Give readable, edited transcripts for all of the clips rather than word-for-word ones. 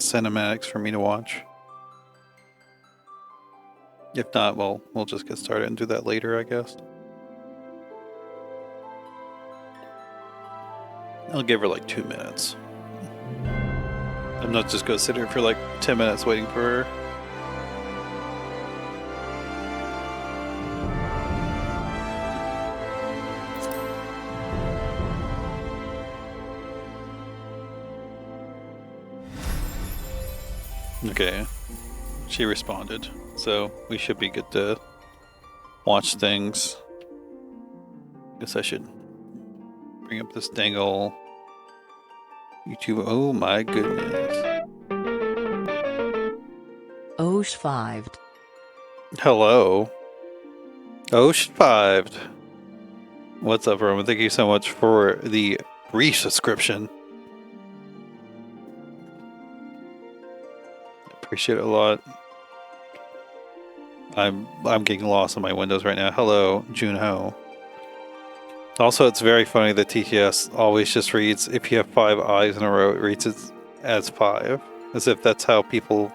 some cinematics for me to watch. If not, well, we'll just get started and do that later, I guess. I'll give her like 2 minutes. I'm not just gonna sit here for like 10 minutes waiting for her. Okay, she responded, so we should be good to watch things. Guess I should bring up this dang ol' YouTube. Oh my goodness. Osh-5'd. Hello. Osh-5'd. What's up, Roman? Thank you so much for the resubscription. Appreciate it a lot. I'm getting lost on my windows right now. Hello, Junho. Also, it's very funny that TTS always just reads, if you have 5 eyes in a row, it reads it as 5. As if that's how people...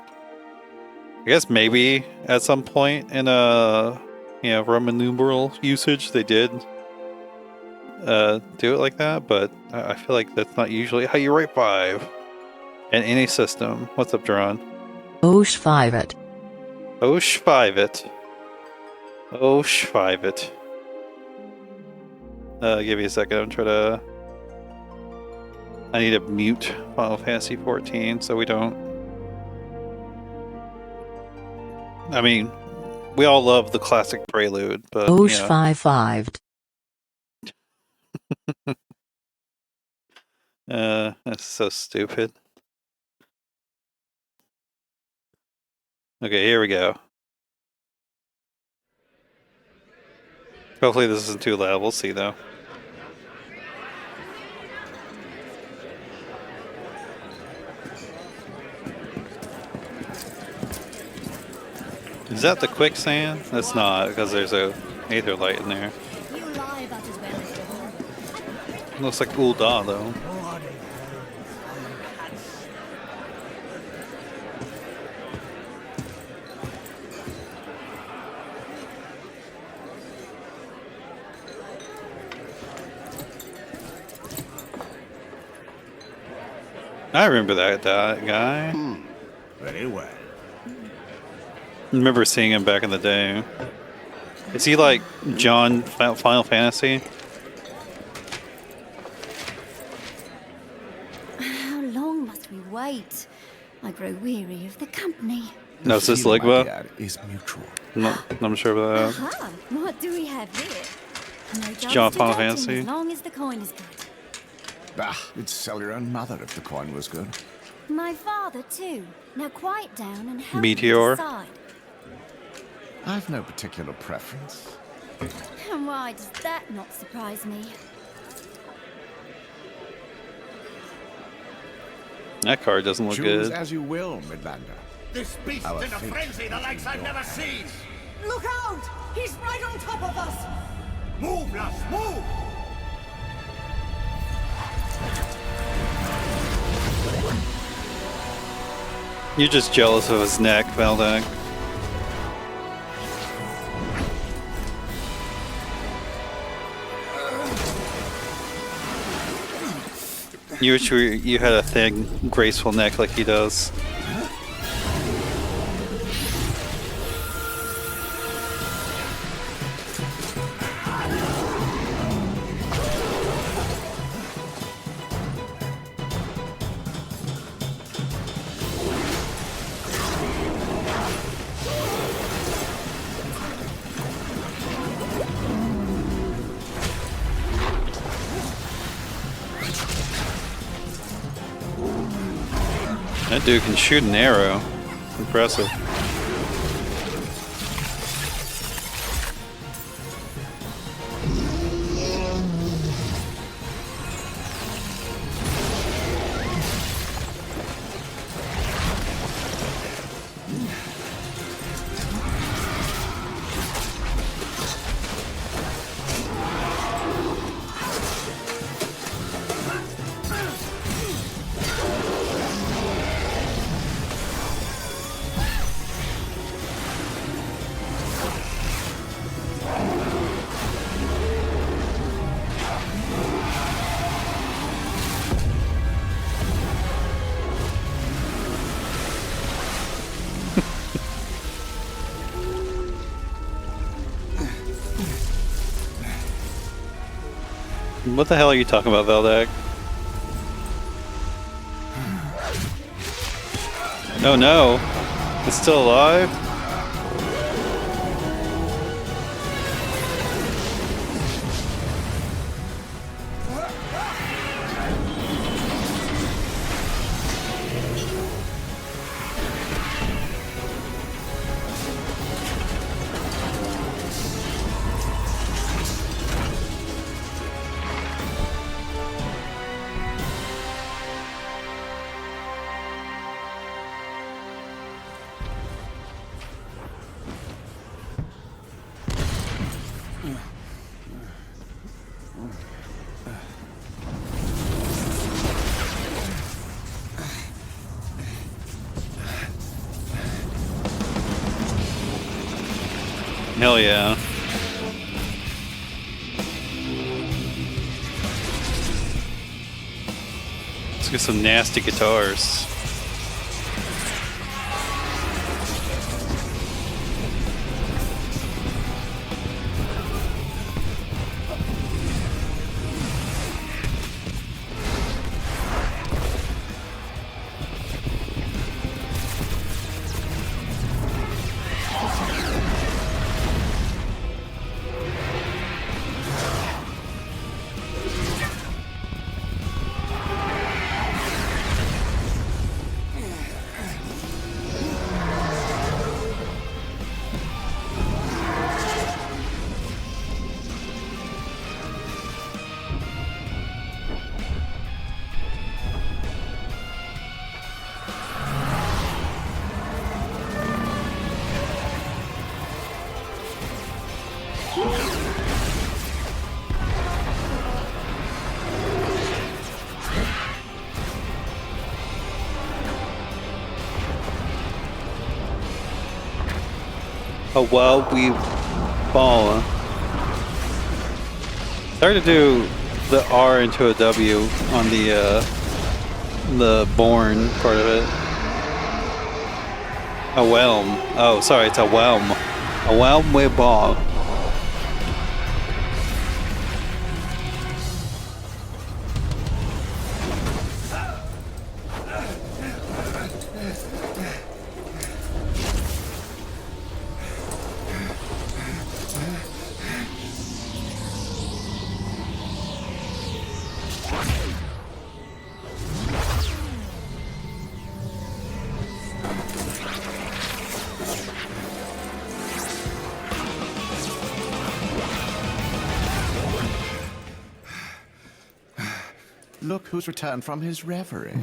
I guess maybe at some point in Roman numeral usage, they did do it like that, but I feel like that's not usually how you write 5 in any system. What's up, Duran? Osh-5'd. Osh-5'd. Osh-5'd. Give me a second. I'm trying to... I need to mute Final Fantasy XIV so we don't... I mean, we all love the classic prelude, but Osh-5'd. That's so stupid. Okay, here we go. Hopefully this isn't too loud. We'll see, though. Is that the quicksand? That's not, because there's a aether light in there. Looks like Ul'dah, though. I remember that guy. Very well. I remember seeing him back in the day. Is he like John Final Fantasy? How long must we wait? I grow weary of the company. No, is this Ligma? Is mutual. I'm sure about that. Aha! What do we have here? No It's John jobs to Final get in Fantasy. As long as the coin is good. Bah, it'd sell your own mother if the coin was good. My father too. Now quiet down and help Meteor. me decide. I've no particular preference. And why does that not surprise me? That card doesn't look Choose good. as you will, Midlander. This beast's Our in a fate frenzy the likes I've never seen! Look out! He's right on top of us! Move, lass, move! You're just jealous of his neck, Valdak. You wish you had a thin, graceful neck like he does. That dude can shoot an arrow. Impressive. What the hell are you talking about, Veldak? Oh no! It's still alive? Hell yeah. Let's get some nasty guitars. A wild we ball. It's hard to do the R into a W on the born part of it. A whelm. Oh, sorry, it's a whelm. A whelm we ball. Look who's returned from his reverie.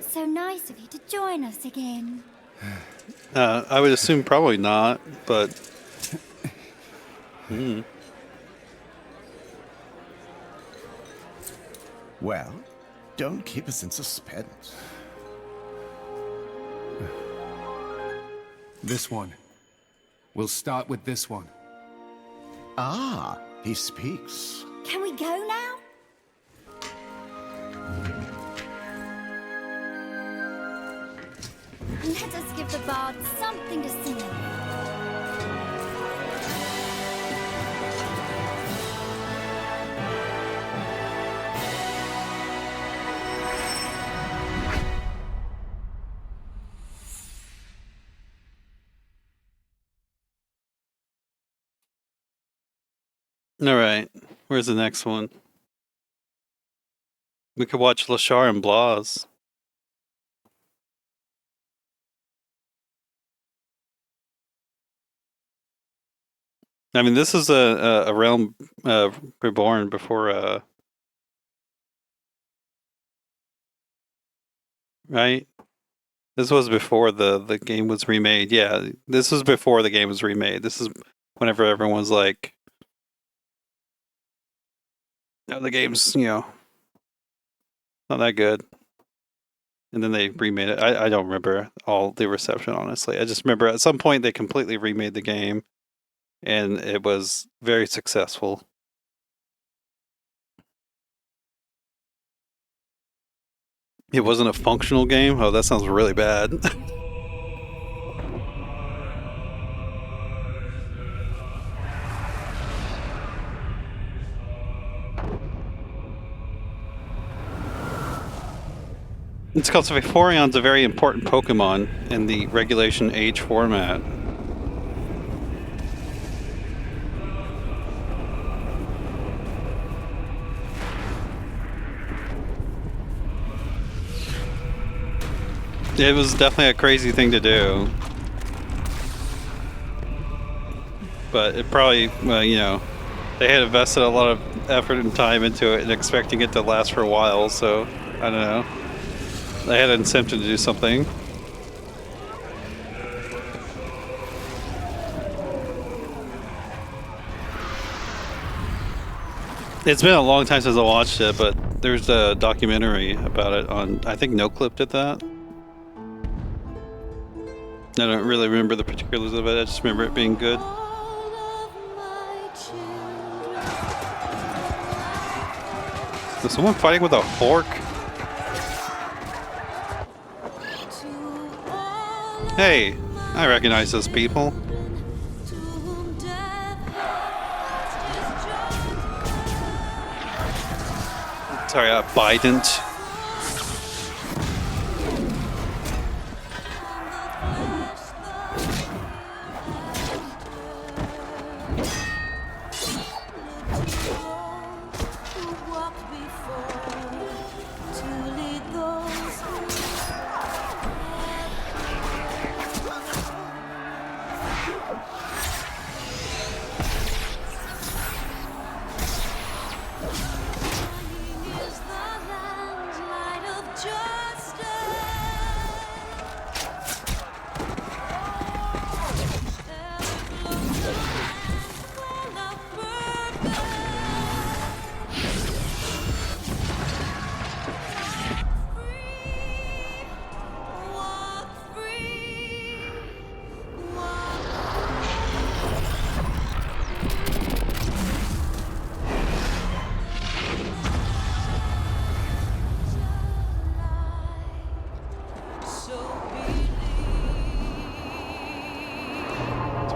So nice of you to join us again. I would assume probably not, but... Well, don't keep us in suspense. This one. We'll start with this one. Ah, he speaks. Can we go now? Let us give the bard something to sing of. Alright, where's the next one? We could watch Lashar and Blas. I mean, this is a realm reborn before, right? This was before the game was remade. Yeah, this was before the game was remade. This is whenever everyone was like, "No, the game's, not that good." And then they remade it. I don't remember all the reception, honestly. I just remember at some point they completely remade the game, and it was very successful. It wasn't a functional game? Oh, that sounds really bad. It's because Vaporeon's a very important Pokemon in the Regulation Age format. It was definitely a crazy thing to do. But it probably, well, you know, they had invested a lot of effort and time into it and expecting it to last for a while, so I don't know. They had an incentive to do something. It's been a long time since I watched it, but there's a documentary about it on, I think NoClip did that. I don't really remember the particulars of it, I just remember it being good. Is someone fighting with a fork? Hey, I recognize those people. Sorry, Biden.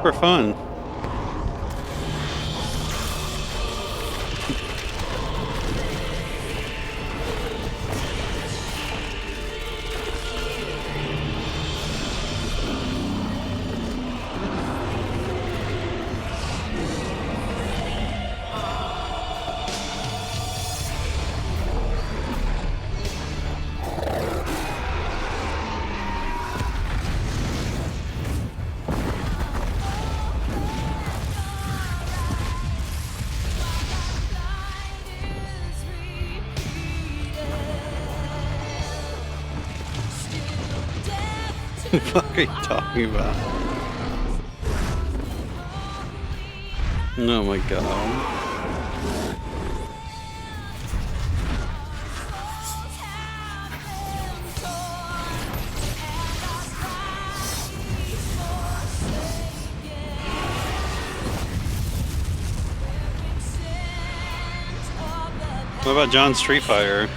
Super fun. What the fuck are you talking about? Oh my god. What about John Street Fighter?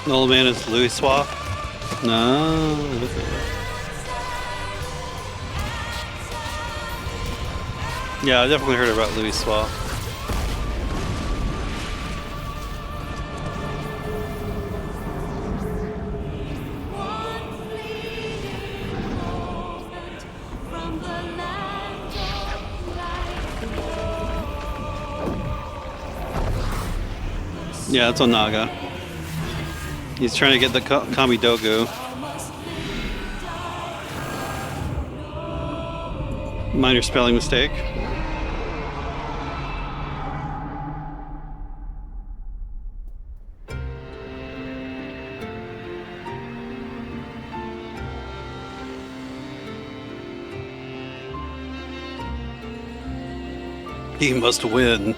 The old man is Louis Swap? No. Yeah, I definitely heard about Louis Swap. Yeah, it's Onaga. He's trying to get the Kamidogu. Minor spelling mistake. He must win.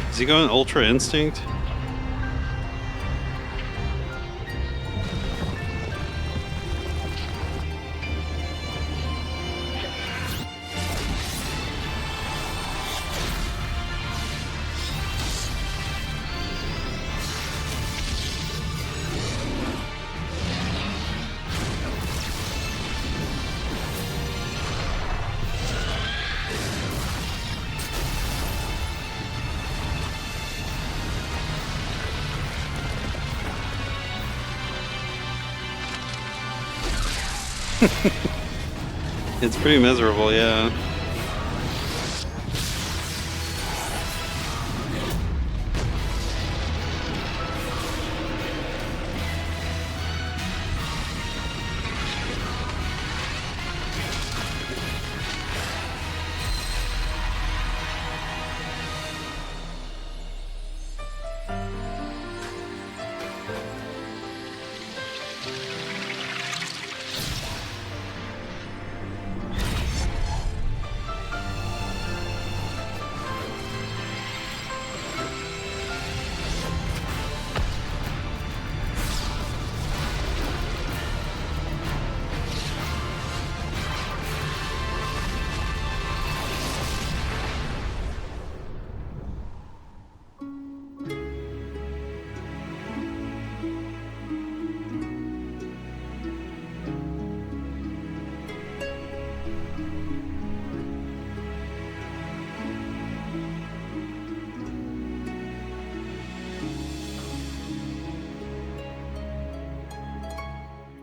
Is he going Ultra Instinct? It's pretty miserable, yeah.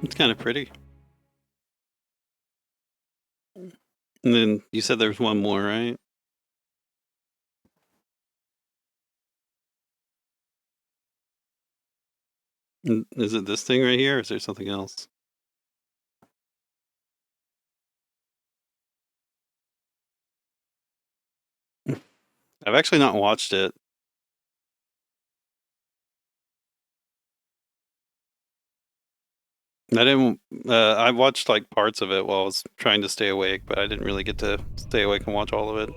It's kind of pretty. And then you said there's one more, right? Is it this thing right here, or is there something else? I've actually not watched it. I didn't. I watched like parts of it while I was trying to stay awake, but I didn't really get to stay awake and watch all of it.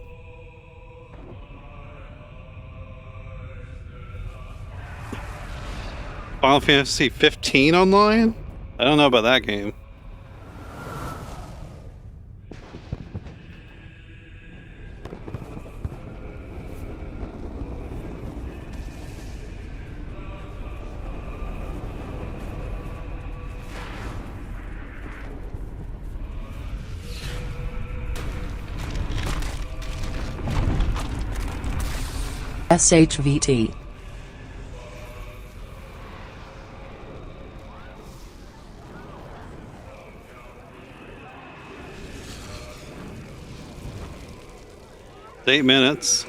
Final Fantasy 15 online? I don't know about that game. SHVT. It's 8 minutes.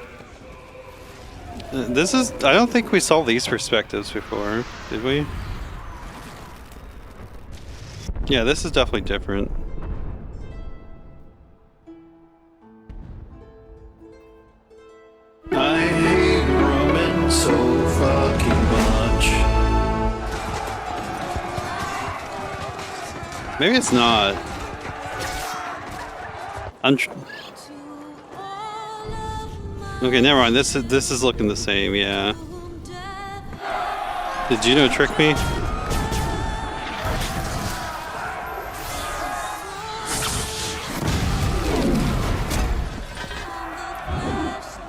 This is. I don't think we saw these perspectives before, did we? Yeah, this is definitely different. I hate Roman so fucking much. Maybe it's not. Okay, never mind. This is looking the same. Yeah. Did Juno trick me?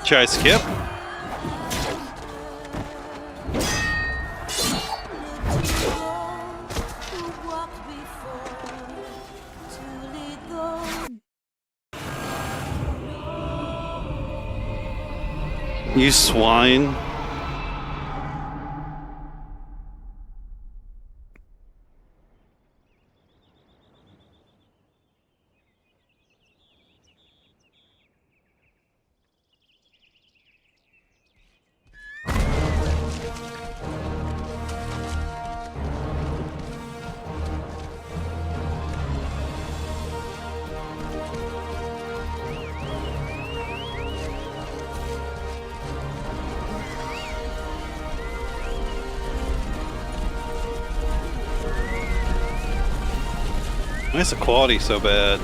Should I skip? You swine. Why is the quality so bad?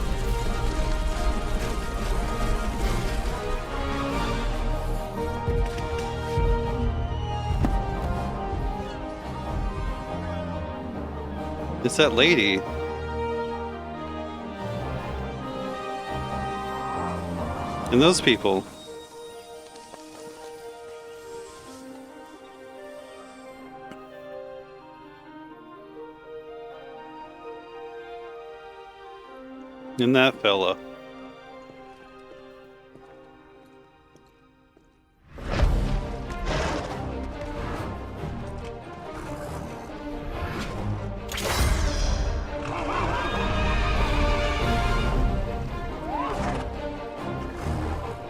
It's that lady. And those people. And that fella.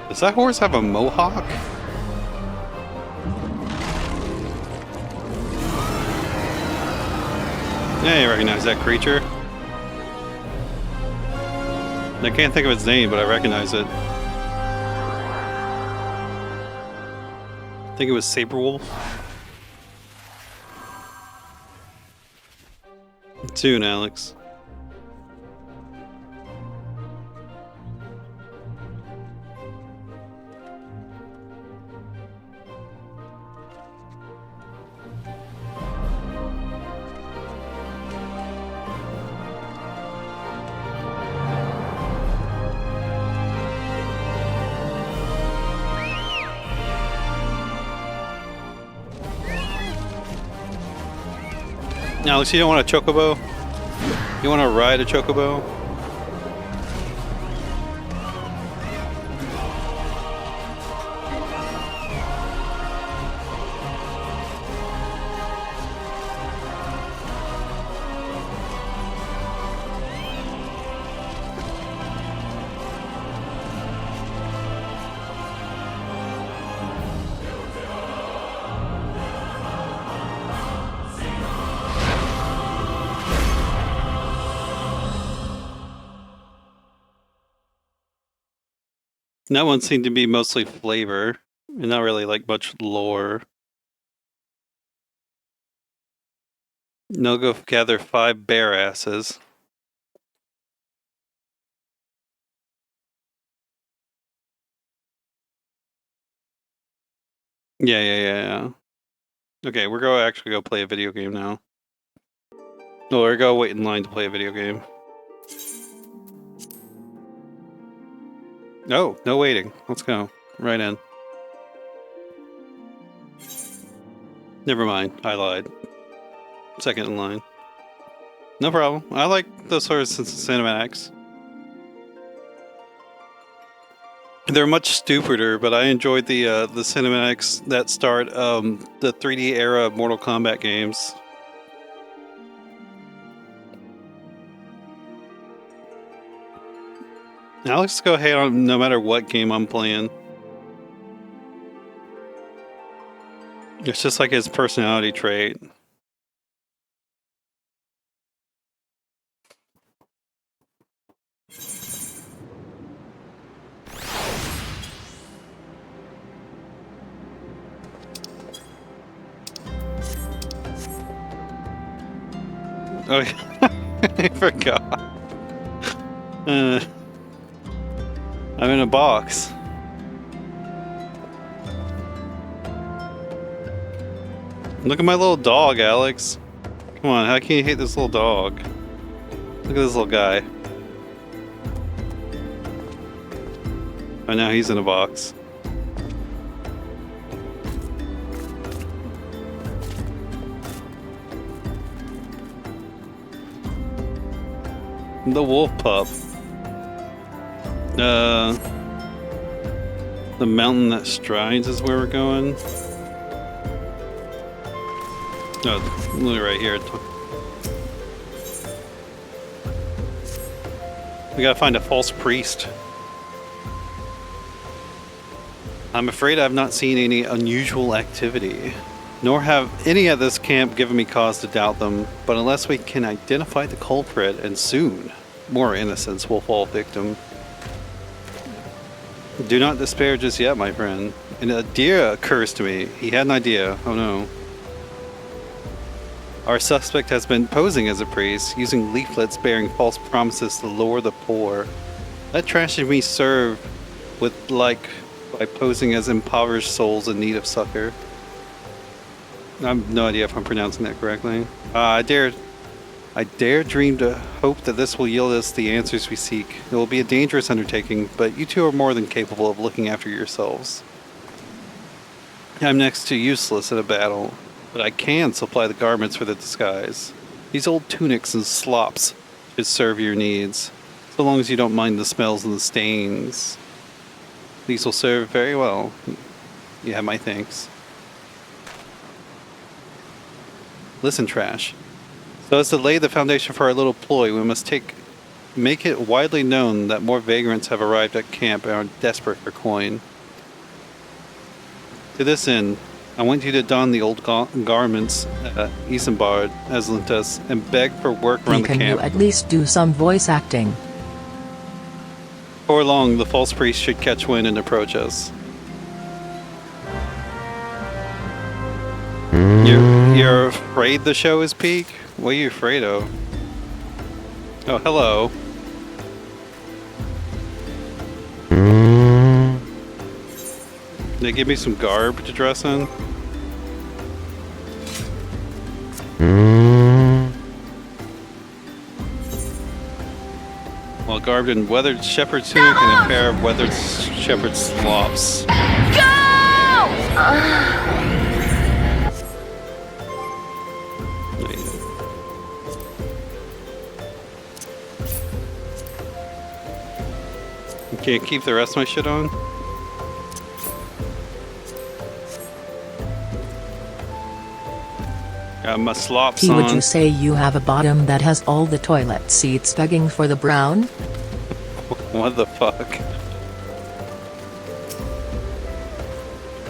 Does that horse have a mohawk? Yeah, you recognize that creature. I can't think of its name, but I recognize it. I think it was Saberwolf. Soon, Alex. Alex, you don't want a chocobo? You want to ride a chocobo? That one seemed to be mostly flavor, and not really like much lore. No, go gather 5 bear asses. Yeah. Okay, we're going to actually go play a video game now. No, we're going to wait in line to play a video game. Oh, no waiting. Let's go. Right in. Never mind. I lied. Second in line. No problem. I like those sort of cinematics. They're much stupider, but I enjoyed the cinematics that start the 3D era of Mortal Kombat games. Alex, go ahead on no matter what game I'm playing. It's just like his personality trait. Oh, yeah. I forgot. I'm in a box. Look at my little dog, Alex. Come on, how can you hate this little dog? Look at this little guy. Oh, now he's in a box. The wolf pup. The mountain that strides is where we're going. Oh, literally right here. We gotta find a false priest. I'm afraid I've not seen any unusual activity, nor have any at this camp given me cause to doubt them, but unless we can identify the culprit, and soon, more innocents will fall victim. Do not despair just yet, my friend. An idea occurs to me. He had an idea. Oh no. Our suspect has been posing as a priest, using leaflets bearing false promises to lure the poor. Let Trash and me serve with like by posing as impoverished souls in need of succor. I have no idea if I'm pronouncing that correctly. I dare dream to hope that this will yield us the answers we seek. It will be a dangerous undertaking, but you two are more than capable of looking after yourselves. I'm next to useless in a battle, but I can supply the garments for the disguise. These old tunics and slops should serve your needs, so long as you don't mind the smells and the stains. These will serve very well. You have my thanks. Listen, Trash. So as to lay the foundation for our little ploy, we must make it widely known that more vagrants have arrived at camp and are desperate for coin. To this end, I want you to don the old garments at Isambard, Aslantes, and beg for work around the Can camp. you at least do some voice acting? Before long, the false priest should catch wind and approach us. You're afraid the show is peak? What are you afraid of? Oh, hello. They give me some garb to dress in? Well, garbed in weathered shepherd's tunic and a pair of weathered shepherd's slops. Can't keep the rest of my shit on? Got my slops P, on. would you say you have a bottom that has all the toilet seats begging for the brown? What the fuck?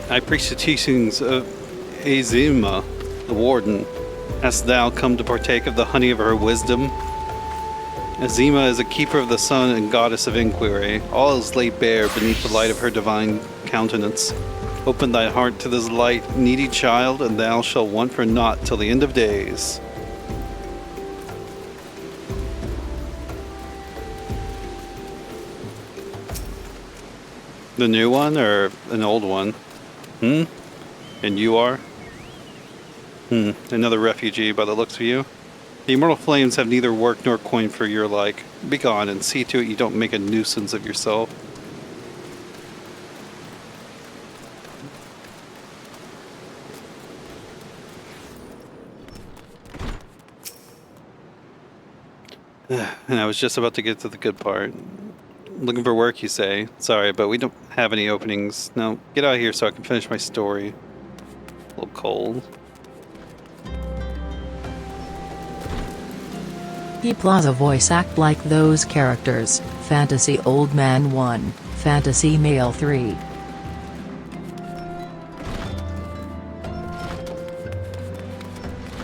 I preach the teachings of Azima, the warden. Hast thou come to partake of the honey of her wisdom? Azima is a keeper of the sun and goddess of inquiry. All is laid bare beneath the light of her divine countenance. Open thy heart to this light, needy child, and thou shalt want for naught till the end of days. The new one or an old one? And you are? Another refugee by the looks of you. The immortal flames have neither work nor coin for your like. Begone and see to it you don't make a nuisance of yourself. And I was just about to get to the good part. Looking for work, you say? Sorry, but we don't have any openings. No, get out of here so I can finish my story. A little cold. P Plaza voice act like those characters, Fantasy Old Man 1, Fantasy Male 3.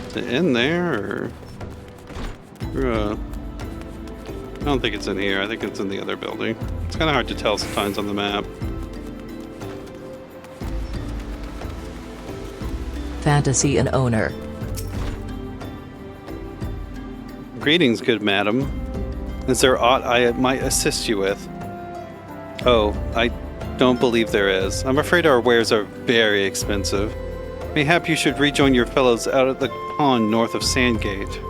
Is it in there, or... I don't think it's in here. I think it's in the other building. It's kind of hard to tell sometimes on the map. Fantasy and owner. Greetings, good madam. Is there aught I might assist you with? Oh, I don't believe there is. I'm afraid our wares are very expensive. Mayhap you should rejoin your fellows out at the pond north of Sandgate.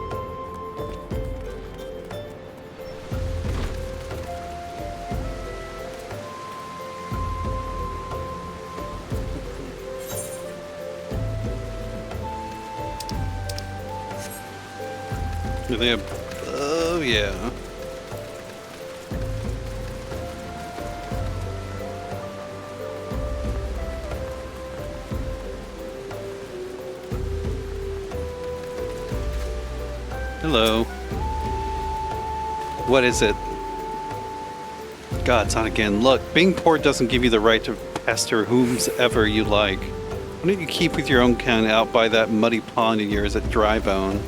Are they oh yeah. Hello. What is it? God, it's on again. Look, being poor doesn't give you the right to pester whomsoever you like. Why don't you keep with your own kind out by that muddy pond of yours at Drybone?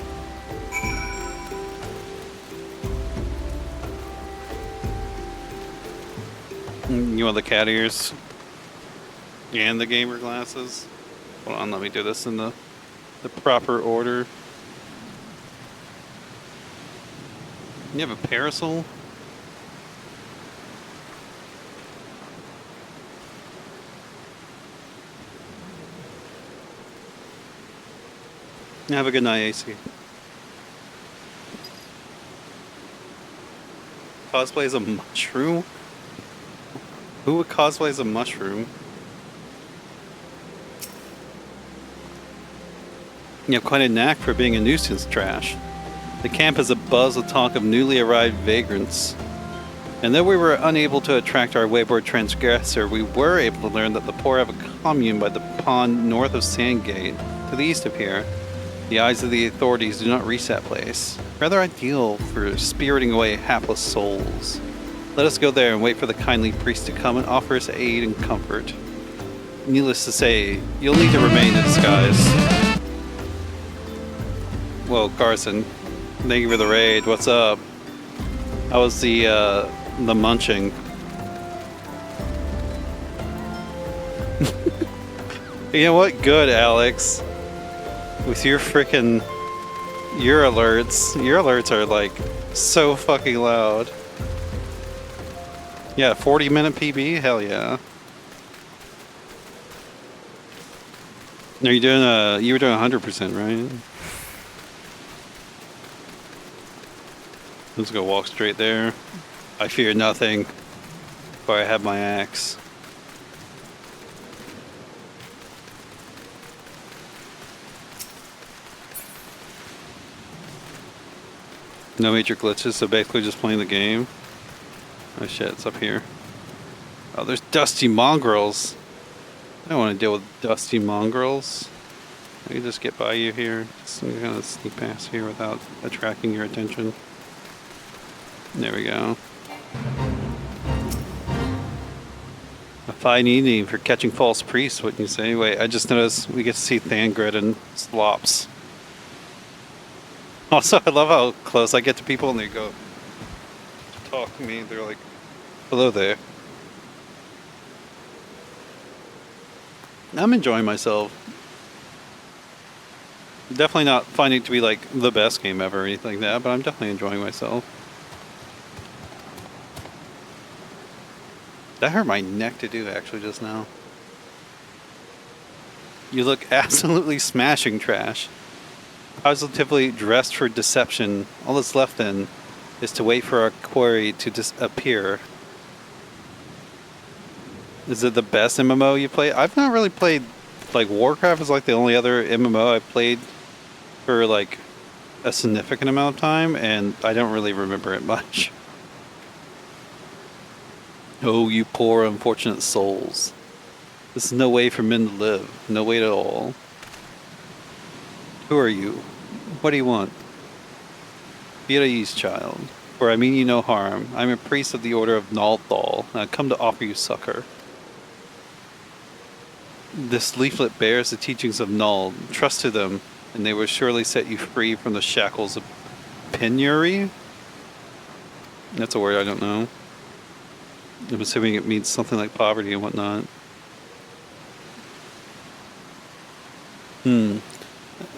You want the cat ears? And the gamer glasses? Hold on, let me do this in the proper order. You have a parasol? Have a good night, AC. Cosplay as a mushroom? Who would cosplay as a mushroom? You have quite a knack for being a nuisance, Trash. The camp is abuzz with talk of newly arrived vagrants. And though we were unable to attract our wayward transgressor, we were able to learn that the poor have a commune by the pond north of Sandgate, to the east of here. The eyes of the authorities do not reach that place. Rather ideal for spiriting away hapless souls. Let us go there and wait for the kindly priest to come and offer us aid and comfort. Needless to say, you'll need to remain in disguise. Whoa, Carson. Thank you for the raid. What's up? How was the munching? You know what? Good, Alex. With your freaking... Your alerts are like so fucking loud. Yeah, 40-minute PB? Hell yeah. Are you doing you were doing 100%, right? Let's go walk straight there. I fear nothing, for I have my axe. No major glitches, so basically just playing the game. Oh shit, it's up here. Oh, there's dusty mongrels. I don't want to deal with dusty mongrels. I can just get by you here. Just kind of sneak past here without attracting your attention. There we go. A fine evening for catching false priests, wouldn't you say? Wait, I just noticed we get to see Thangred and Slops. Also, I love how close I get to people and they go to talk to me. They're like, hello there. I'm enjoying myself. Definitely not finding it to be like the best game ever or anything like that, but I'm definitely enjoying myself. That hurt my neck to do actually just now. You look absolutely smashing, Trash. Positively dressed for deception. All that's left then is to wait for our quarry to disappear. Is it the best MMO you play? I've not really played, like Warcraft is like the only other MMO I've played for like a significant amount of time, and I don't really remember it much. Oh, you poor unfortunate souls. This is no way for men to live. No way at all. Who are you? What do you want? Be at ease, child. For I mean you no harm. I am a priest of the order of Nalthal, and I come to offer you succor. This leaflet bears the teachings of Null. Trust to them, and they will surely set you free from the shackles of penury? That's a word I don't know. I'm assuming it means something like poverty and whatnot.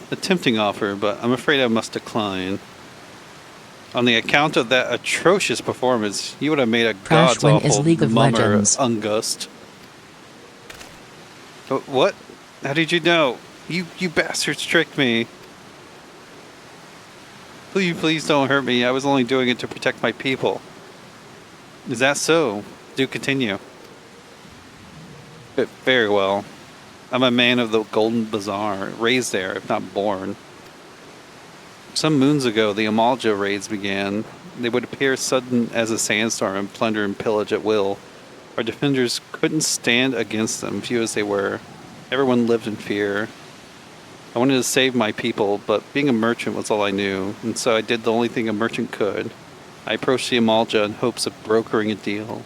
A tempting offer, but I'm afraid I must decline. On the account of that atrocious performance, you would have made a god's Crashwing awful is League of mummer, Legends. Ungust. What? How did you know? You bastards tricked me. Please don't hurt me. I was only doing it to protect my people. Is that so? Do continue. Very well. I'm a man of the Golden Bazaar, raised there, if not born. Some moons ago, the Amalja raids began. They would appear sudden as a sandstorm and plunder and pillage at will. Our defenders couldn't stand against them, few as they were. Everyone lived in fear. I wanted to save my people, but being a merchant was all I knew, and so I did the only thing a merchant could. I approached the Amalja in hopes of brokering a deal.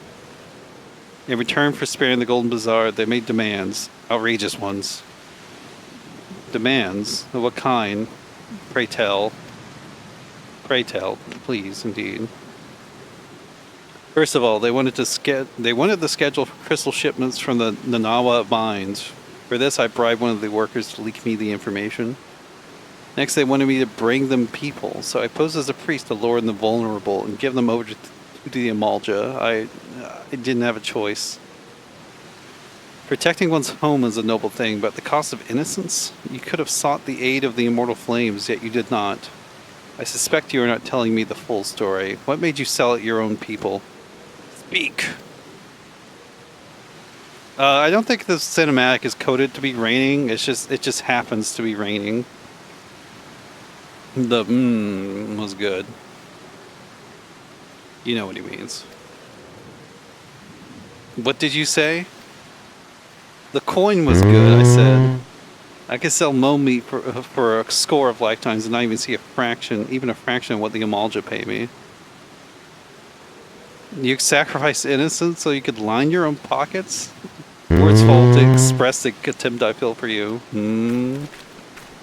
In return for sparing the Golden Bazaar, they made demands, outrageous ones. Demands? Of what kind? Pray tell. Pray tell, please, indeed. First of all, they wanted to schedule crystal shipments from the Nanawa mines. For this, I bribed one of the workers to leak me the information. Next, they wanted me to bring them people, so I posed as a priest to lure in the vulnerable and give them over to the Amalja. I didn't have a choice. Protecting one's home is a noble thing, but at the cost of innocence? You could have sought the aid of the immortal flames, yet you did not. I suspect you are not telling me the full story. What made you sell it your own people? Speak! I don't think this cinematic is coded to be raining. It just happens to be raining. The was good. You know what he means. What did you say? The coin was good, I said. I could sell mo meat for a score of lifetimes and not even see even a fraction of what the Amalja pay me. You sacrificed innocence so you could line your own pockets? Words fall to express the contempt I feel for you.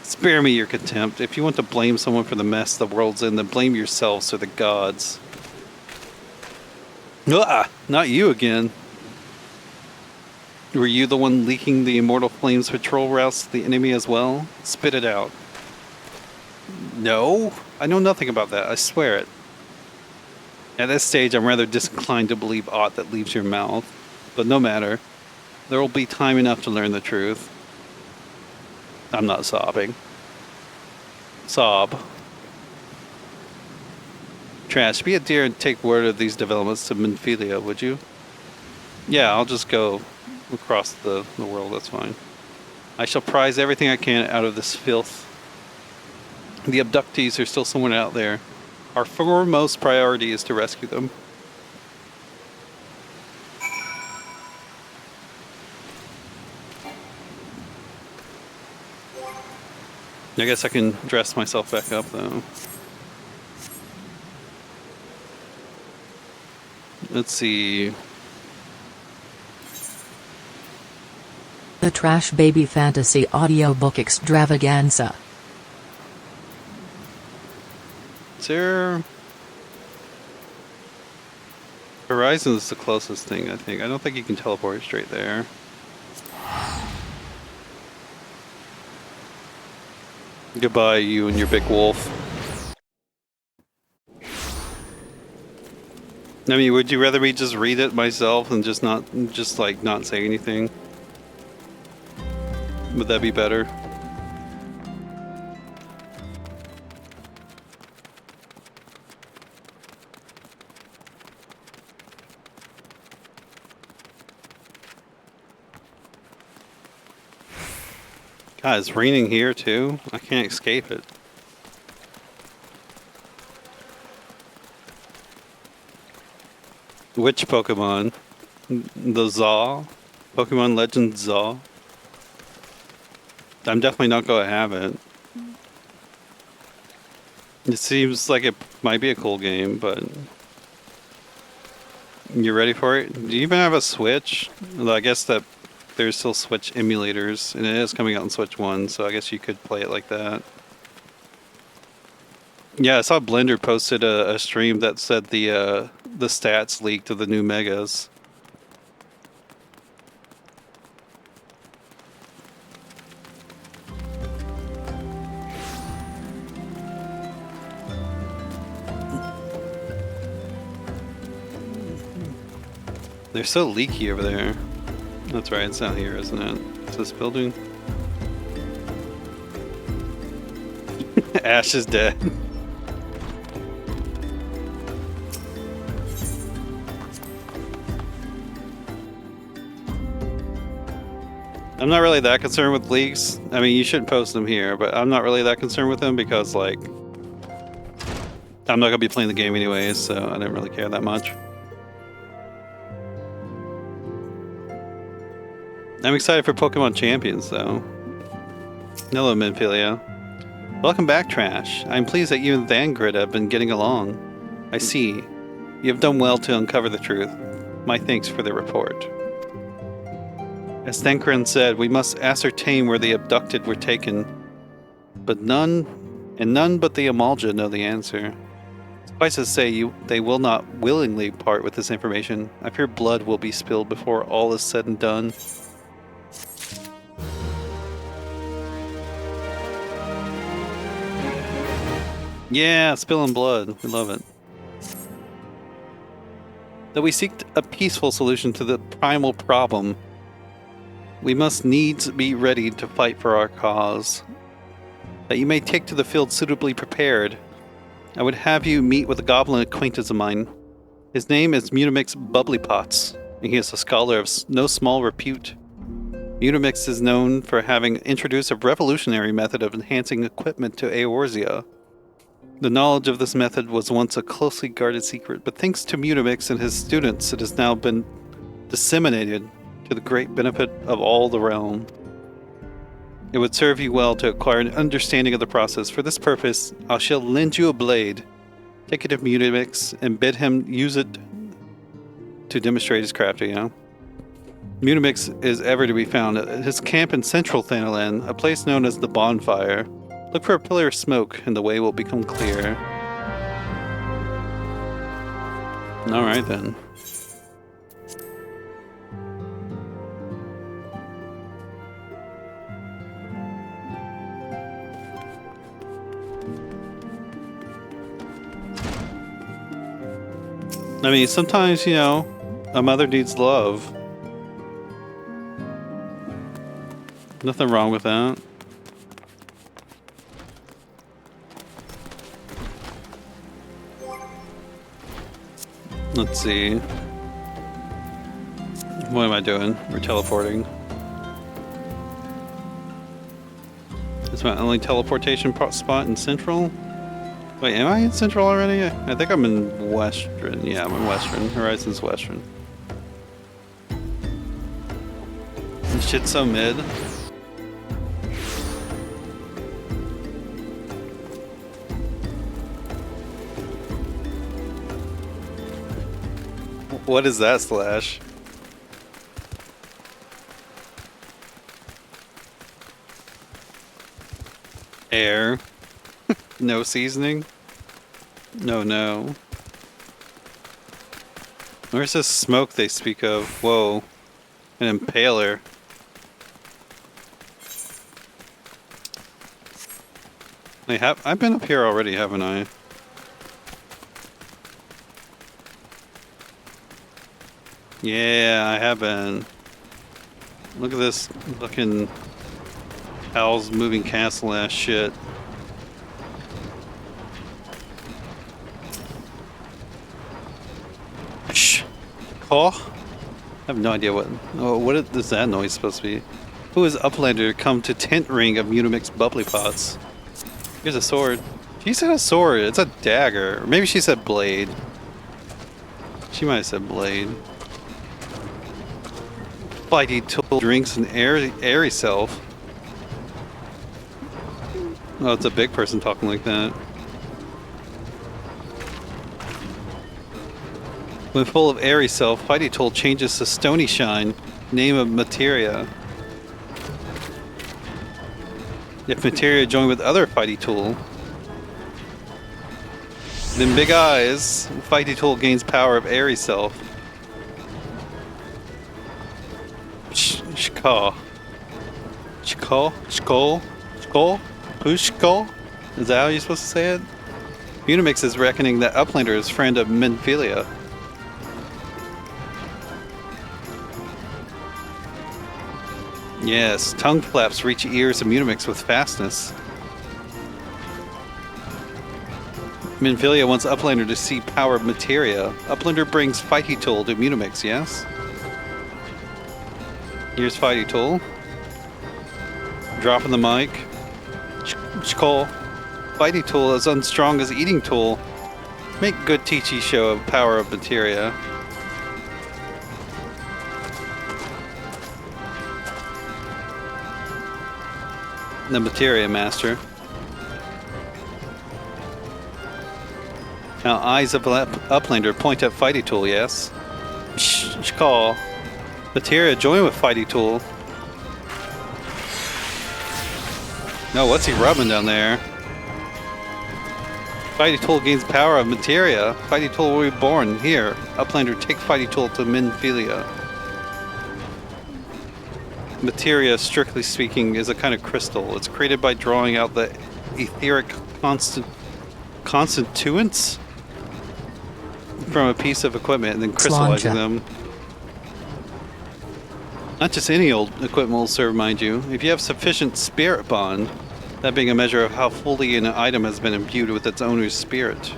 Spare me your contempt. If you want to blame someone for the mess the world's in, then blame yourselves or the gods. Not you again. Were you the one leaking the Immortal Flames patrol routes to the enemy as well? Spit it out. No, I know nothing about that. I swear it. At this stage, I'm rather disinclined to believe aught that leaves your mouth. But no matter. There will be time enough to learn the truth. I'm not sobbing. Sob. Trash, be a dear and take word of these developments to Minfilia, would you? Yeah, I'll just go across the world, that's fine. I shall prize everything I can out of this filth. The abductees are still somewhere out there. Our foremost priority is to rescue them. I guess I can dress myself back up, though. Let's see. The Trash Baby Fantasy Audiobook Extravaganza. Is there... Horizon is the closest thing, I think. I don't think you can teleport straight there. Goodbye, you and your big wolf. I mean, would you rather me just read it myself and just not say anything? Would that be better? God, it's raining here too. I can't escape it. Which Pokemon? The Zaw? Pokemon Legend Zaw? I'm definitely not going to have it. It seems like it might be a cool game, but... You ready for it? Do you even have a Switch? Well, I guess that there's still Switch emulators, and it is coming out on Switch 1, so I guess you could play it like that. Yeah, I saw Blender posted a stream that said the stats leaked of the new Megas. They're so leaky over there. That's right, it's out here, isn't it? It's this building. Ash is dead. I'm not really that concerned with leaks. I mean, you shouldn't post them here, but I'm not really that concerned with them because, like, I'm not going to be playing the game anyways, so I don't really care that much. I'm excited for Pokemon Champions, though. Hello, Minfilia. Welcome back, Trash. I'm pleased that you and Thangrid have been getting along. I see. You have done well to uncover the truth. My thanks for the report. As Thancred said, we must ascertain where the abducted were taken. But none but the Amalja know the answer. Suffice to say, they will not willingly part with this information. I fear blood will be spilled before all is said and done. Yeah, spilling blood. We love it. That we seek a peaceful solution to the primal problem, we must needs be ready to fight for our cause. That you may take to the field suitably prepared, I would have you meet with a goblin acquaintance of mine. His name is Munimix Bubblypots, and he is a scholar of no small repute. Munimix is known for having introduced a revolutionary method of enhancing equipment to Eorzea. The knowledge of this method was once a closely guarded secret, but thanks to Munimix and his students, it has now been disseminated to the great benefit of all the realm. It would serve you well to acquire an understanding of the process. For this purpose, I shall lend you a blade. Take it to Munimix and bid him use it to demonstrate his craft, Munimix is ever to be found at his camp in central Thanalan, a place known as the Bonfire. Look for a pillar of smoke, and the way will become clear. Alright then. I mean, sometimes, a mother needs love. Nothing wrong with that. Let's see. What am I doing? We're teleporting. It's my only teleportation spot in Central? Wait, am I in Central already? I think I'm in Western. Yeah, I'm in Western. Horizon's Western. This shit's so mid. What is that slash? Air. No seasoning? No. Where's this smoke they speak of? Whoa. An impaler. I've been up here already, haven't I? Yeah, I have been. Look at this fucking Howl's Moving Castle ass shit. Shh. Caw? I have no idea what is that noise supposed to be? Who is Uplander come to tent ring of Munimix Bubblypots? Here's a sword. She said a sword. It's a dagger. Or maybe she said blade. She might have said blade. Fighty tool drinks an airy self. Oh, it's a big person talking like that. When full of airy self, Fighty Tool changes to Stony Shine, name of materia. If materia join with other Fighty Tool, then big eyes, Fighty Tool gains power of airy self. Shkal. Pushkal? Is that how you're supposed to say it? Unimix is reckoning that Uplander is friend of Menphilia. Yes, tongue flaps reach ears of Munimix with fastness. Menphilia wants Uplander to see power of materia. Uplander brings Fighty Tool to Munimix, yes? Here's Fighty Tool. Dropping the mic. Shkol. Fighty Tool is unstrong as Eating Tool. Make good teachy show of power of materia. The materia master. Now eyes of Uplander point at Fighty Tool, yes? Shkol. Materia join with Fighty Tool. No, what's he rubbing down there? Fighty Tool gains power of materia. Fighty Tool will be born. Here, Uplander, take Fighty Tool to Menphilia. Materia, strictly speaking, is a kind of crystal. It's created by drawing out the etheric constituents from a piece of equipment and then crystallizing Sláinte. them. Not just any old equipment will serve, mind you. If you have sufficient spirit bond, that being a measure of how fully an item has been imbued with its owner's spirit.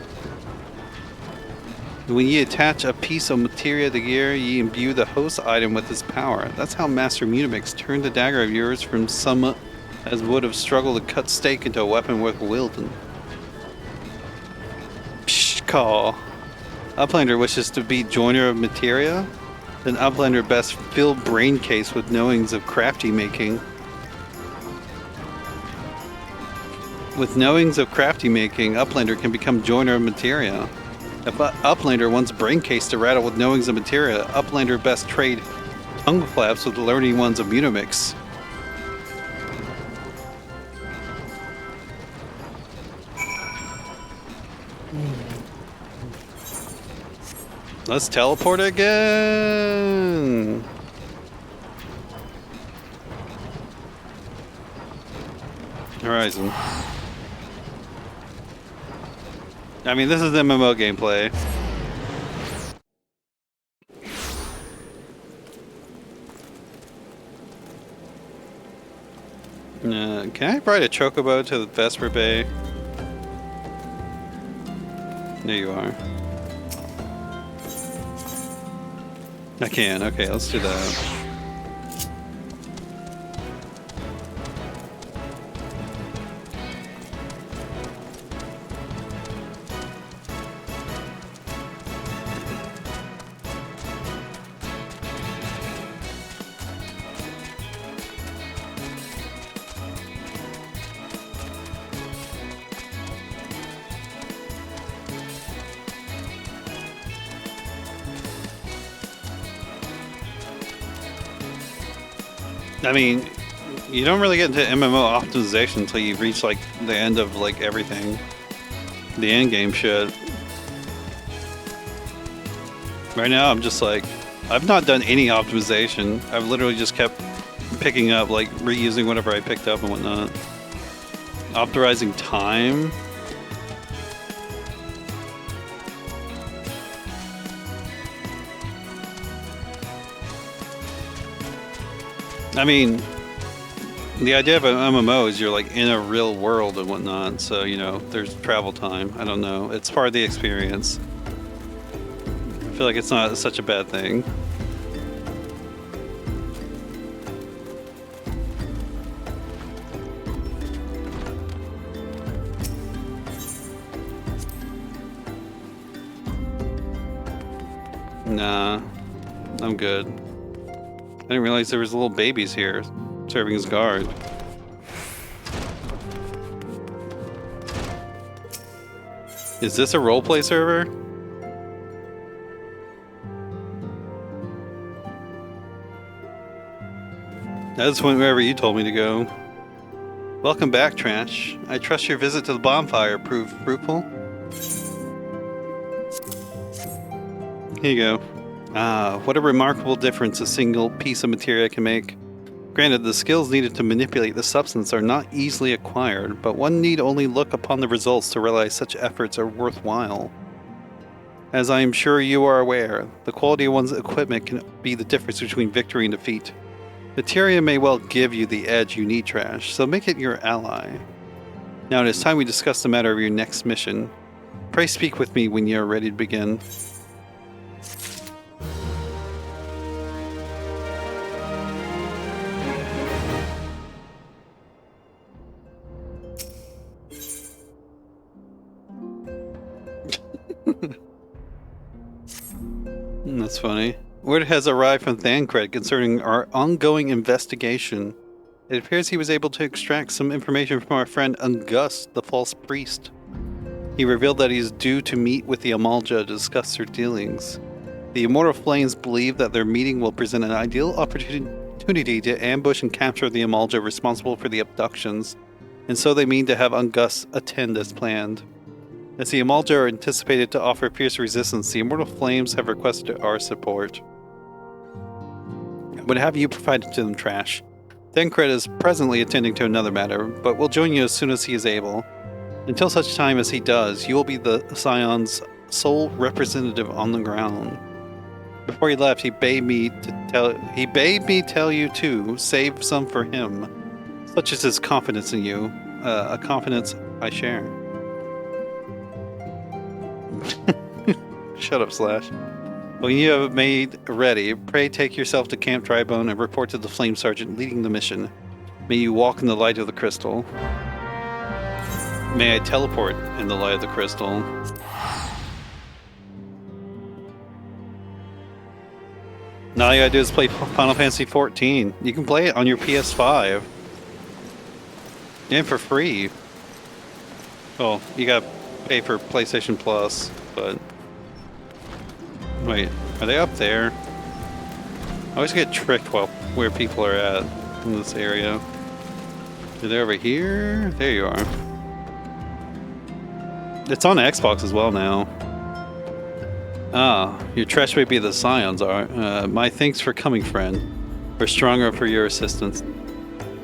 When ye attach a piece of materia to gear, ye imbue the host item with its power. That's how Master Munimix turned the dagger of yours from some as would have struggled to cut stake into a weapon worth wielding. Psh, call. Uplander wishes to be joiner of materia? Then Uplander best fill brain case with knowings of crafty making. With knowings of crafty making, Uplander can become joiner of materia. If Uplander wants brain case to rattle with knowings of materia, Uplander best trade tongue flaps with learning ones of Munimix. Let's teleport again. Horizon. I mean, this is MMO gameplay. Can I ride a chocobo to the Vesper Bay? There you are. I can. Okay, let's do that. I mean, you don't really get into MMO optimization until you reach like the end of like everything. The end game shit. Right now I'm just like, I've not done any optimization. I've literally just kept picking up, like reusing whatever I picked up and whatnot. Optimizing time. I mean, the idea of an MMO is you're like in a real world and whatnot, so you know, there's travel time. I don't know. It's part of the experience. I feel like it's not such a bad thing. Nah, I'm good. I didn't realize there was little babies here serving as guard. Is this a roleplay server? I just went wherever you told me to go. Welcome back, Trash. I trust your visit to the bonfire proved fruitful. Here you go. Ah, what a remarkable difference a single piece of materia can make. Granted, the skills needed to manipulate the substance are not easily acquired, but one need only look upon the results to realize such efforts are worthwhile. As I am sure you are aware, the quality of one's equipment can be the difference between victory and defeat. Materia may well give you the edge you need, Trash, so make it your ally. Now it is time we discuss the matter of your next mission. Pray speak with me when you are ready to begin. That's funny. Word has arrived from Thancred concerning our ongoing investigation. It appears he was able to extract some information from our friend Ungust, the false priest. He revealed that he is due to meet with the Amalja to discuss their dealings. The Immortal Flames believe that their meeting will present an ideal opportunity to ambush and capture the Amalja responsible for the abductions, and so they mean to have Ungust attend as planned. As the Amalja are anticipated to offer fierce resistance, the Immortal Flames have requested our support. I would have you provided to them, Trash. Thancred is presently attending to another matter, but will join you as soon as he is able. Until such time as he does, you will be the Scion's sole representative on the ground. Before he left, he bade me tell you to save some for him. Such is his confidence in you, a confidence I share. Shut up, Slash. When you have made ready, pray take yourself to Camp Drybone and report to the Flame Sergeant leading the mission. May you walk in the light of the crystal. May I teleport in the light of the crystal. Now all you gotta do is play Final Fantasy XIV. You can play it on your PS5. And for free. Well, you gotta pay for PlayStation Plus, but... Wait, are they up there? I always get tricked where people are at in this area. Are they over here? There you are. It's on Xbox as well now. Ah, your trash may be the Scions are. My thanks for coming, friend. We're stronger for your assistance.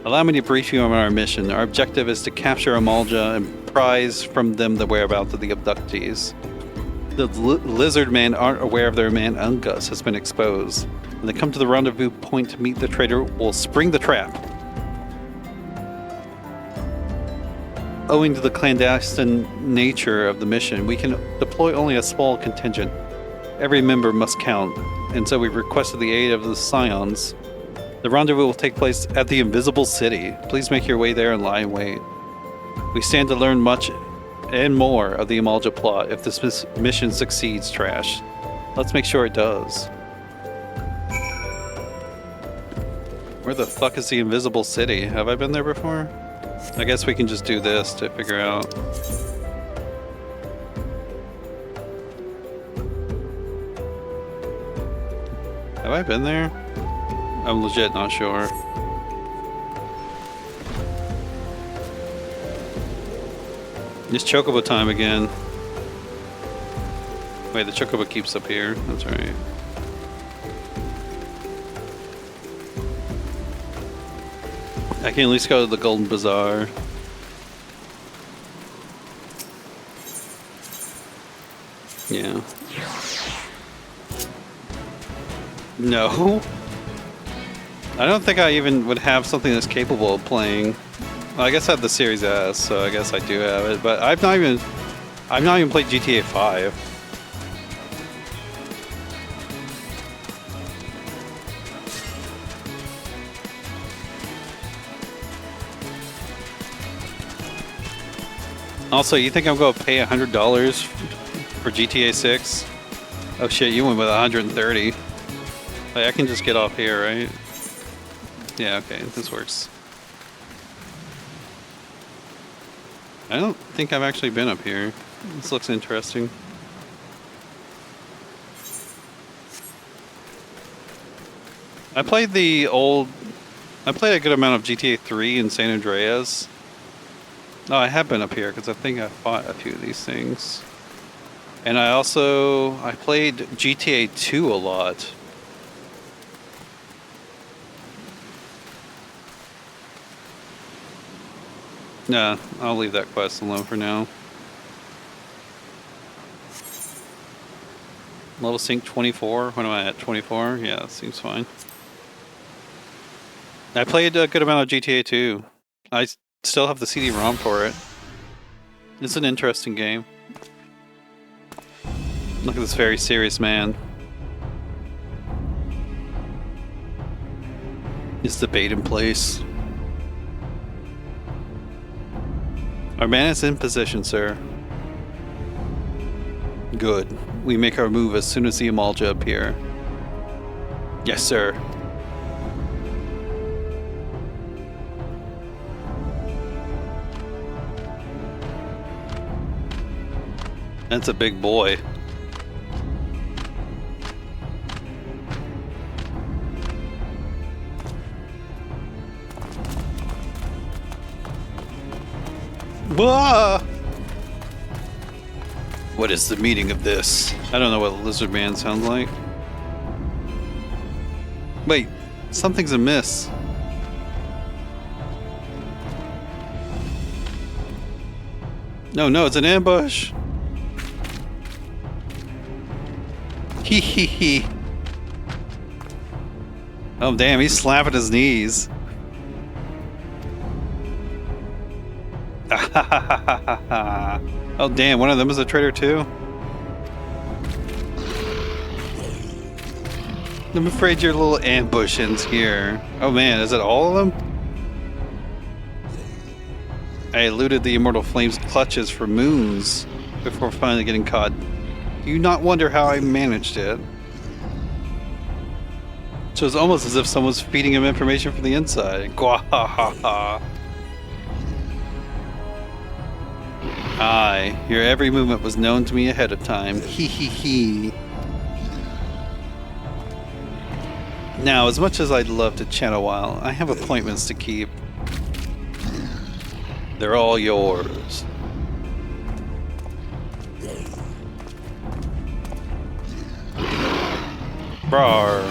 Allow me to brief you on our mission. Our objective is to capture Amalja and prize from them the whereabouts of the abductees. The lizard men aren't aware of their man Ungus has been exposed. When they come to the rendezvous point to meet the traitor, we'll spring the trap. Owing to the clandestine nature of the mission, we can deploy only a small contingent. Every member must count, and so we requested the aid of the Scions. The rendezvous will take place at the Invisible City. Please make your way there and lie in wait. We stand to learn much and more of the Amalja plot if this mission succeeds, Trash. Let's make sure it does. Where the fuck is the Invisible City? Have I been there before? I guess we can just do this to figure out. Have I been there? I'm legit not sure. It's Chocobo time again. Wait, the Chocobo keeps up here. That's right. I can at least go to the Golden Bazaar. Yeah. No. I don't think I even would have something that's capable of playing. Well, I guess I have the Series S, so I guess I do have it. But I've not even played GTA 5. Also, you think I'm going to pay $100 for GTA 6? Oh shit, you went with 130. Like, I can just get off here, right? Yeah, okay, this works. I don't think I've actually been up here. This looks interesting. I played a good amount of GTA 3 in San Andreas. Oh, I have been up here because I think I fought a few of these things. And I played GTA 2 a lot. Nah, I'll leave that quest alone for now. Level sync 24. When am I at? 24? Yeah, that seems fine. I played a good amount of GTA 2. I still have the CD-ROM for it. It's an interesting game. Look at this very serious man. Is the bait in place? Our man is in position, sir. Good. We make our move as soon as the Amalja appear. Yes, sir. That's a big boy. Whoa! What is the meaning of this? I don't know what Lizard Man sounds like. Wait, something's amiss. No, no, it's an ambush. Hee hee hee. Oh damn, he's slapping his knees. Oh damn, one of them is a traitor too? I'm afraid your little ambush ends here. Oh man, is it all of them? I eluded the Immortal Flame's clutches for moons before finally getting caught. Do you not wonder how I managed it? So it's almost as if someone's feeding him information from the inside. Gwahahaha. Aye, your every movement was known to me ahead of time. Hee hee hee. Now, as much as I'd love to chat a while, I have appointments to keep. They're all yours. Brar.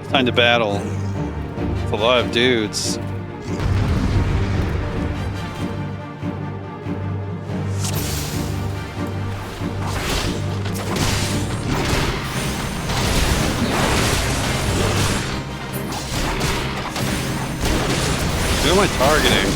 It's time to battle. It's a lot of dudes. Who am I targeting?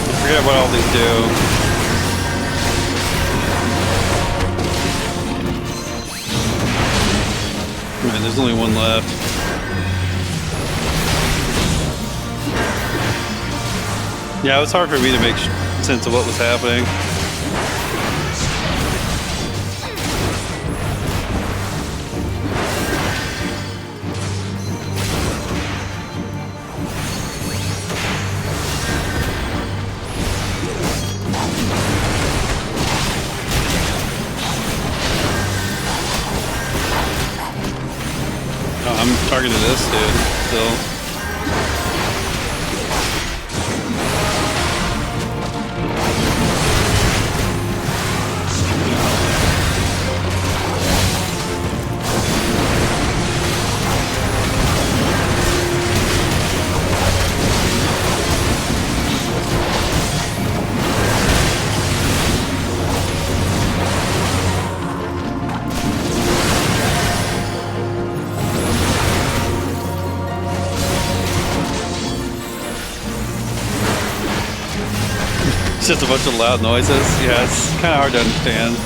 I forget what all these do. Man, there's only one left. Yeah, it was hard for me to make sense of what was happening. Oh, I'm targeting this dude still. It's just a bunch of loud noises. Yeah, it's kind of hard to understand.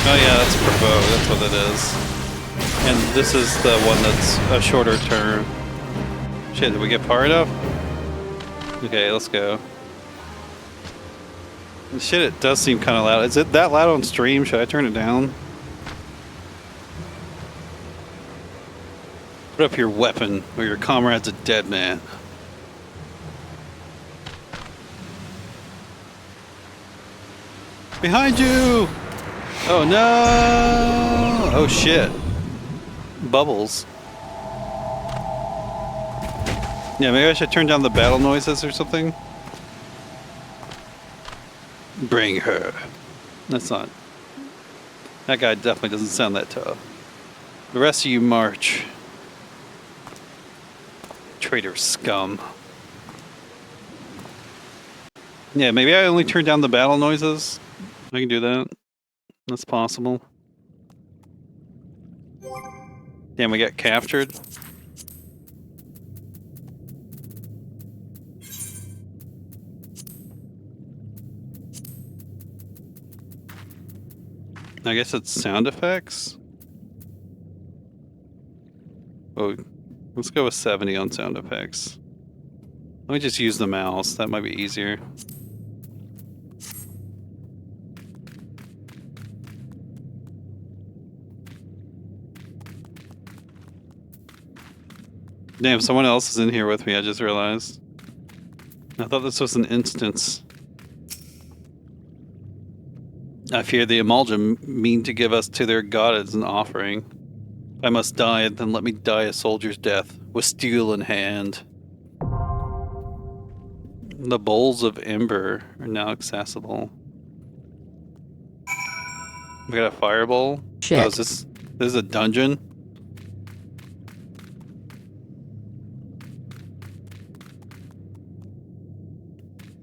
Oh yeah, that's Provoke. That's what it is. And this is the one that's a shorter turn. Shit, did we get far enough? Okay, let's go. Shit, it does seem kind of loud. Is it that loud on stream? Should I turn it down? Put up your weapon, or your comrade's a dead man. Behind you! Oh no! Oh shit. Bubbles. Yeah, maybe I should turn down the battle noises or something. Bring her. That's not... That guy definitely doesn't sound that tough. The rest of you march. Traitor scum. Yeah, maybe I only turn down the battle noises. I can do that. That's possible. Damn, we got captured. I guess it's sound effects. Oh, let's go with 70 on sound effects. Let me just use the mouse. That might be easier. Damn, someone else is in here with me, I just realized. I thought this was an instance. I fear the Amalgam mean to give us to their god as an offering. If I must die, then let me die a soldier's death, with steel in hand. The bowls of ember are now accessible. We got a fireball. Shit. Oh, this is a dungeon?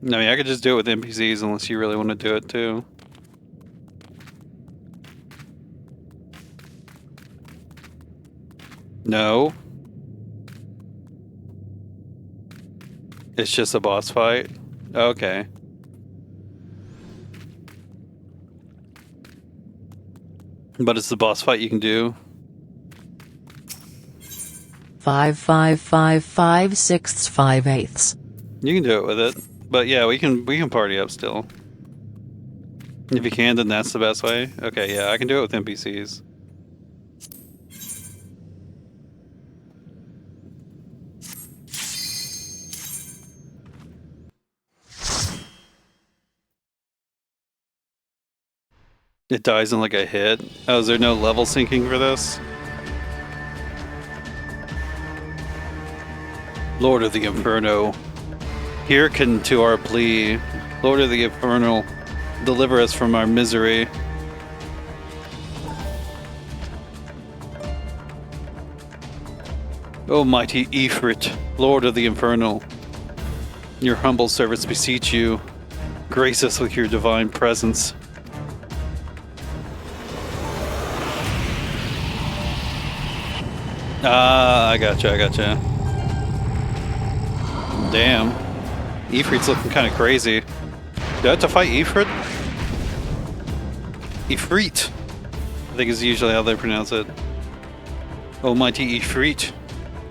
I mean, I could just do it with NPCs unless you really want to do it too. No. It's just a boss fight? Okay. But it's the boss fight you can do. 5 5 5 5 6 5 8. You can do it with it. But yeah, we can party up still. If you can, then that's the best way. Okay, yeah, I can do it with NPCs. It dies in like a hit. Oh, is there no level syncing for this? Lord of the Inferno, hearken to our plea. Lord of the Infernal, deliver us from our misery. O mighty Ifrit, Lord of the Infernal, your humble servants beseech you, grace us with your divine presence. Ah, I gotcha. Damn. Ifrit's looking kind of crazy. Do I have to fight Ifrit? Ifrit, I think is usually how they pronounce it. O mighty Ifrit,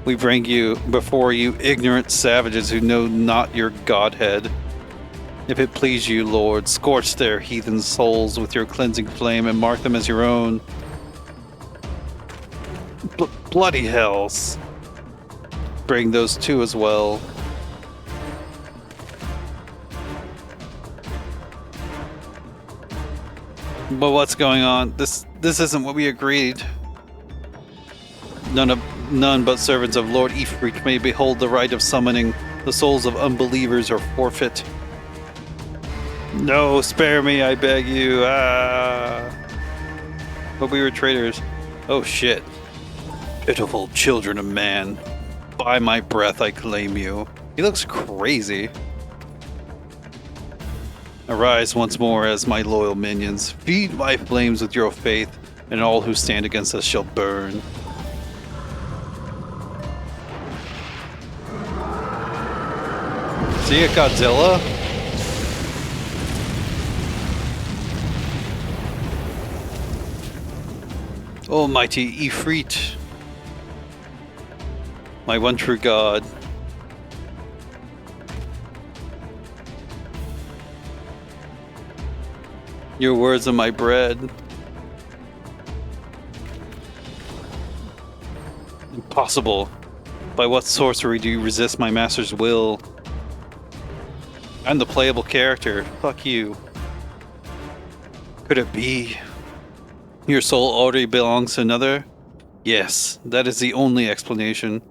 we bring you before you ignorant savages who know not your godhead. If it please you, Lord, scorch their heathen souls with your cleansing flame and mark them as your own. Bloody hells. Bring those two as well. But what's going on? This isn't what we agreed. None but servants of Lord Ifrit may behold the right of summoning the souls of unbelievers or forfeit. No, spare me, I beg you. Ah. But we were traitors. Oh shit. Pitiful children of man. By my breath I claim you. He looks crazy. Arise once more as my loyal minions. Feed my flames with your faith, and all who stand against us shall burn. See it, Godzilla? Almighty Ifrit, my one true God. Your words are my bread. Impossible. By what sorcery do you resist my master's will? I'm the playable character. Fuck you. Could it be? Your soul already belongs to another? Yes, that is the only explanation.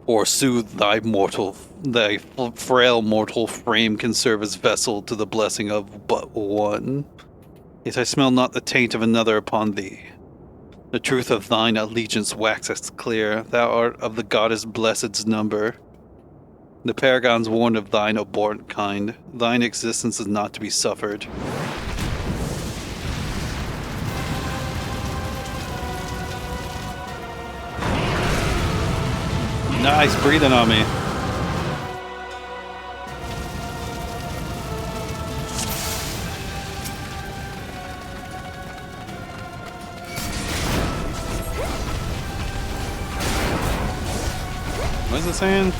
Forsooth, thy frail mortal frame can serve as vessel to the blessing of but one. Yet I smell not the taint of another upon thee. The truth of thine allegiance waxeth clear. Thou art of the goddess blessed's number. The paragons warned of thine abhorrent kind. Thine existence is not to be suffered. Nice breathing on me. What is it saying?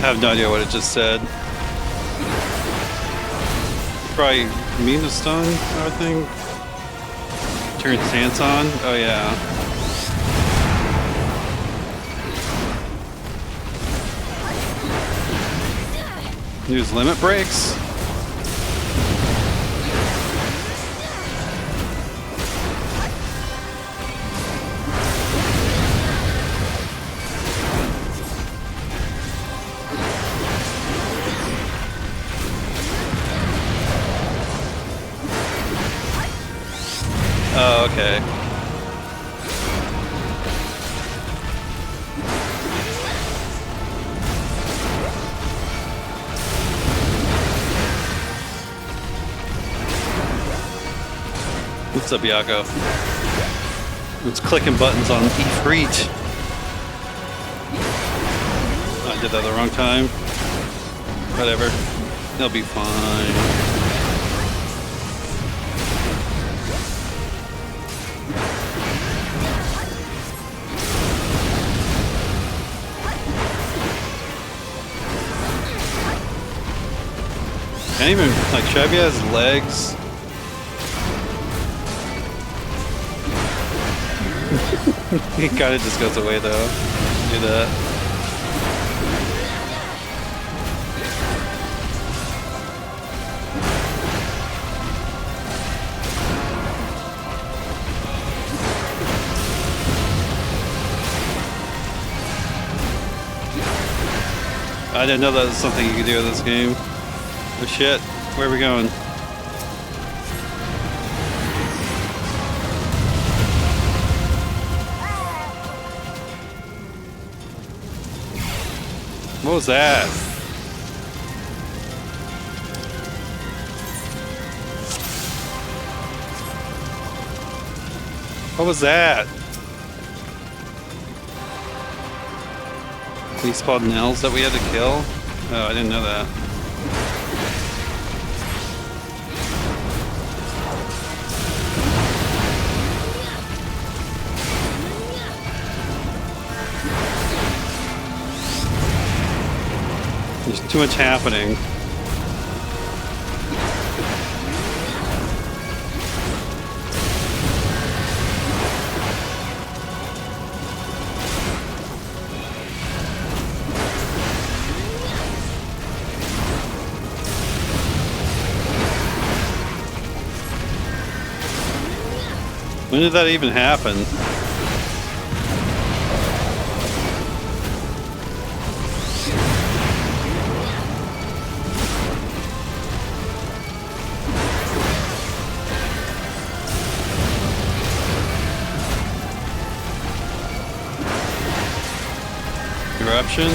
have no idea what it just said. Probably Mina stun, I think. Turn stance on. Oh yeah. Use limit breaks. Oh, okay. What's up, Yako? It's clicking buttons on Ifrit. I did that the wrong time. Whatever. They'll be fine. Can't even, like, Chevy has legs. He kind of just goes away, though. Do that. I didn't know that was something you could do in this game. Oh shit, where are we going? What was that? What was that? We spawned Nels that we had to kill? Oh, I didn't know that. There's too much happening. When did that even happen? Eruption.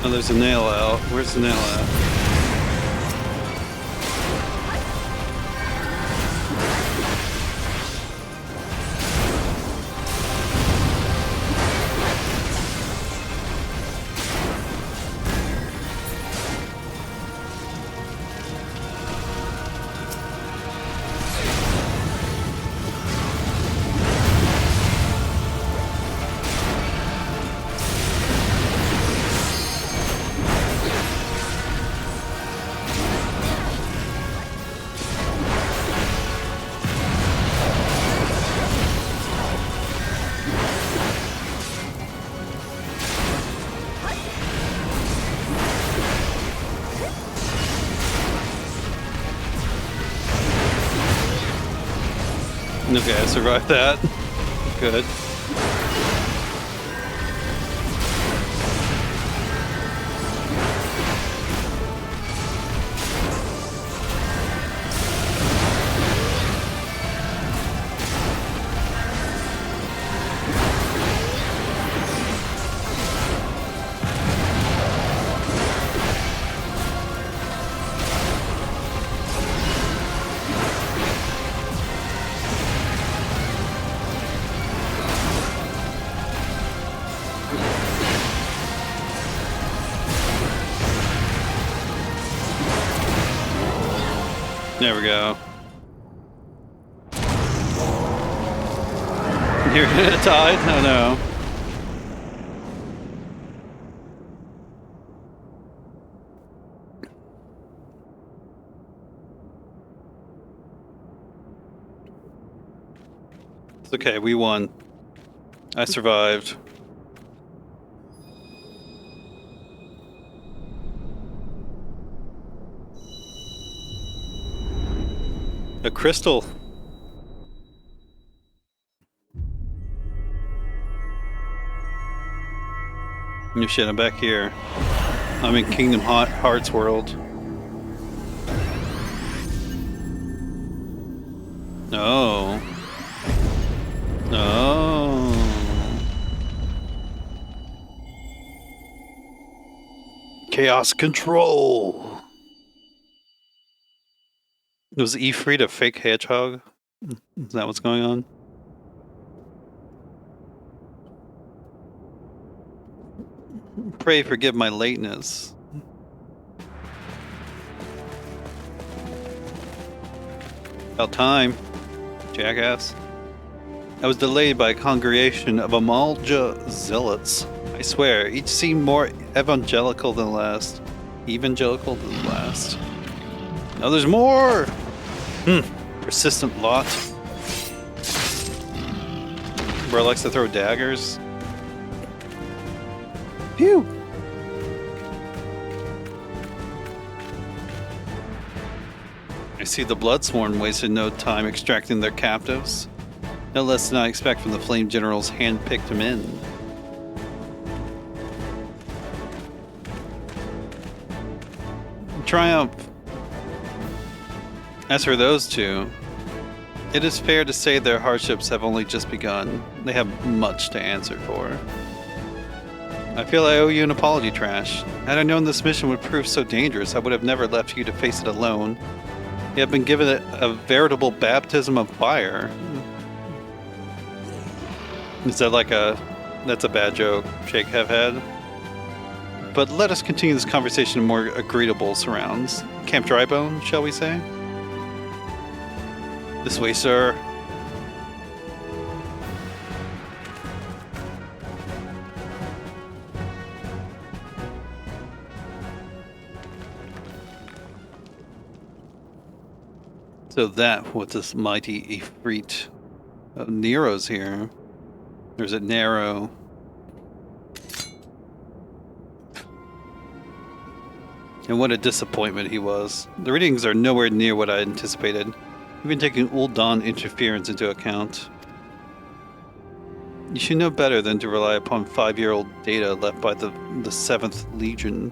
Oh, there's a nail out. Where's the nail at? Okay, I survived that. Good. There we go. You're gonna die? Oh no. It's okay, we won. I survived. A crystal. Oh shit, I'm back here. I'm in Kingdom Hearts world. Oh. Oh. Chaos control. Was Ifrit a fake hedgehog? Is that what's going on? Pray forgive my lateness. About time, jackass. I was delayed by a congregation of Amalja zealots. I swear, each seemed more evangelical than the last. Evangelical than the last. Now there's more! Persistent lot. Bro likes to throw daggers. Phew! I see the Bloodsworn wasted no time extracting their captives. No less than I expect from the Flame General's hand-picked men. Triumph. As for those two, it is fair to say their hardships have only just begun. They have much to answer for. I feel I owe you an apology, Trash. Had I known this mission would prove so dangerous, I would have never left you to face it alone. You have been given a veritable baptism of fire. Is that like that's a bad joke, Shake have had? But let us continue this conversation in more agreeable surrounds. Camp Drybone, shall we say? This way, sir. So that was this mighty Ifrit. Nero's here. Or is it Nero? And what a disappointment he was. The readings are nowhere near what I anticipated, even taking Ul'Dan interference into account. You should know better than to rely upon 5-year-old data left by the 7th Legion.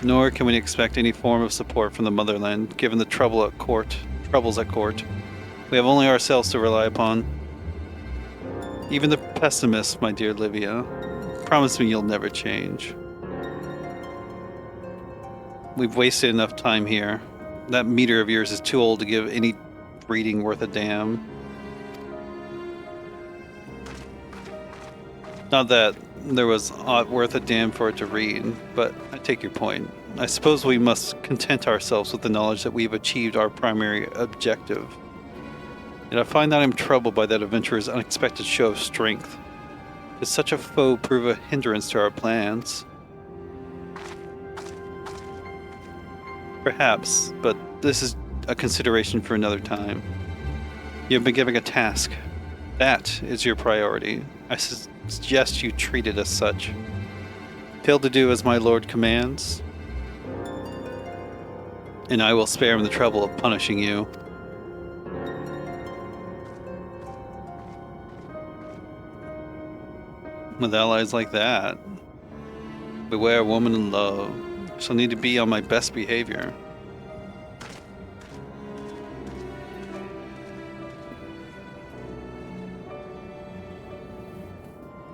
Nor can we expect any form of support from the motherland, given the troubles at court. We have only ourselves to rely upon. Even the pessimists, my dear Livia, promise me you'll never change. We've wasted enough time here. That meter of yours is too old to give any breeding worth a damn. Not that there was aught worth a damn for it to read, but I take your point. I suppose we must content ourselves with the knowledge that we've achieved our primary objective. And I find that I'm troubled by that adventurer's unexpected show of strength. Does such a foe prove a hindrance to our plans? Perhaps, but this is a consideration for another time. You have been given a task. That is your priority. I suggest you treat it as such. Fail to do as my lord commands, and I will spare him the trouble of punishing you. With allies like that, beware woman in love. Shall need to be on my best behavior.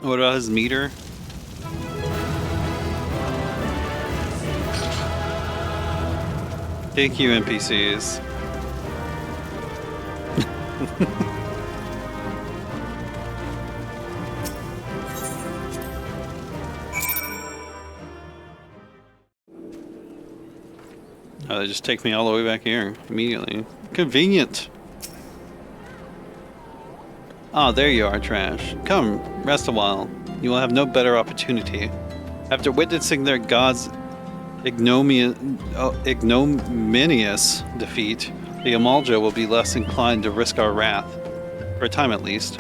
What about his meter? Thank you, NPCs. They just take me all the way back here immediately. Convenient. Ah, there you are, Trash. Come, rest a while. You will have no better opportunity. After witnessing their god's ignominious defeat, the Amalja will be less inclined to risk our wrath. For a time at least.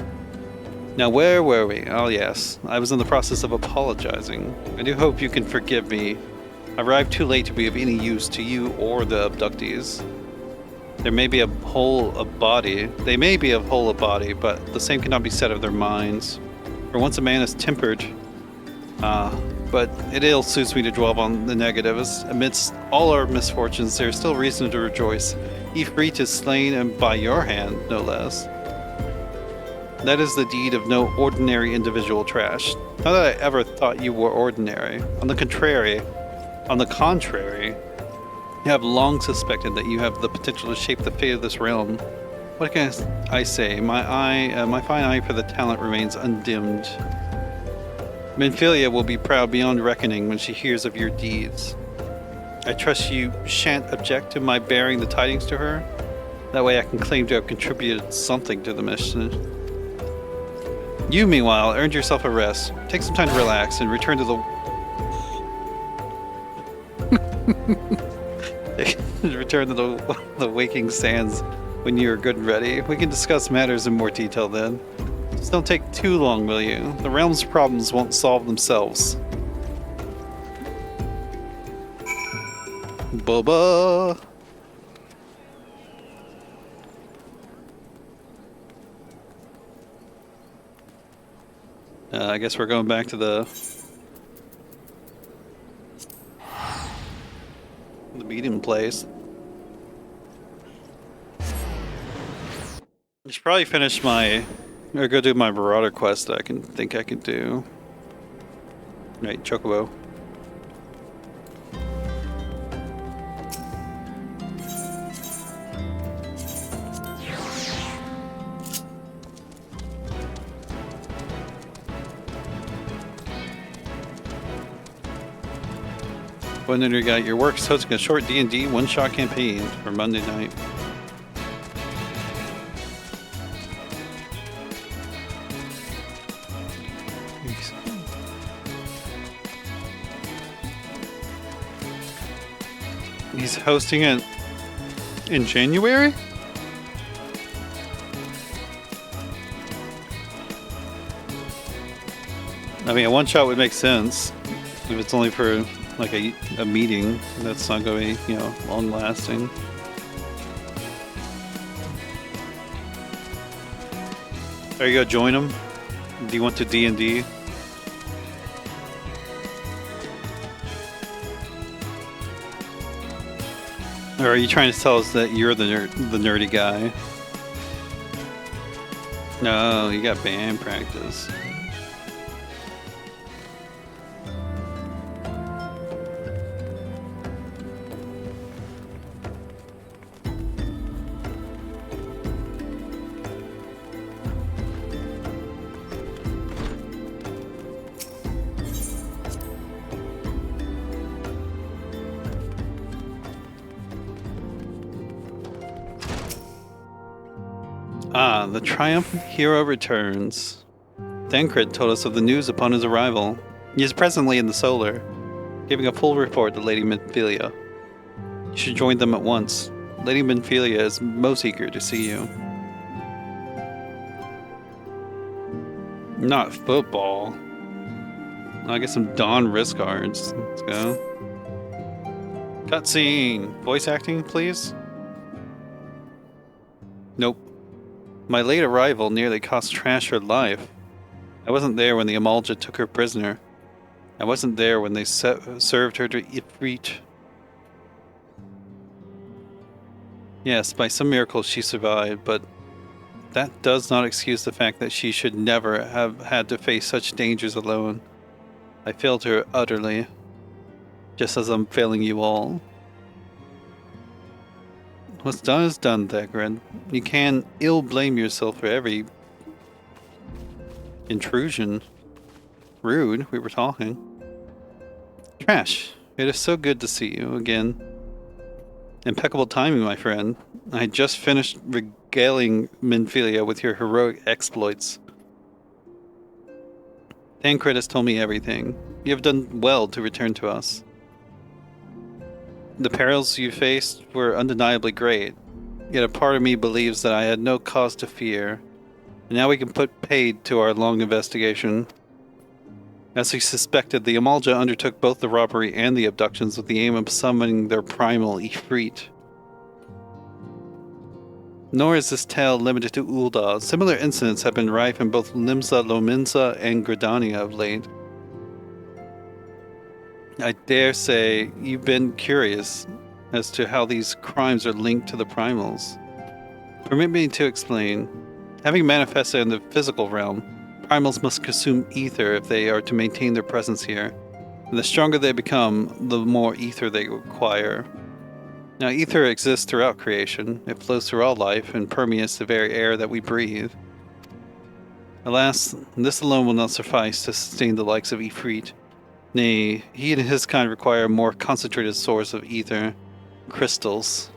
Now where were we? Oh yes, I was in the process of apologizing. I do hope you can forgive me. I arrived too late to be of any use to you or the abductees. They may be of whole of body, but the same cannot be said of their minds. For once a man is tempered, but it ill suits me to dwell on the negatives. Amidst all our misfortunes, there is still reason to rejoice. Ifrit is slain, and by your hand, no less. That is the deed of no ordinary individual, Trash. Not that I ever thought you were ordinary. On the contrary, I have long suspected that you have the potential to shape the fate of this realm. What can I say? My fine eye for the talent remains undimmed. Menphilia will be proud beyond reckoning when she hears of your deeds. I trust you shan't object to my bearing the tidings to her? That way I can claim to have contributed something to the mission. You, meanwhile, earned yourself a rest. Take some time to relax and return to the... return to the waking sands when you are good and ready. We can discuss matters in more detail then. Just don't take too long, will you? The realm's problems won't solve themselves. Bubba! I guess we're going back to the meeting place. I should probably finish or go do my Marauder quest that I can do. Right, Chocobo. One under got your works hosting a short D&D one-shot campaign for Monday night. He's hosting it in January? I mean, a one-shot would make sense if it's only for like a meeting that's not going to be, long lasting. There you go, join them. Do you want to D&D? Or are you trying to tell us that you're the nerdy guy? No, you got band practice. Ah, the triumphant hero returns. Thancred told us of the news upon his arrival. He is presently in the Solar, giving a full report to Lady Menphilia. You should join them at once. Lady Menphilia is most eager to see you. Not football. I get some Dawn wrist guards. Let's go. Cutscene. Voice acting, please? Nope. My late arrival nearly cost Trash her life. I wasn't there when the Amalja took her prisoner. I wasn't there when they served her to Ifrit. Yes, by some miracle she survived, but that does not excuse the fact that she should never have had to face such dangers alone. I failed her utterly, just as I'm failing you all. What's done is done, Thagred. You can't ill blame yourself for every intrusion. Rude, we were talking. Trash, it is so good to see you again. Impeccable timing, my friend. I had just finished regaling Minfilia with your heroic exploits. Tancred has told me everything. You have done well to return to us. The perils you faced were undeniably great, yet a part of me believes that I had no cause to fear, and now we can put paid to our long investigation. As we suspected, the Amalja undertook both the robbery and the abductions with the aim of summoning their primal Ifrit. Nor is this tale limited to Ul'dah. Similar incidents have been rife in both Limsa Lominsa and Gridania of late. I dare say you've been curious as to how these crimes are linked to the primals. Permit me to explain. Having manifested in the physical realm, primals must consume ether if they are to maintain their presence here. And the stronger they become, the more ether they require. Now, ether exists throughout creation. It flows through all life and permeates the very air that we breathe. Alas, this alone will not suffice to sustain the likes of Ifrit. Nay, he and his kind require a more concentrated source of ether, crystals.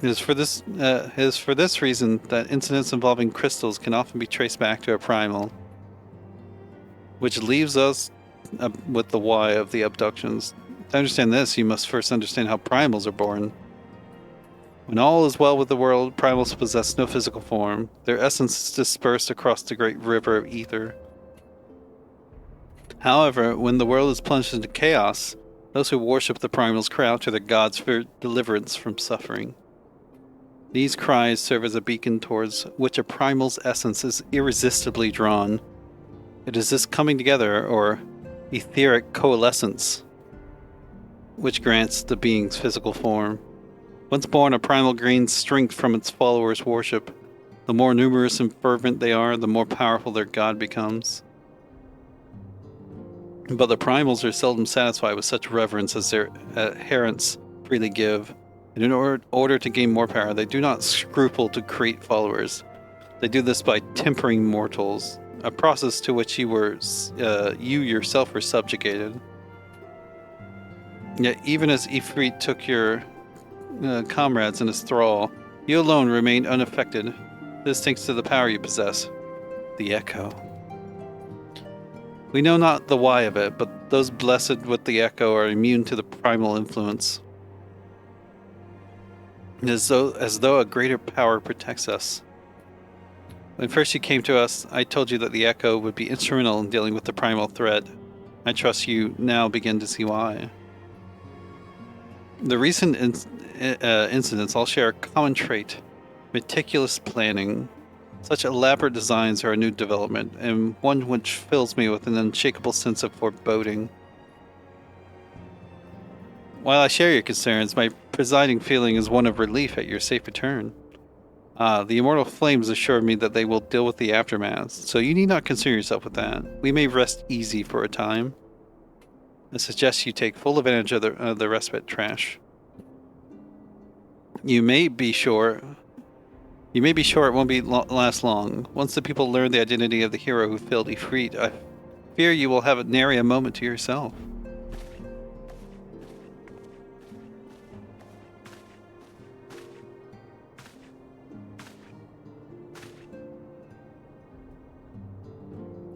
It is for this reason that incidents involving crystals can often be traced back to a primal. Which leaves us with the why of the abductions. To understand this, you must first understand how primals are born. When all is well with the world, primals possess no physical form. Their essence is dispersed across the great river of ether. However, when the world is plunged into chaos, those who worship the primals cry out to their gods for deliverance from suffering. These cries serve as a beacon towards which a primal's essence is irresistibly drawn. It is this coming together, or etheric coalescence, which grants the being's physical form. Once born, a primal gains strength from its followers' worship. The more numerous and fervent they are, the more powerful their god becomes. But the primals are seldom satisfied with such reverence as their adherents freely give. And in order to gain more power, they do not scruple to create followers. They do this by tempering mortals, a process to which you yourself were subjugated. Yet even as Ifrit took your comrades in his thrall, you alone remained unaffected. This thanks to the power you possess, the Echo. We know not the why of it, but those blessed with the Echo are immune to the primal influence. It is as though a greater power protects us. When first you came to us, I told you that the Echo would be instrumental in dealing with the primal threat. I trust you now begin to see why. The recent incidents all share a common trait: meticulous planning. Such elaborate designs are a new development, and one which fills me with an unshakable sense of foreboding. While I share your concerns, my presiding feeling is one of relief at your safe return. The immortal flames assure me that they will deal with the aftermath, so you need not concern yourself with that. We may rest easy for a time. I suggest you take full advantage of the respite trash. You may be sure it won't last long. Once the people learn the identity of the hero who filled Ifrit, I fear you will have nary a moment to yourself.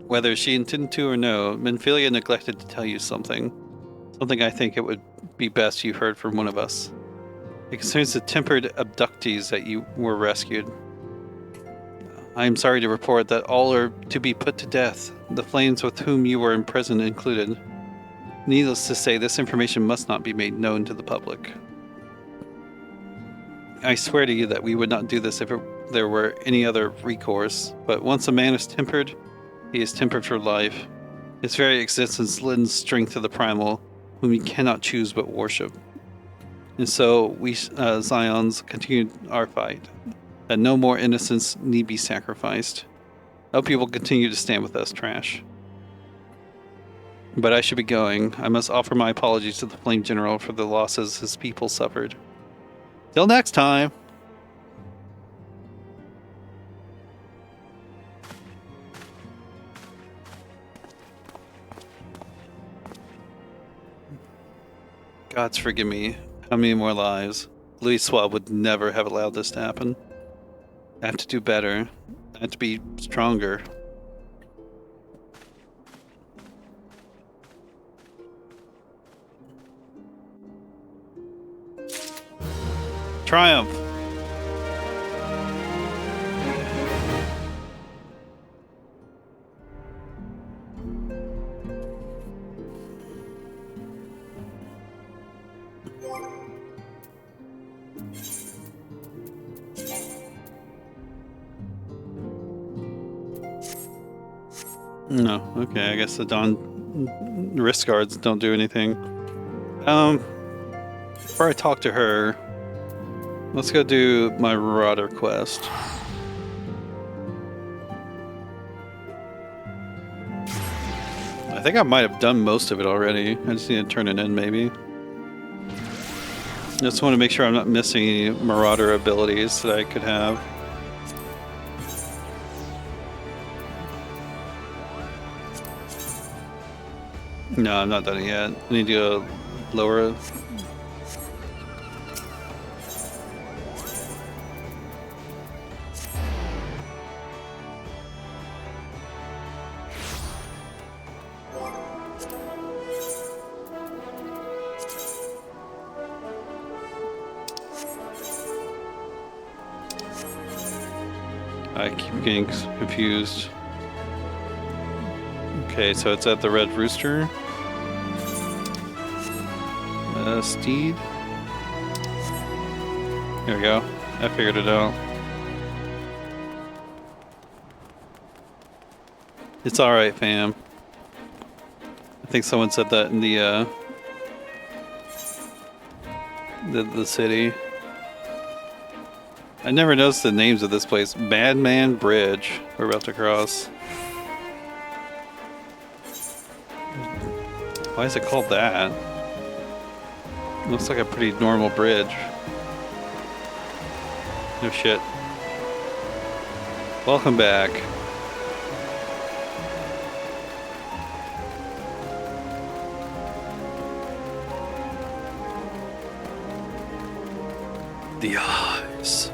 Whether she intended to or no, Minfilia neglected to tell you something. Something I think it would be best you heard from one of us. It concerns the tempered abductees that you were rescued. I am sorry to report that all are to be put to death, the flames with whom you were imprisoned included. Needless to say, this information must not be made known to the public. I swear to you that we would not do this if there were any other recourse, but once a man is tempered, he is tempered for life. His very existence lends strength to the primal, whom he cannot choose but worship. And so we Zions continue our fight, that no more innocents need be sacrificed. I hope you will continue to stand with us, Trash. But I should be going. I must offer my apologies to the Flame General for the losses his people suffered. Till next time! Gods forgive me. How many more lives? Louis Swab would never have allowed this to happen. I have to do better. I have to be stronger. Triumph! No, okay, I guess the Dawn wrist guards don't do anything. Before I talk to her, let's go do my Marauder quest. I think I might have done most of it already. I just need to turn it in, maybe. Just want to make sure I'm not missing any Marauder abilities that I could have. No, I'm not done it yet. I need to lower it. I keep getting confused. Okay, so it's at the Red Rooster. Steed. Here we go. I figured it out. It's alright, fam. I think someone said that in the city. I never noticed the names of this place. Madman Bridge. We're about to cross. Why is it called that? Looks like a pretty normal bridge. No shit. Welcome back. The eyes.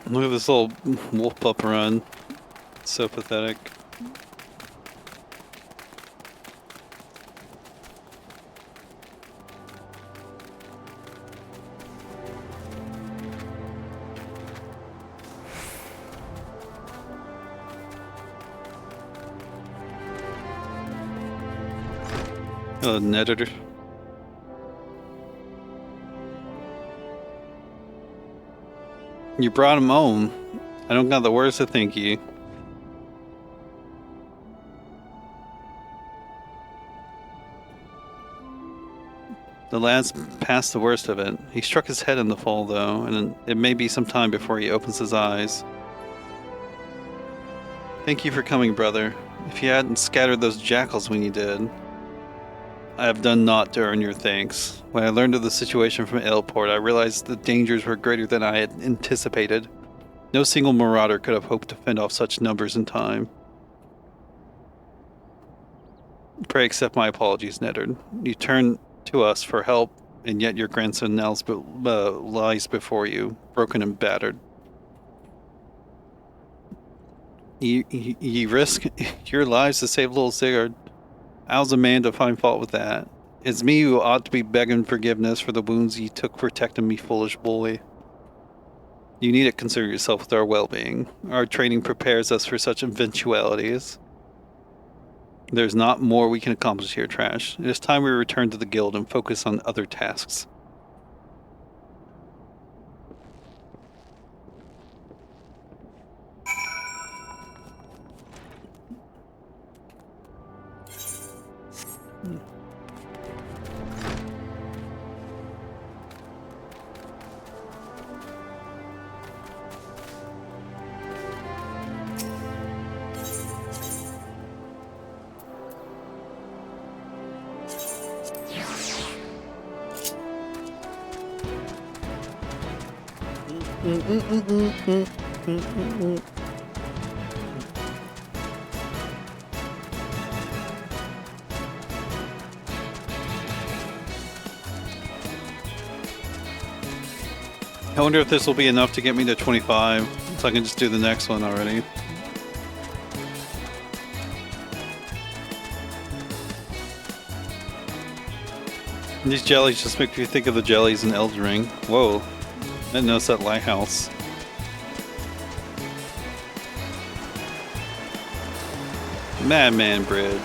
Look at this little wolf pup run. It's so pathetic. Hello, Nether. You brought him home. I don't got the words to thank you. The lad's past the worst of it. He struck his head in the fall, though, and it may be some time before he opens his eyes. Thank you for coming, brother. If you hadn't scattered those jackals when you did, I have done naught to earn your thanks. When I learned of the situation from Ailport, I realized the dangers were greater than I had anticipated. No single marauder could have hoped to fend off such numbers in time. Pray accept my apologies, Neddard. You turned to us for help, and yet your grandson now lies before you, broken and battered. You risk your lives to save little Sigurd. How's a man to find fault with that? It's me who ought to be begging forgiveness for the wounds you took protecting me, foolish boy. You need to concern yourself with our well-being. Our training prepares us for such eventualities. There's not more we can accomplish here, Trash. It is time we return to the guild and focus on other tasks. I wonder if this will be enough to get me to 25, so I can just do the next one already. These jellies just make me think of the jellies in Elden Ring. Whoa, I didn't notice that lighthouse. Madman Bridge.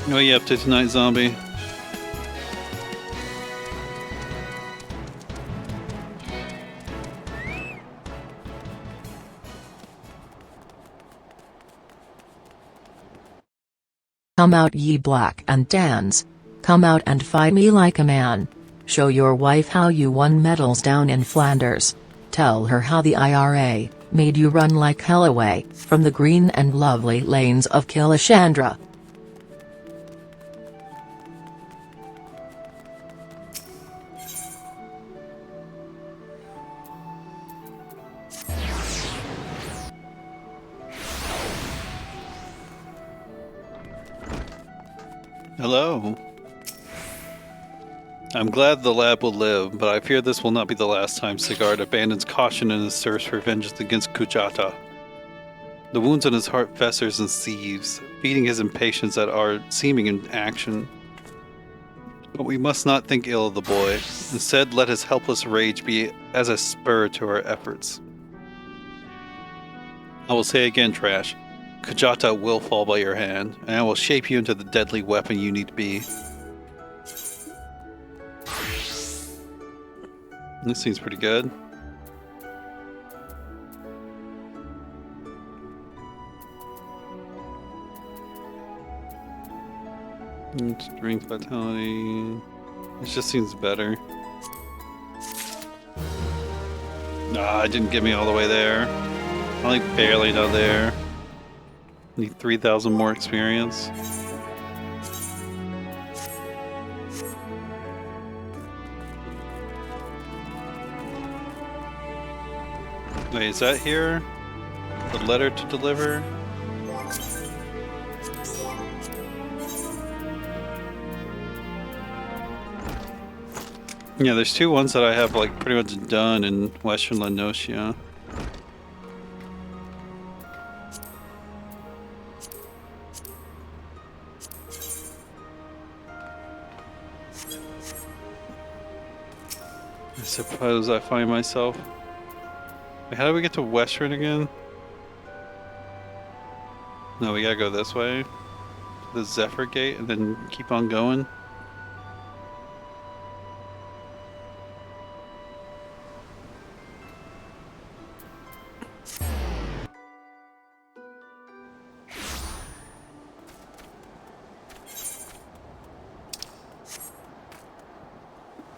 What are you up to tonight, zombie? Come out ye black and tans. Come out and fight me like a man. Show your wife how you won medals down in Flanders. Tell her how the IRA made you run like hell away from the green and lovely lanes of Kilishandra. Hello. I'm glad the lab will live, but I fear this will not be the last time Sigurd abandons caution in his search for vengeance against Kujata. The wounds in his heart festers and seethes, feeding his impatience at our seeming inaction. But we must not think ill of the boy. Instead, let his helpless rage be as a spur to our efforts. I will say again, Trash. Kujata will fall by your hand, and I will shape you into the deadly weapon you need to be. This seems pretty good. Strength, vitality. This just seems better. Nah, it didn't get me all the way there. Only barely not there. Need 3,000 more experience. Wait, is that here? The letter to deliver? Yeah, there's two ones that I have like pretty much done in Western Lenosia. I suppose I find myself... Wait, how do we get to Western again? No, we gotta go this way. The Zephyr Gate and then keep on going.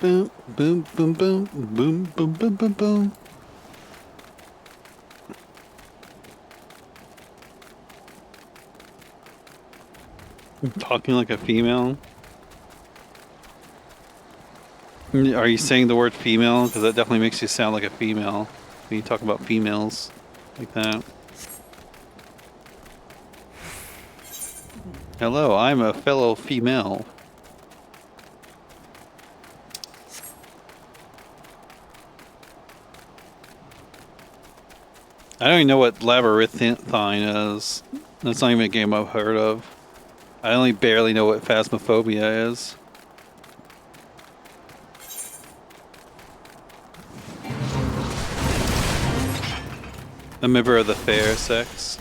Boom, boom, boom, boom, boom, boom, boom, boom, boom. I'm talking like a female. Are you saying the word female? Because that definitely makes you sound like a female when you talk about females like that. Hello, I'm a fellow female. I don't even know what Labyrinthine is. That's not even a game I've heard of. I only barely know what Phasmophobia is. A member of the fair sex.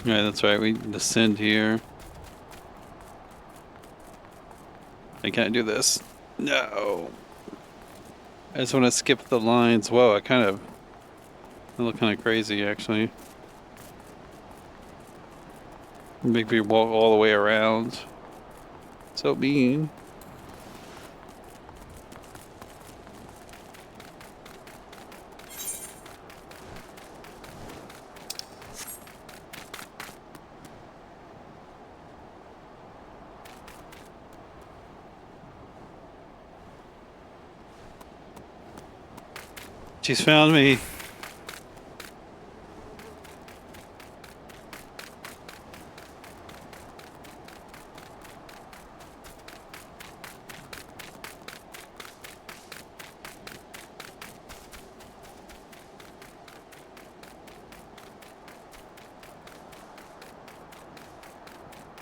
Yeah, that's right. We descend here. I can't do this. No. I just want to skip the lines. Whoa, I look kind of crazy, actually. Make me walk all the way around. So mean. She's found me.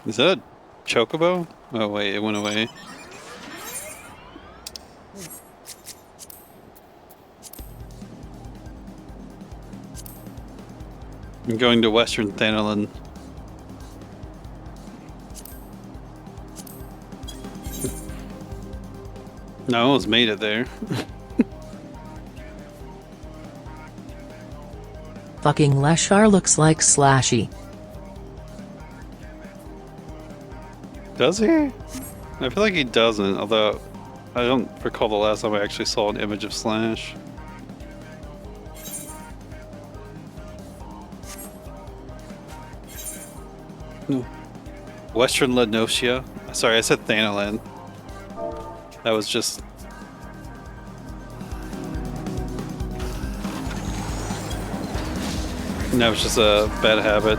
Is that a chocobo? Oh wait, it went away. I'm going to Western Thanalan. No, I almost made it there. Fucking Leshar looks like Slashy. Does he? I feel like he doesn't, although I don't recall the last time I actually saw an image of Slash. No. Western Lenosia? Sorry, I said Thanalan. That was just... That was just a bad habit.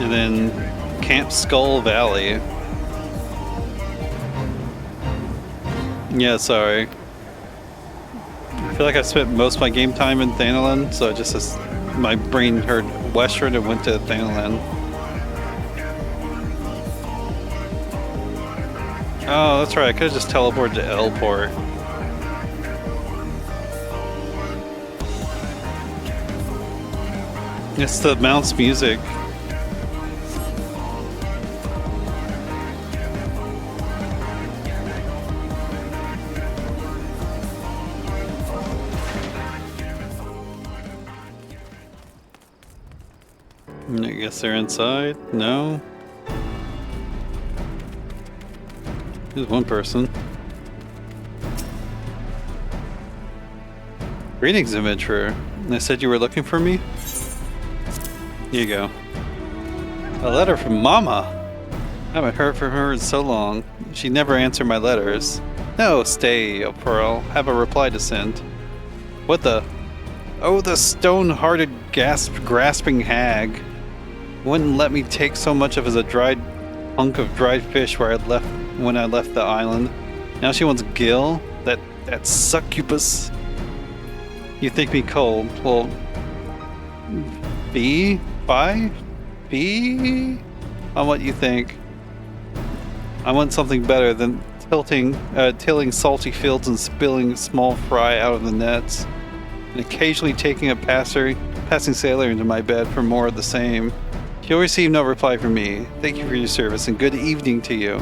And then Camp Skull Valley. Yeah, sorry. I feel like I spent most of my game time in Thanalan, so my brain heard Western and went to Thanalan. Oh, that's right. I could have just teleported to L-Port. It's the mouse music. I guess they're inside. No. There's one person. Greetings, Adventurer. I said you were looking for me? Here you go. A letter from Mama. I haven't heard from her in so long. She never answered my letters. No, stay, O Pearl. Have a reply to send. What the? Oh, the stone-hearted, grasping hag. Wouldn't let me take so much of as a dried hunk of dried fish when I left the island. Now she wants Gil, that succubus. You think me cold? Well, be on what you think. I want something better than tilling salty fields and spilling small fry out of the nets, and occasionally taking a passing sailor into my bed for more of the same. You'll receive no reply from me. Thank you for your service and good evening to you.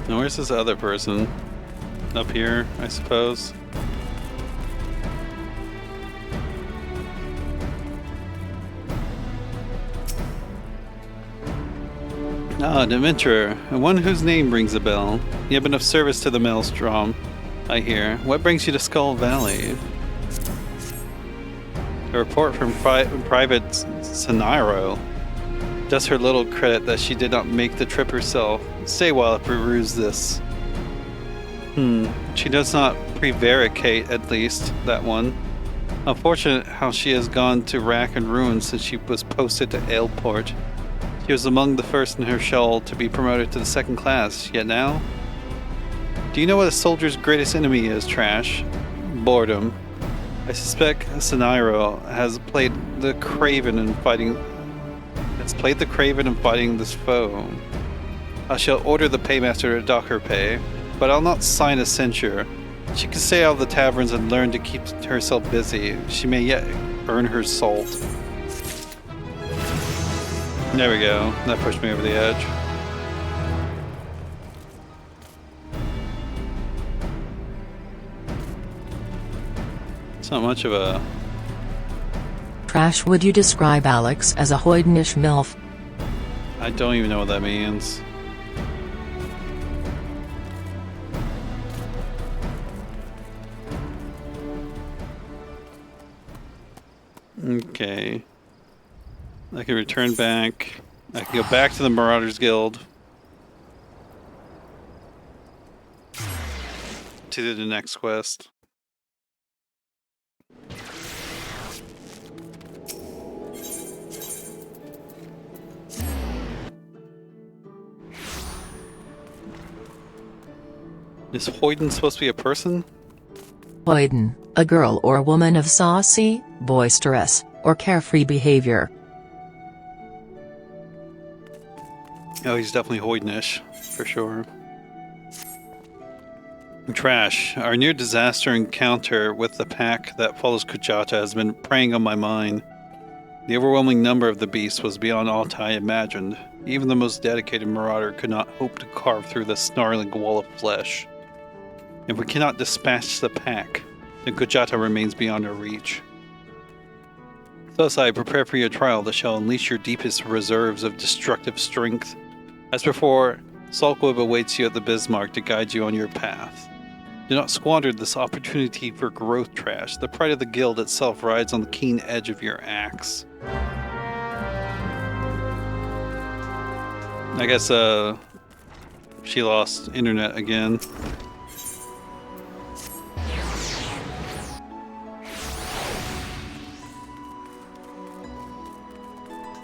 Now where's this other person? Up here, I suppose. Ah, an adventurer, and one whose name rings a bell. You have been of service to the Maelstrom, I hear. What brings you to Skull Valley? A report from Private Saniro does her little credit that she did not make the trip herself. Stay while I peruse this. She does not prevaricate, at least, that one. Unfortunate how she has gone to rack and ruin since she was posted to Aleport. She was among the first in her shell to be promoted to the 2nd class, yet now? Do you know what a soldier's greatest enemy is, Trash? Boredom. I suspect Scenario has played the craven in fighting this foe. I shall order the paymaster to dock her pay, but I'll not sign a censure. She can stay out of the taverns and learn to keep herself busy. She may yet earn her salt. There we go. That pushed me over the edge. It's not much of a... Trash, would you describe Alex as a hoydenish MILF? I don't even know what that means. Okay. I can return back. I can go back to the Marauders Guild. To the next quest. Is Hoyden supposed to be a person? Hoyden, a girl or woman of saucy, boisterous, or carefree behavior. Oh, he's definitely Hoydenish, for sure. Trash. Our near disaster encounter with the pack that follows Kujata has been preying on my mind. The overwhelming number of the beasts was beyond aught I imagined. Even the most dedicated marauder could not hope to carve through the snarling wall of flesh. If we cannot dispatch the pack, then Kujata remains beyond our reach. Thus I prepare for your trial that shall unleash your deepest reserves of destructive strength. As before, Saltweb awaits you at the Bismarck to guide you on your path. Do not squander this opportunity for growth, Trash. The pride of the guild itself rides on the keen edge of your axe. I guess, she lost internet again.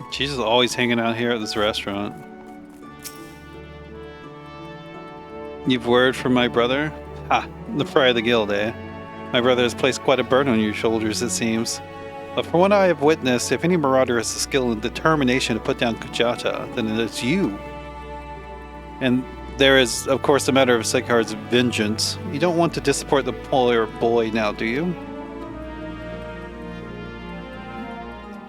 She's just always hanging out here at this restaurant. You've word from my brother? Ha! The pride of the guild, eh? My brother has placed quite a burden on your shoulders, it seems. But from what I have witnessed, if any marauder has the skill and determination to put down Kujata, then it's you. And there is, of course, the matter of Sekhar's vengeance. You don't want to disappoint the poor boy now, do you?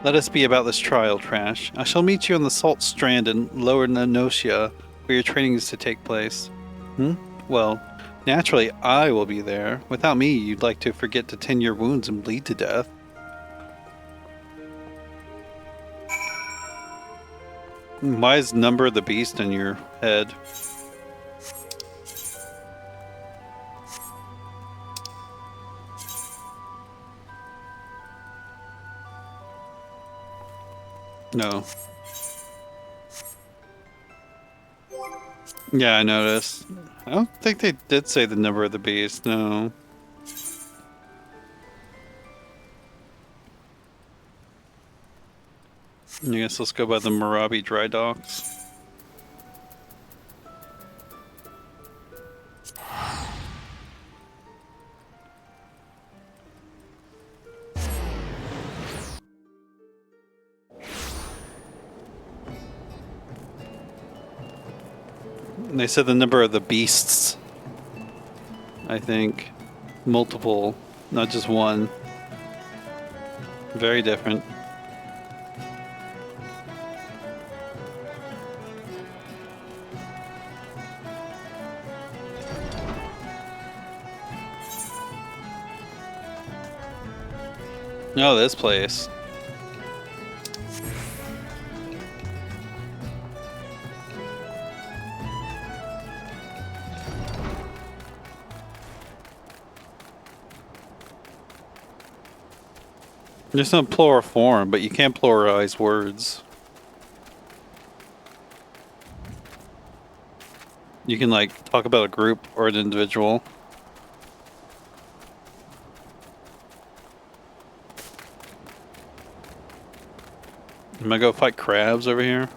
Let us be about this trial, Trash. I shall meet you on the Salt Strand in Lower Nanosia, where your training is to take place. Well, naturally, I will be there. Without me, you'd like to forget to tend your wounds and bleed to death. Why is Number of the Beast in your head? No. Yeah, I noticed. I don't think they did say the number of the beast, no. I guess let's go by the Marabi dry docks. They said the number of the beasts. I think. Multiple, not just one. Very different. Oh, this place. There's no plural form, but you can't pluralize words. You can, like, talk about a group or an individual. I'm gonna go fight crabs over here.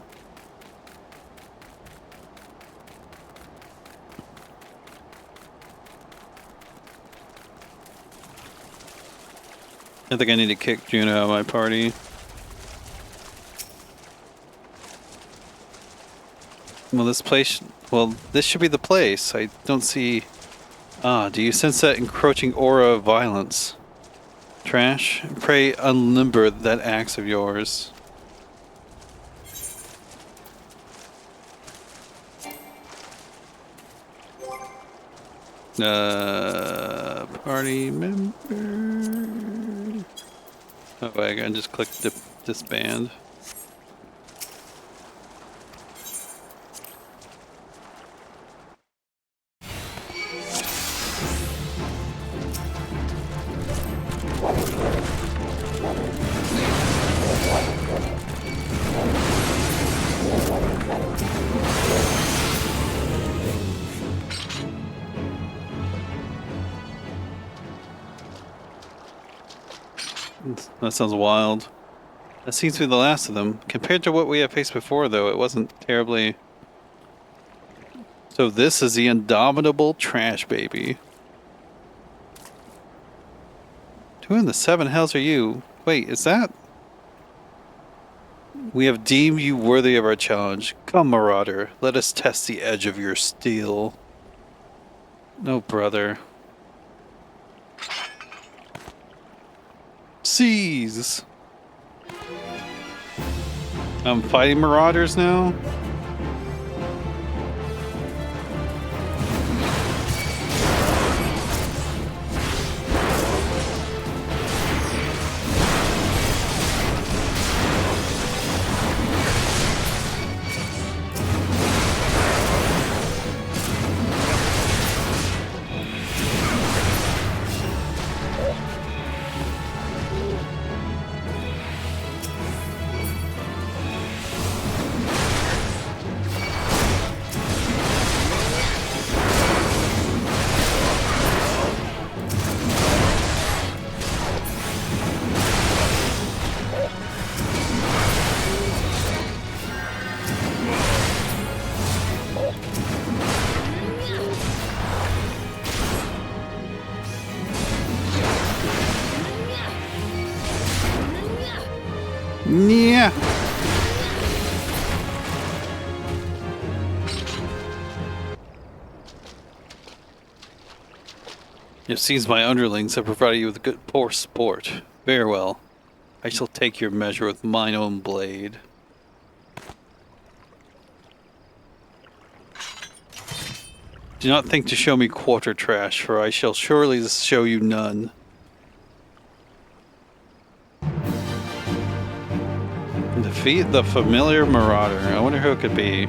I think I need to kick Juno out of my party. Well, this should be the place. I don't see... Ah, do you sense that encroaching aura of violence? Trash, pray unlimber that axe of yours. Party member. Oh, wait, I can just click disband. That sounds wild. That seems to be the last of them. Compared to what we have faced before, though, it wasn't terribly... So this is the indomitable trash baby. Who in the seven hells are you? Wait, is that... We have deemed you worthy of our challenge. Come, Marauder, let us test the edge of your steel. No, brother. Seize! I'm fighting marauders now? Yeah. It seems my underlings have provided you with good poor sport. Very well. I shall take your measure with mine own blade. Do not think to show me quarter trash, for I shall surely show you none. Defeat the familiar marauder. I wonder who it could be.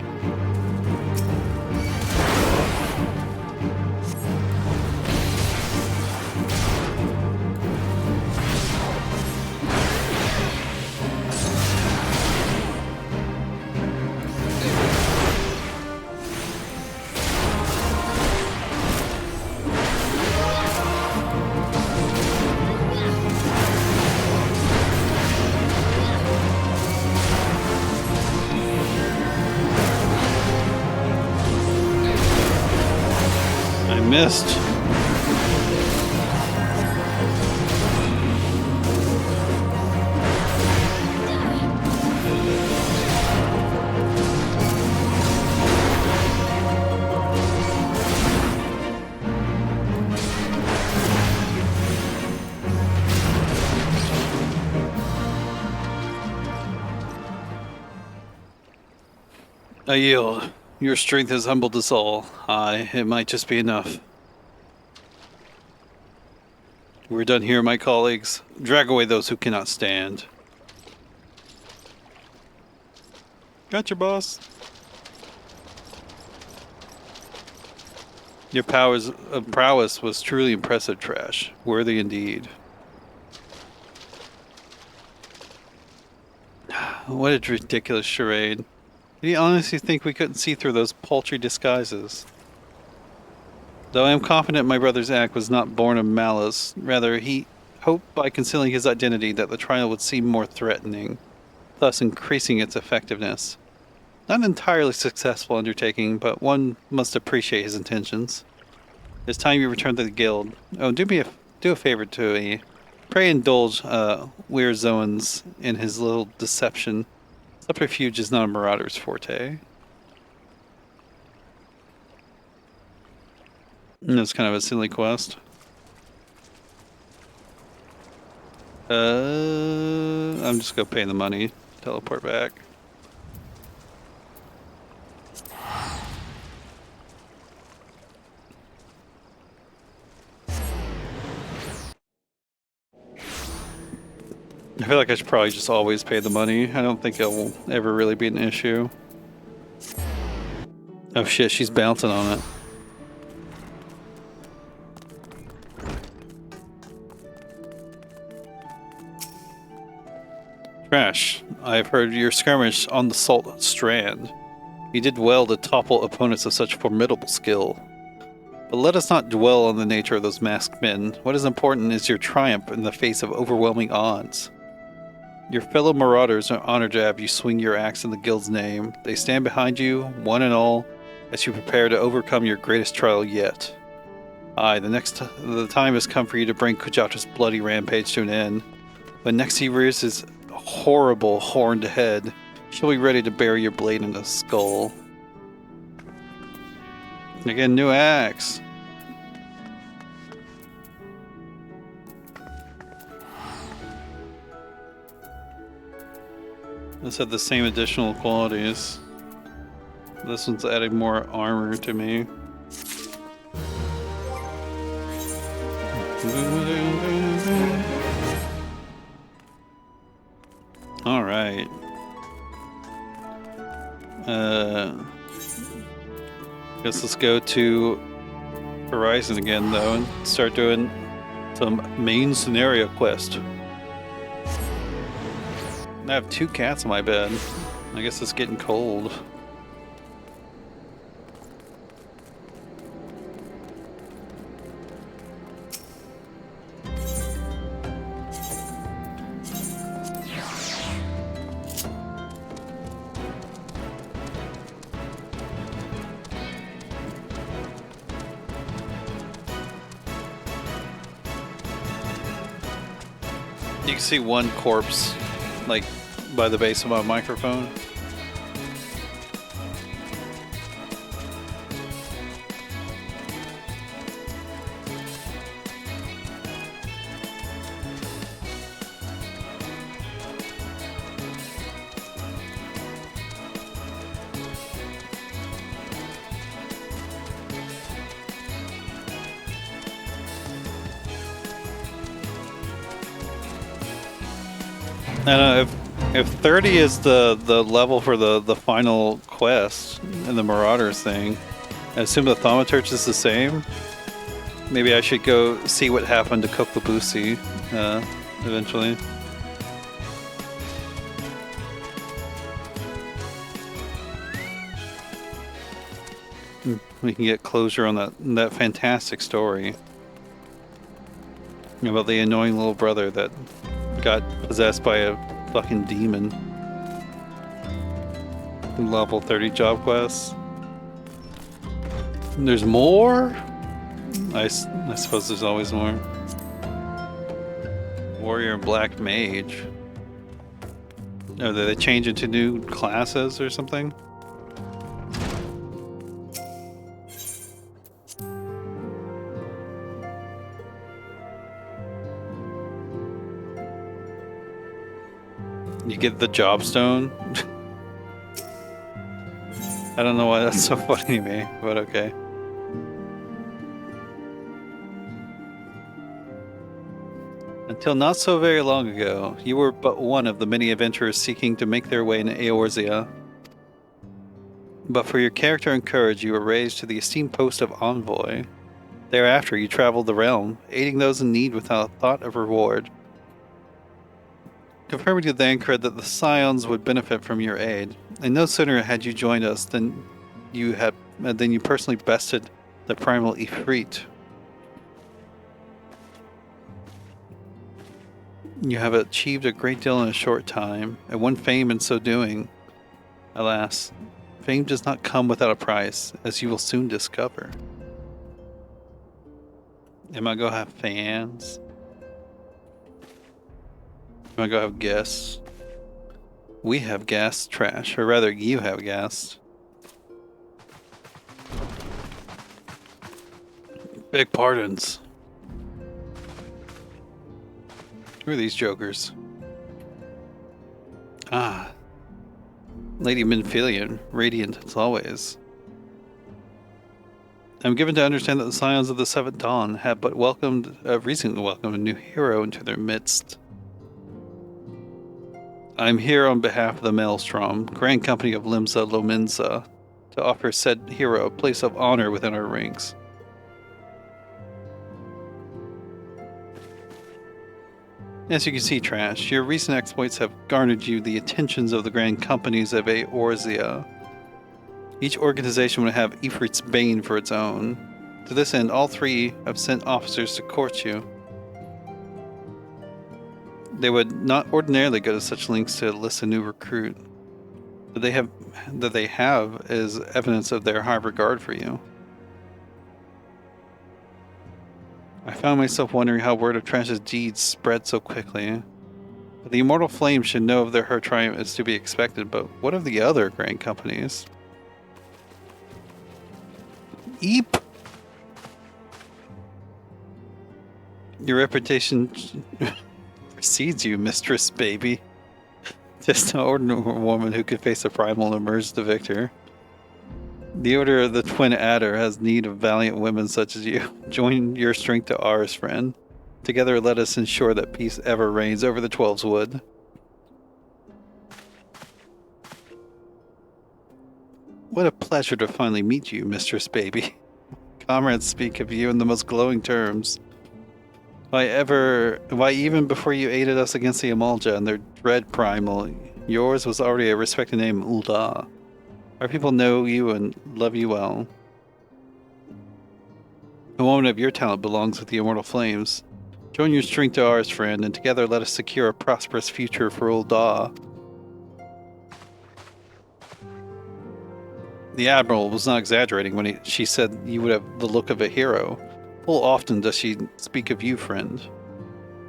Missed. I yield. Your strength has humbled us all. Aye, it might just be enough. We're done here, my colleagues. Drag away those who cannot stand. Gotcha, boss. Your prowess was truly impressive, Trash. Worthy indeed. What a ridiculous charade. Did he honestly think we couldn't see through those paltry disguises? Though I am confident my brother's act was not born of malice, rather he hoped by concealing his identity that the trial would seem more threatening. thus increasing its effectiveness. Not an entirely successful undertaking, but one must appreciate his intentions. It's time you return to the guild. Oh, do a favor to me. Pray indulge Weird Zones in his little deception. Subterfuge is not a marauder's forte. And it's kind of a silly quest. I'm just gonna pay the money. Teleport back. I feel like I should probably just always pay the money. I don't think it will ever really be an issue. Oh shit, she's bouncing on it. Trash, I've heard your skirmish on the Salt Strand. You did well to topple opponents of such formidable skill. But let us not dwell on the nature of those masked men. What is important is your triumph in the face of overwhelming odds. Your fellow marauders are honored to have you swing your axe in the guild's name. They stand behind you, one and all, as you prepare to overcome your greatest trial yet. Aye, the time has come for you to bring Kujata's bloody rampage to an end. When next he rears his horrible horned head, she'll be ready to bury your blade in the skull. Again, new axe. This had the same additional qualities. This one's adding more armor to me. Alright. Guess let's go to Horizon again though and start doing some main scenario quest. I have 2 cats in my bed. I guess it's getting cold. You can see one corpse, like, by the base of my microphone. I don't know if 30 is the level for the final quest in the Marauders thing. I assume the Thaumaturge is the same. Maybe I should go see what happened to Kokobusi eventually. We can get closure on that fantastic story about the annoying little brother that got possessed by a fucking demon. Level 30 job quests. And there's more? I suppose there's always more. Warrior and Black Mage. Oh, did they change into new classes or something? You get the job stone. I don't know why that's so funny to me, but okay. Until not so very long ago, you were but one of the many adventurers seeking to make their way in Eorzea. But for your character and courage, you were raised to the esteemed post of envoy. Thereafter, you traveled the realm, aiding those in need without a thought of reward. Confirming to Thancred that the Scions would benefit from your aid, and no sooner had you joined us than you personally bested the primal Ifrit. You have achieved a great deal in a short time, and won fame in so doing. Alas, fame does not come without a price, as you will soon discover. Am I gonna have fans? Am I gonna have guests? We have guests, trash, or rather, you have guests. Big pardons. Who are these jokers? Ah. Lady Minfilian, radiant as always. I'm given to understand that the Scions of the Seventh Dawn have but recently welcomed a new hero into their midst. I'm here on behalf of the Maelstrom, Grand Company of Limsa Lominsa, to offer said hero a place of honor within our ranks. As you can see, Trash, your recent exploits have garnered you the attentions of the Grand Companies of Eorzea. Each organization would have Ifrit's Bane for its own. To this end, all three have sent officers to court you. They would not ordinarily go to such lengths to enlist a new recruit. That they have is evidence of their high regard for you. I found myself wondering how word of Trash's deeds spread so quickly. The Immortal Flame should know of her triumph is to be expected, but what of the other Grand Companies? Eep! Your reputation precedes you, Mistress Baby. Just an ordinary woman who could face a primal and emerge the victor. The Order of the Twin Adder has need of valiant women such as you. Join your strength to ours, friend. Together let us ensure that peace ever reigns over the Twelves Wood. What a pleasure to finally meet you, Mistress Baby. Comrades speak of you in the most glowing terms. Why even before you aided us against the Amalja and their dread primal, yours was already a respected name, Ulda. Our people know you and love you well. A woman of your talent belongs with the Immortal Flames. Join your strength to ours, friend, and together let us secure a prosperous future for Ulda. The Admiral was not exaggerating when she said you would have the look of a hero. Full often does she speak of you, friend.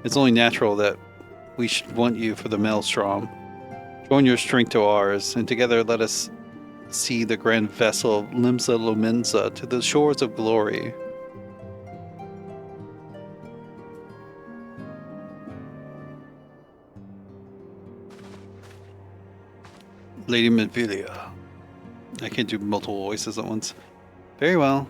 It's only natural that we should want you for the Maelstrom. Join your strength to ours, and together let us see the grand vessel of Limsa Lominsa to the shores of glory. Lady Medvelia. I can't do multiple voices at once. Very well.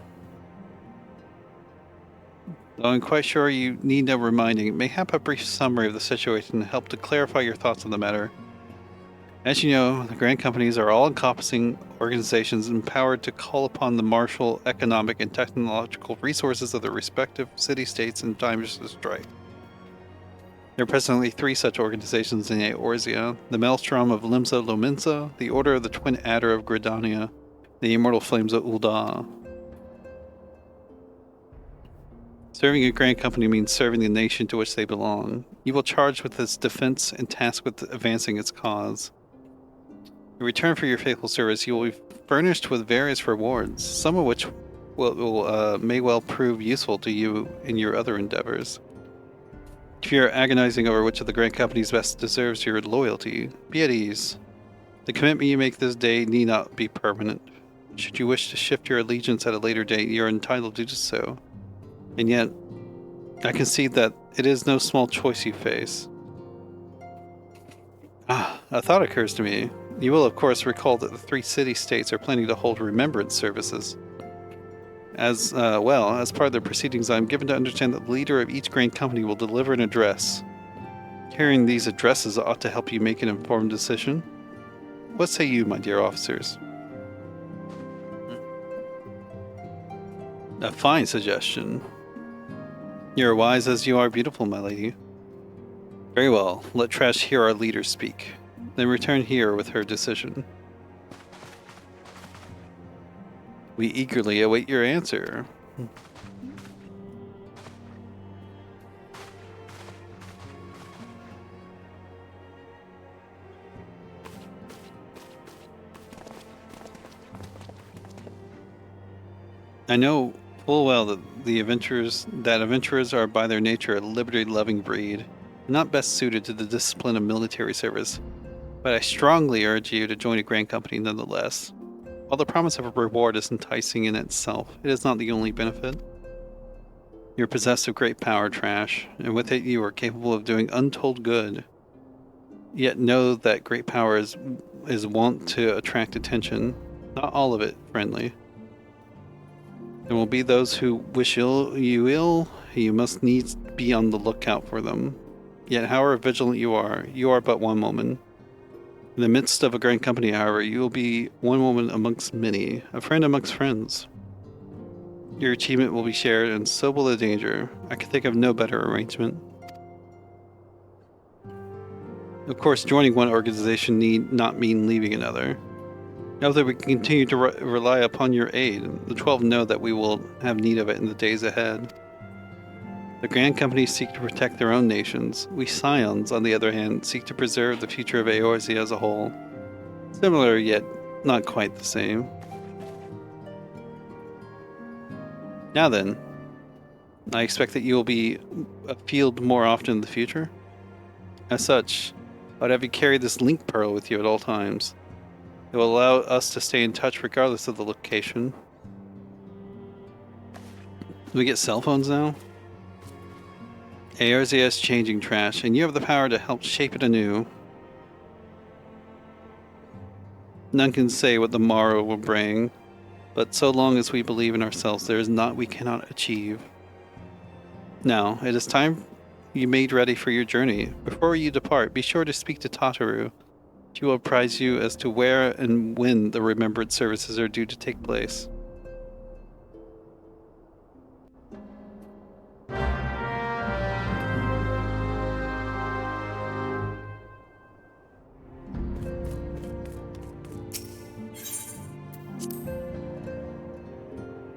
Though I'm quite sure you need no reminding, mayhap a brief summary of the situation help to clarify your thoughts on the matter. As you know, the Grand Companies are all-encompassing organizations empowered to call upon the martial, economic, and technological resources of their respective city-states in times of strife. There are presently 3 such organizations in Eorzea: the Maelstrom of Limsa Lominsa, the Order of the Twin Adder of Gridania, the Immortal Flames of Ulda. Serving a Grand Company means serving the nation to which they belong. You will charge with its defense and tasked with advancing its cause. In return for your faithful service, you will be furnished with various rewards, some of which may well prove useful to you in your other endeavors. If you are agonizing over which of the Grand Companies best deserves your loyalty, be at ease. The commitment you make this day need not be permanent. Should you wish to shift your allegiance at a later date, you are entitled to do so. And yet, I concede that it is no small choice you face. A thought occurs to me. You will, of course, recall that the 3 city-states are planning to hold remembrance services. As part of their proceedings, I am given to understand that the leader of each Grand Company will deliver an address. Hearing these addresses ought to help you make an informed decision. What say you, my dear officers? A fine suggestion. You're wise as you are beautiful, my lady. Very well, let Trash hear our leader speak. Then return here with her decision. We eagerly await your answer. I know full well that adventurers are by their nature a liberty-loving breed, not best suited to the discipline of military service. But I strongly urge you to join a grand company nonetheless. While the promise of a reward is enticing in itself, it is not the only benefit. You're possessed of great power, Trash, and with it you are capable of doing untold good. Yet know that great power is wont to attract attention, not all of it friendly. There will be those who wish you ill, you must needs be on the lookout for them. Yet however vigilant you are but one woman. In the midst of a grand company, however, you will be one woman amongst many, a friend amongst friends. Your achievement will be shared, and so will the danger. I can think of no better arrangement. Of course, joining one organization need not mean leaving another. Know that we can continue to rely upon your aid. The 12 know that we will have need of it in the days ahead. The Grand Companies seek to protect their own nations. We Scions, on the other hand, seek to preserve the future of Eorzea as a whole. Similar, yet not quite the same. Now then, I expect that you will be afield more often in the future. As such, I would have you carry this link pearl with you at all times. It will allow us to stay in touch regardless of the location. Do we get cell phones now? Eorzea is changing, Trash, and you have the power to help shape it anew. None can say what the morrow will bring, but so long as we believe in ourselves, there is naught we cannot achieve. Now, it is time you made ready for your journey. Before you depart, be sure to speak to Tataru. She will apprise you as to where and when the remembered services are due to take place.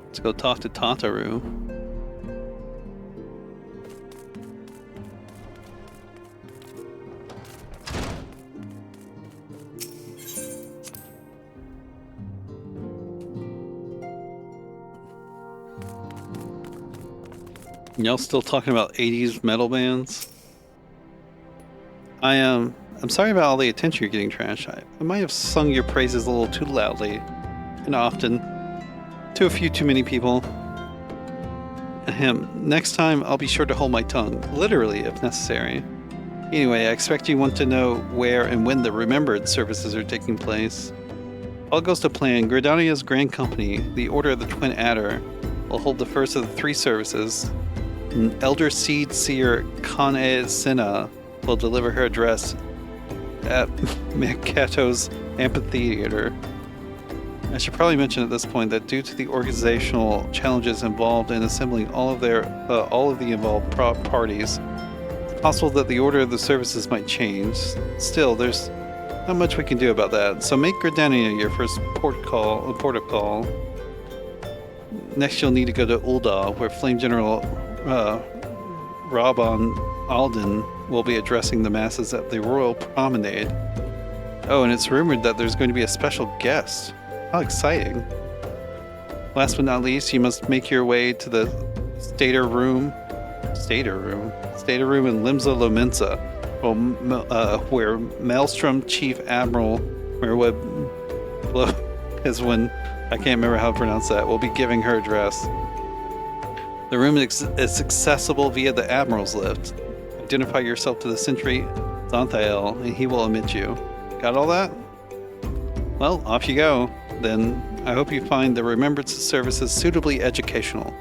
Let's go talk to Tataru. Y'all still talking about 80s metal bands? I'm sorry about all the attention you're getting, Trash. I might have sung your praises a little too loudly and often to a few too many people. Ahem. Next time, I'll be sure to hold my tongue, literally if necessary. Anyway, I expect you want to know where and when the remembered services are taking place. All goes to plan. Gridania's Grand Company, the Order of the Twin Adder, will hold the first of the three services. Elder Seed Seer Kane Sina will deliver her address at Mercato's amphitheater. I should probably mention at this point that due to the organizational challenges involved in assembling all of the involved parties, it's possible that the order of the services might change. Still, there's not much we can do about that. So make Gridania your first port of call. Next, you'll need to go to Ul'dah, where Flame General Rabban Alden will be addressing the masses at the Royal Promenade. Oh, and it's rumored that there's going to be a special guest. How exciting. Last but not least, you must make your way to the Stater Room in Limsa Lominsa, where Maelstrom Chief Admiral Merweb is when I can't remember how to pronounce that, will be giving her address. The room is accessible via the Admiral's lift. Identify yourself to the sentry Xanthael, and he will admit you. Got all that? Well, off you go. Then I hope you find the Remembrance services suitably educational.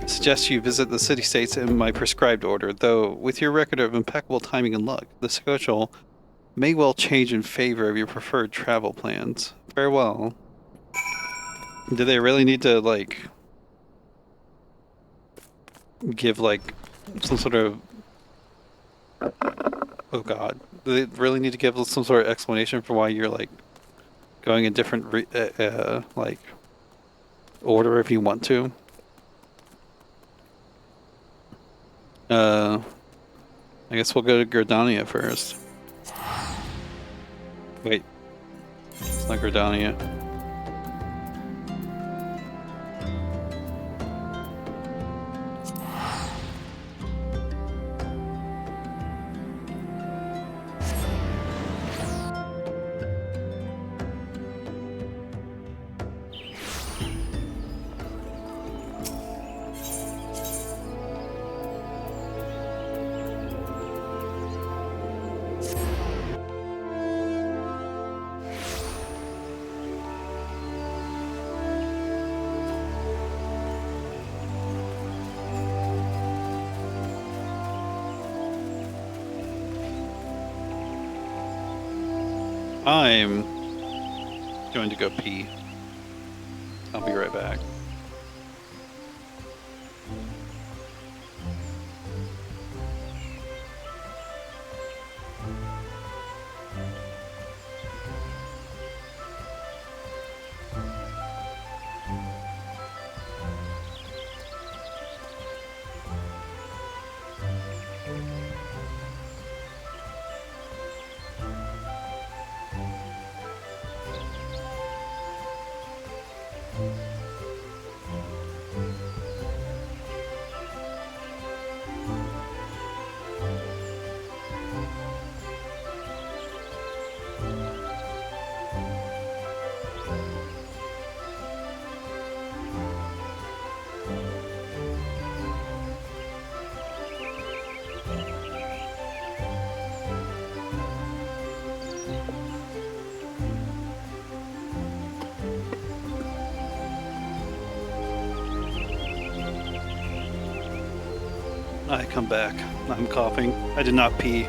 I suggest you visit the city-states in my prescribed order, though with your record of impeccable timing and luck, the schedule may well change in favor of your preferred travel plans. Farewell. Do they really need to, like, give, like, some sort of... Oh god. Do they really need to give some sort of explanation for why you're, like, going in different, like, order if you want to? I guess we'll go to Gridania first. Wait. It's not Gridania. I'm going to go pee. I'll be right back. I come back. I'm coughing. I did not pee.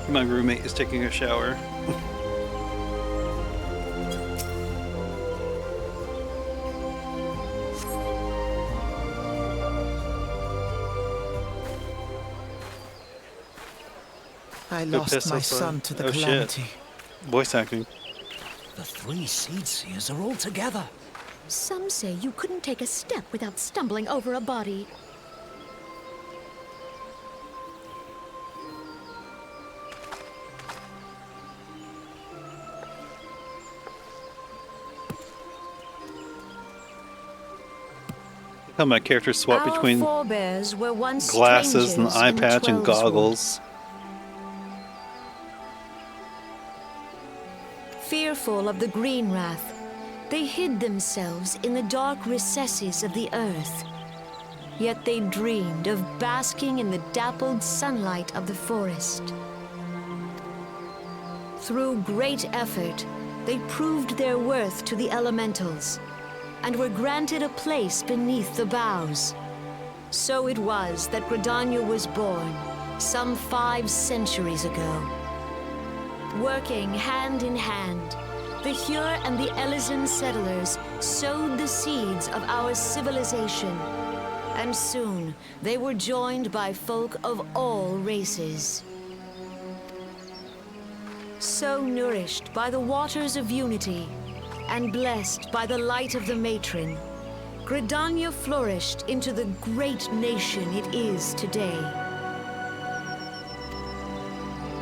My roommate is taking a shower. I Go lost piss my outside. son to the Oh, shit. calamity. Voice acting. The 3 seed seers are all together. Some say you couldn't take a step without stumbling over a body. How my characters swap Our between forebears were once glasses and strangers eye in the patch and 12's goggles. Fearful of the green wrath, they hid themselves in the dark recesses of the earth. Yet they dreamed of basking in the dappled sunlight of the forest. Through great effort, they proved their worth to the elementals, and were granted a place beneath the boughs. So it was that Gridania was born, some 5 centuries ago. Working hand in hand, the Hyur and the Elysian settlers sowed the seeds of our civilization, and soon they were joined by folk of all races. So nourished by the waters of unity, and blessed by the light of the matron, Gridania flourished into the great nation it is today.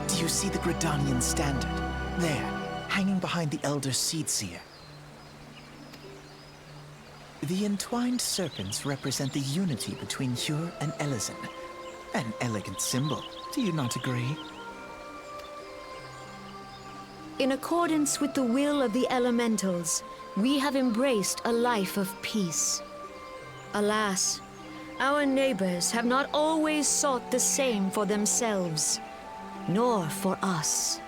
Do you see the Gridanian standard? There, hanging behind the Elder Seedseer. The entwined serpents represent the unity between Hyur and Elysian. An elegant symbol, do you not agree? In accordance with the will of the elementals, we have embraced a life of peace. Alas, our neighbors have not always sought the same for themselves, nor for us.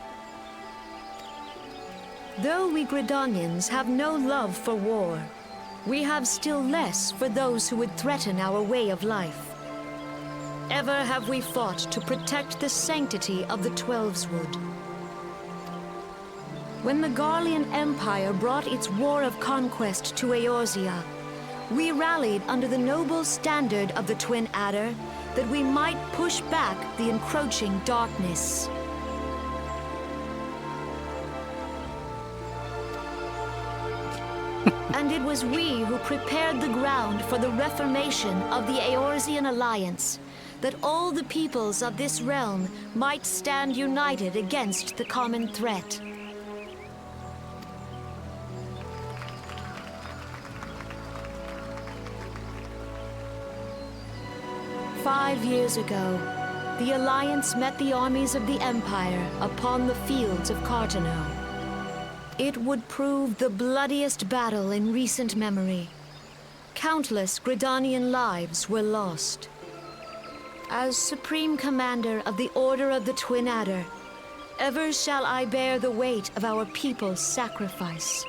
Though we Gridanians have no love for war, we have still less for those who would threaten our way of life. Ever have we fought to protect the sanctity of the Twelveswood. When the Garlean Empire brought its war of conquest to Eorzea, we rallied under the noble standard of the Twin Adder that we might push back the encroaching darkness. And it was we who prepared the ground for the reformation of the Eorzean Alliance, that all the peoples of this realm might stand united against the common threat. "5 years ago, the Alliance met the armies of the Empire upon the fields of Cartano. It would prove the bloodiest battle in recent memory. Countless Gridanian lives were lost. As Supreme Commander of the Order of the Twin Adder, ever shall I bear the weight of our people's sacrifice.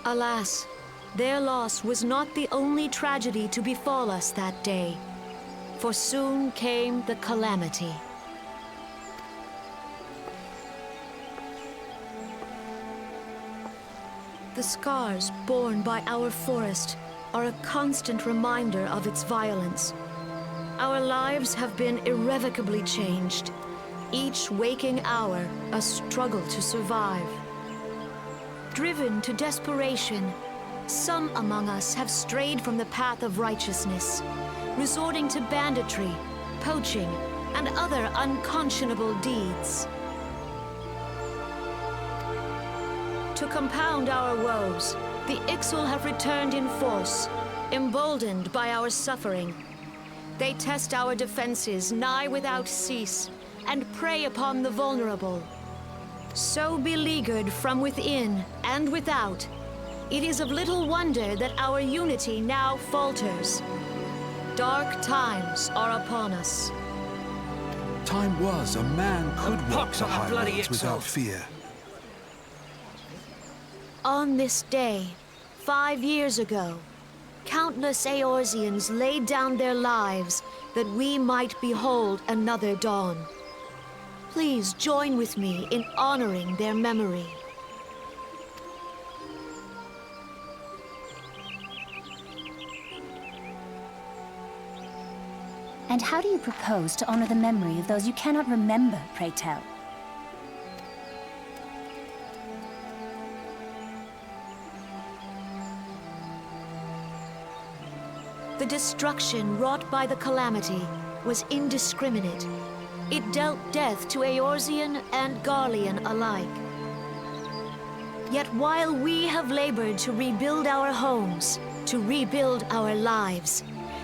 Alas, their loss was not the only tragedy to befall us that day, for soon came the calamity. The scars borne by our forest are a constant reminder of its violence. Our lives have been irrevocably changed, each waking hour a struggle to survive. Driven to desperation, some among us have strayed from the path of righteousness, resorting to banditry, poaching, and other unconscionable deeds. To compound our woes, the Ixal have returned in force, emboldened by our suffering. They test our defenses nigh without cease, and prey upon the vulnerable. So beleaguered from within and without, it is of little wonder that our unity now falters. Dark times are upon us. Time was a man could walk pox the on the bloody highroads without Ixal. fear. On this day, 5 years ago, countless Eorzeans laid down their lives that we might behold another dawn. Please join with me in honoring their memory. And how do you propose to honor the memory of those you cannot remember, pray tell? The destruction wrought by the calamity was indiscriminate. It dealt death to Eorzean and Garlean alike. Yet while we have labored to rebuild our homes, to rebuild our lives,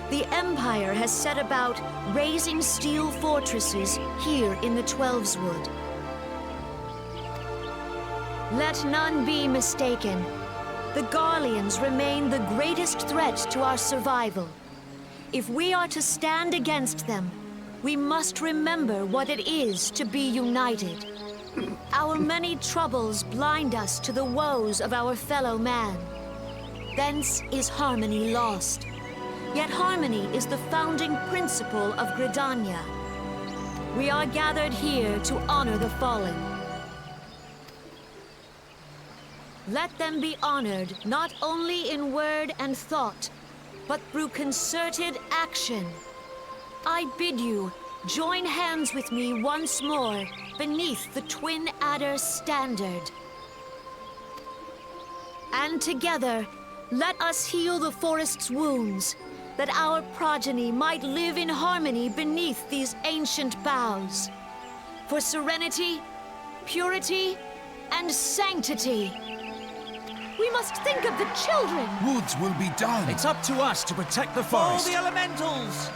the Empire has set about raising steel fortresses here in the Twelveswood. Let none be mistaken. The Garleans remain the greatest threat to our survival. If we are to stand against them, we must remember what it is to be united. Our many troubles blind us to the woes of our fellow man. Thence is harmony lost. Yet harmony is the founding principle of Gridania. We are gathered here to honor the fallen. Let them be honored not only in word and thought, but through concerted action. I bid you, join hands with me once more beneath the Twin Adder's standard. And together, let us heal the forest's wounds, that our progeny might live in harmony beneath these ancient boughs. For serenity, purity, and sanctity. We must think of the children! Woods will be done! It's up to us to protect the All forest. the elementals!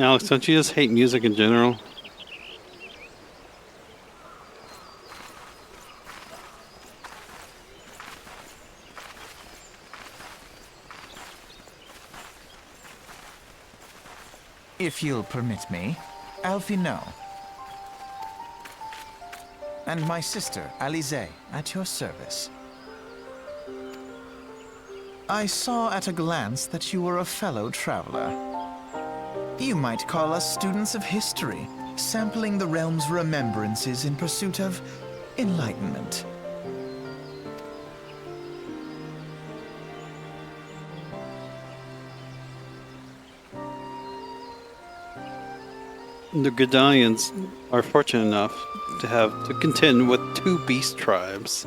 Alex, don't you just hate music in general? If you'll permit me, Alfie no. And my sister, Alize, at your service. I saw at a glance that you were a fellow traveler. You might call us students of history, sampling the realm's remembrances in pursuit of enlightenment. The Gridanians are fortunate enough to contend with 2 beast tribes.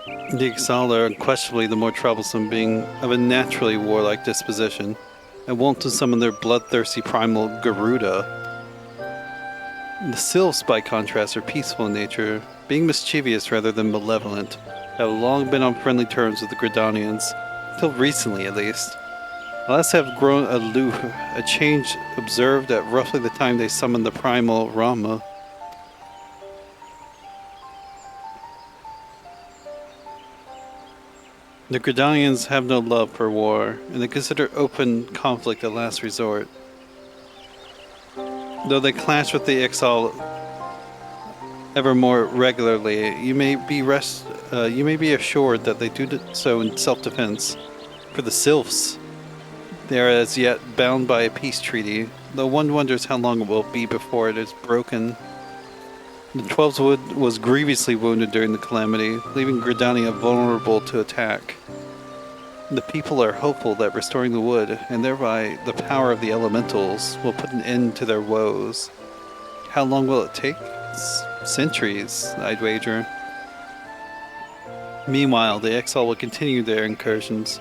The Ixal are unquestionably the more troublesome, being of a naturally warlike disposition, and wont to summon their bloodthirsty primal Garuda. The Sylphs, by contrast, are peaceful in nature, being mischievous rather than malevolent, have long been on friendly terms with the Gridanians, till recently at least. The last have grown aloof, a change observed at roughly the time they summoned the primal Rama. The Gridanians have no love for war, and they consider open conflict a last resort. Though they clash with the Ixal ever more regularly, you may be assured that they do so in self-defense. For the Sylphs, they are as yet bound by a peace treaty, though one wonders how long it will be before it is broken. The Twelves Wood was grievously wounded during the calamity, leaving Gridania vulnerable to attack. The people are hopeful that restoring the wood, and thereby the power of the elementals, will put an end to their woes. How long will it take? Centuries, I'd wager. Meanwhile, the Exile will continue their incursions,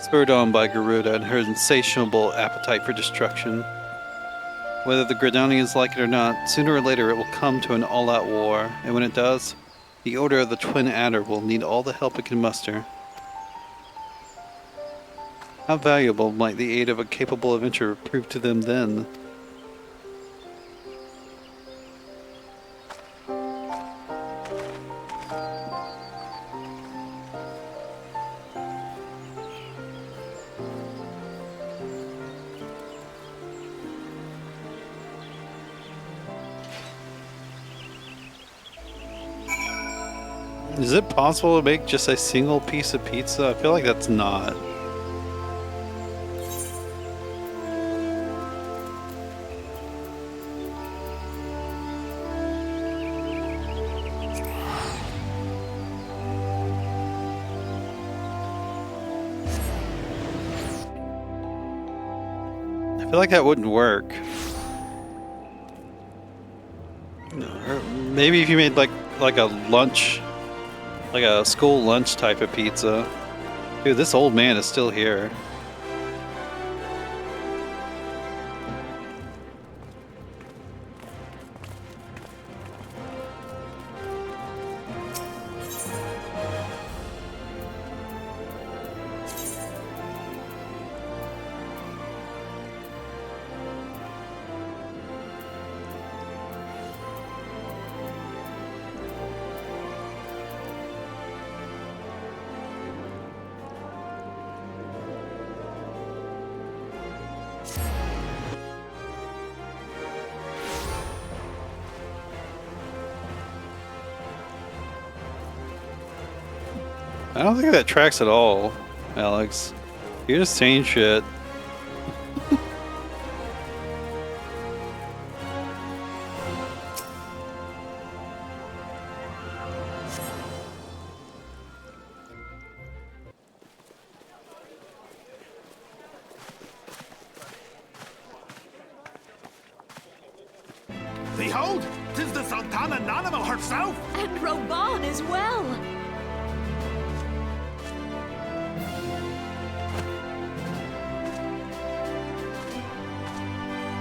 spurred on by Garuda and her insatiable appetite for destruction. Whether the Gridanians like it or not, sooner or later it will come to an all-out war, and when it does, the Order of the Twin Adder will need all the help it can muster. How valuable might the aid of a capable adventurer prove to them then? Is it possible to make just a single piece of pizza? I feel like that's not. I feel like that wouldn't work. Or maybe if you made like a lunch, like a school lunch type of pizza. Dude, this old man is still here. I don't think that tracks at all, Alex. You're just saying shit. Behold, 'tis the Sultana Nanimo herself! And Roban as well!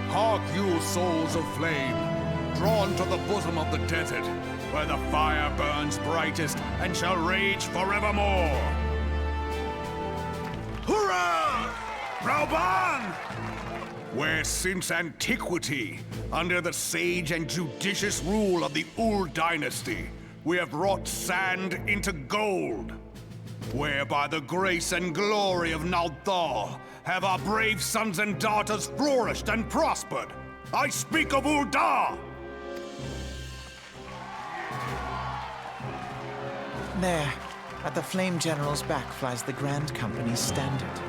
Hark you, souls of flame, drawn to the bosom of the desert, where the fire burns brightest and shall rage forevermore. Hurrah! Rauban! Where since antiquity, under the sage and judicious rule of the Ul dynasty, we have wrought sand into gold. Where by the grace and glory of Nalthal have our brave sons and daughters flourished and prospered. I speak of Ul'dah! There, at the Flame General's back flies the Grand Company's standard.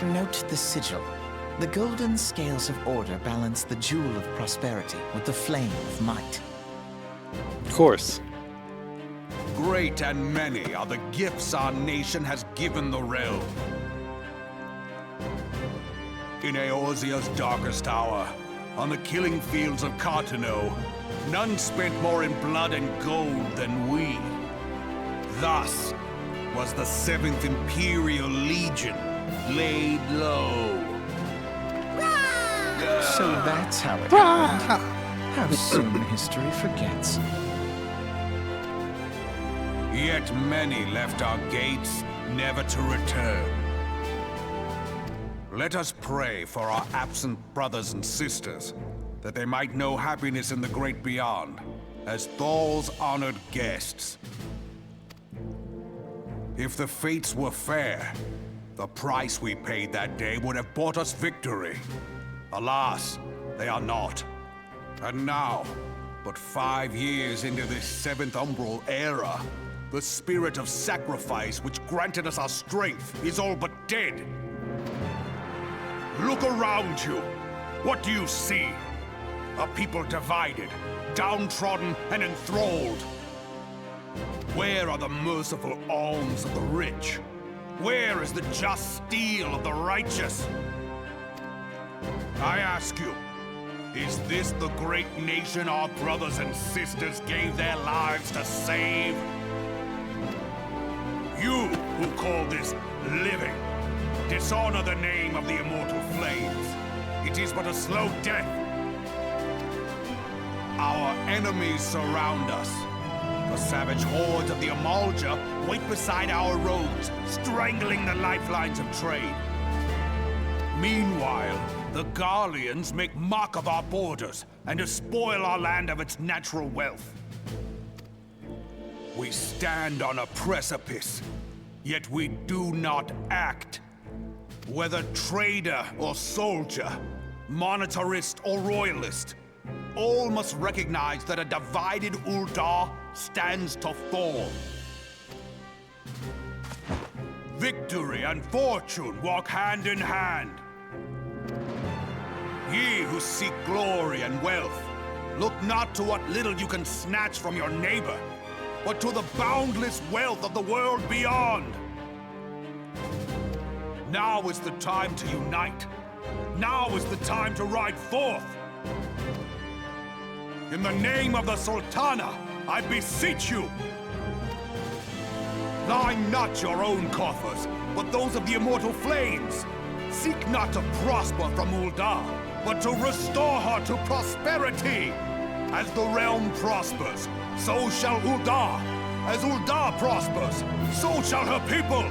Note the sigil. The golden scales of order balance the jewel of prosperity with the flame of might. Of course. Great and many are the gifts our nation has given the realm. In Eorzea's darkest hour, on the killing fields of Cartano, none spent more in blood and gold than we. Thus was the 7th Imperial Legion laid low. So that's how it happened. How soon history forgets. Yet many left our gates, never to return. Let us pray for our absent brothers and sisters, that they might know happiness in the great beyond, as Thal's honored guests. If the fates were fair, the price we paid that day would have bought us victory. Alas, they are not. And now, but 5 years into this 7th Umbral era, the spirit of sacrifice which granted us our strength is all but dead. Look around you. What do you see? A people divided, downtrodden, and enthralled. Where are the merciful alms of the rich? Where is the just steel of the righteous? I ask you, is this the great nation our brothers and sisters gave their lives to save? You who call this living, dishonor the name of the immortal flames. It is but a slow death. Our enemies surround us. The savage hordes of the Amalja wait beside our roads, strangling the lifelines of trade. Meanwhile, the Garleans make mock of our borders and despoil our land of its natural wealth. We stand on a precipice, yet we do not act. Whether trader or soldier, monetarist or royalist, all must recognize that a divided Uldar stands to fall. Victory and fortune walk hand in hand. Ye who seek glory and wealth, look not to what little you can snatch from your neighbor, but to the boundless wealth of the world beyond. Now is the time to unite. Now is the time to ride forth. In the name of the Sultana, I beseech you, line not your own coffers, but those of the immortal flames. Seek not to prosper from Uldar, but to restore her to prosperity. As the realm prospers, so shall Uldar. As Uldar prospers, so shall her people.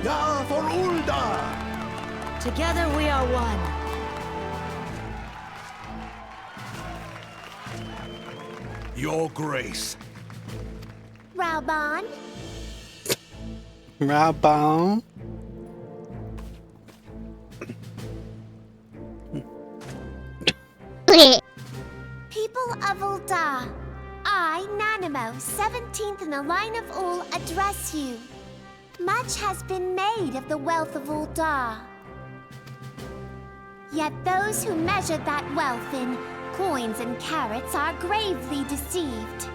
Yeah, for Uldar! Together we are one. Your Grace. Raubon? Raubon? People of Uldar, I, Nanimo, 17th in the line of Ul, address you. Much has been made of the wealth of Uldar. Yet those who measured that wealth in coins and carats are gravely deceived.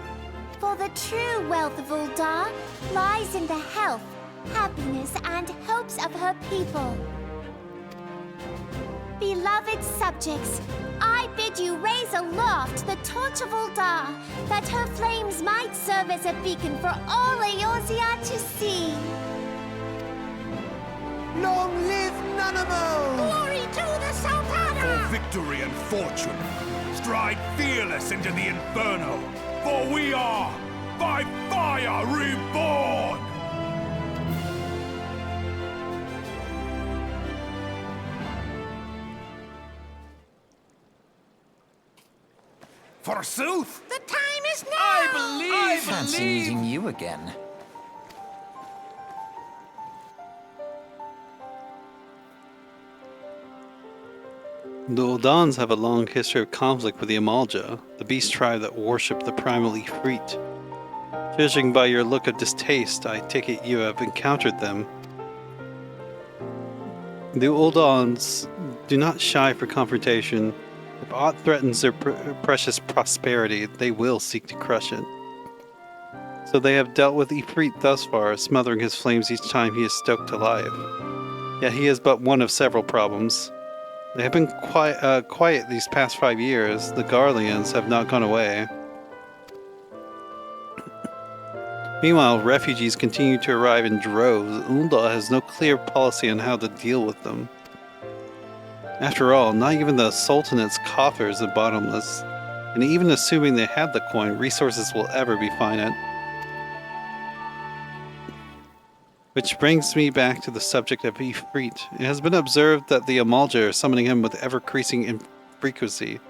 For the true wealth of Uldar lies in the health, happiness, and hopes of her people. Beloved subjects, I bid you raise aloft the torch of Uldar, that her flames might serve as a beacon for all Eorzea to see. Long live Nanamo! Glory to the Sultana! For victory and fortune, stride fearless into the Inferno, for we are, by fire, reborn! Forsooth! The time is now! I Fancy meeting you again. The Uldans have a long history of conflict with the Amalja, the beast tribe that worship the primal Ifrit. Judging by your look of distaste, I take it you have encountered them. The Uldans do not shy for confrontation. If aught threatens their precious prosperity, they will seek to crush it. So they have dealt with Ifrit thus far, smothering his flames each time he is stoked to life. Yet he is but one of several problems. They have been quiet these past 5 years. The Garleans have not gone away. Meanwhile, refugees continue to arrive in droves. Uldar has no clear policy on how to deal with them. After all, not even the Sultanate's coffers are bottomless, and even assuming they had the coin, resources will ever be finite. Which brings me back to the subject of Ifrit. It has been observed that the Amalja are summoning him with ever-increasing frequency.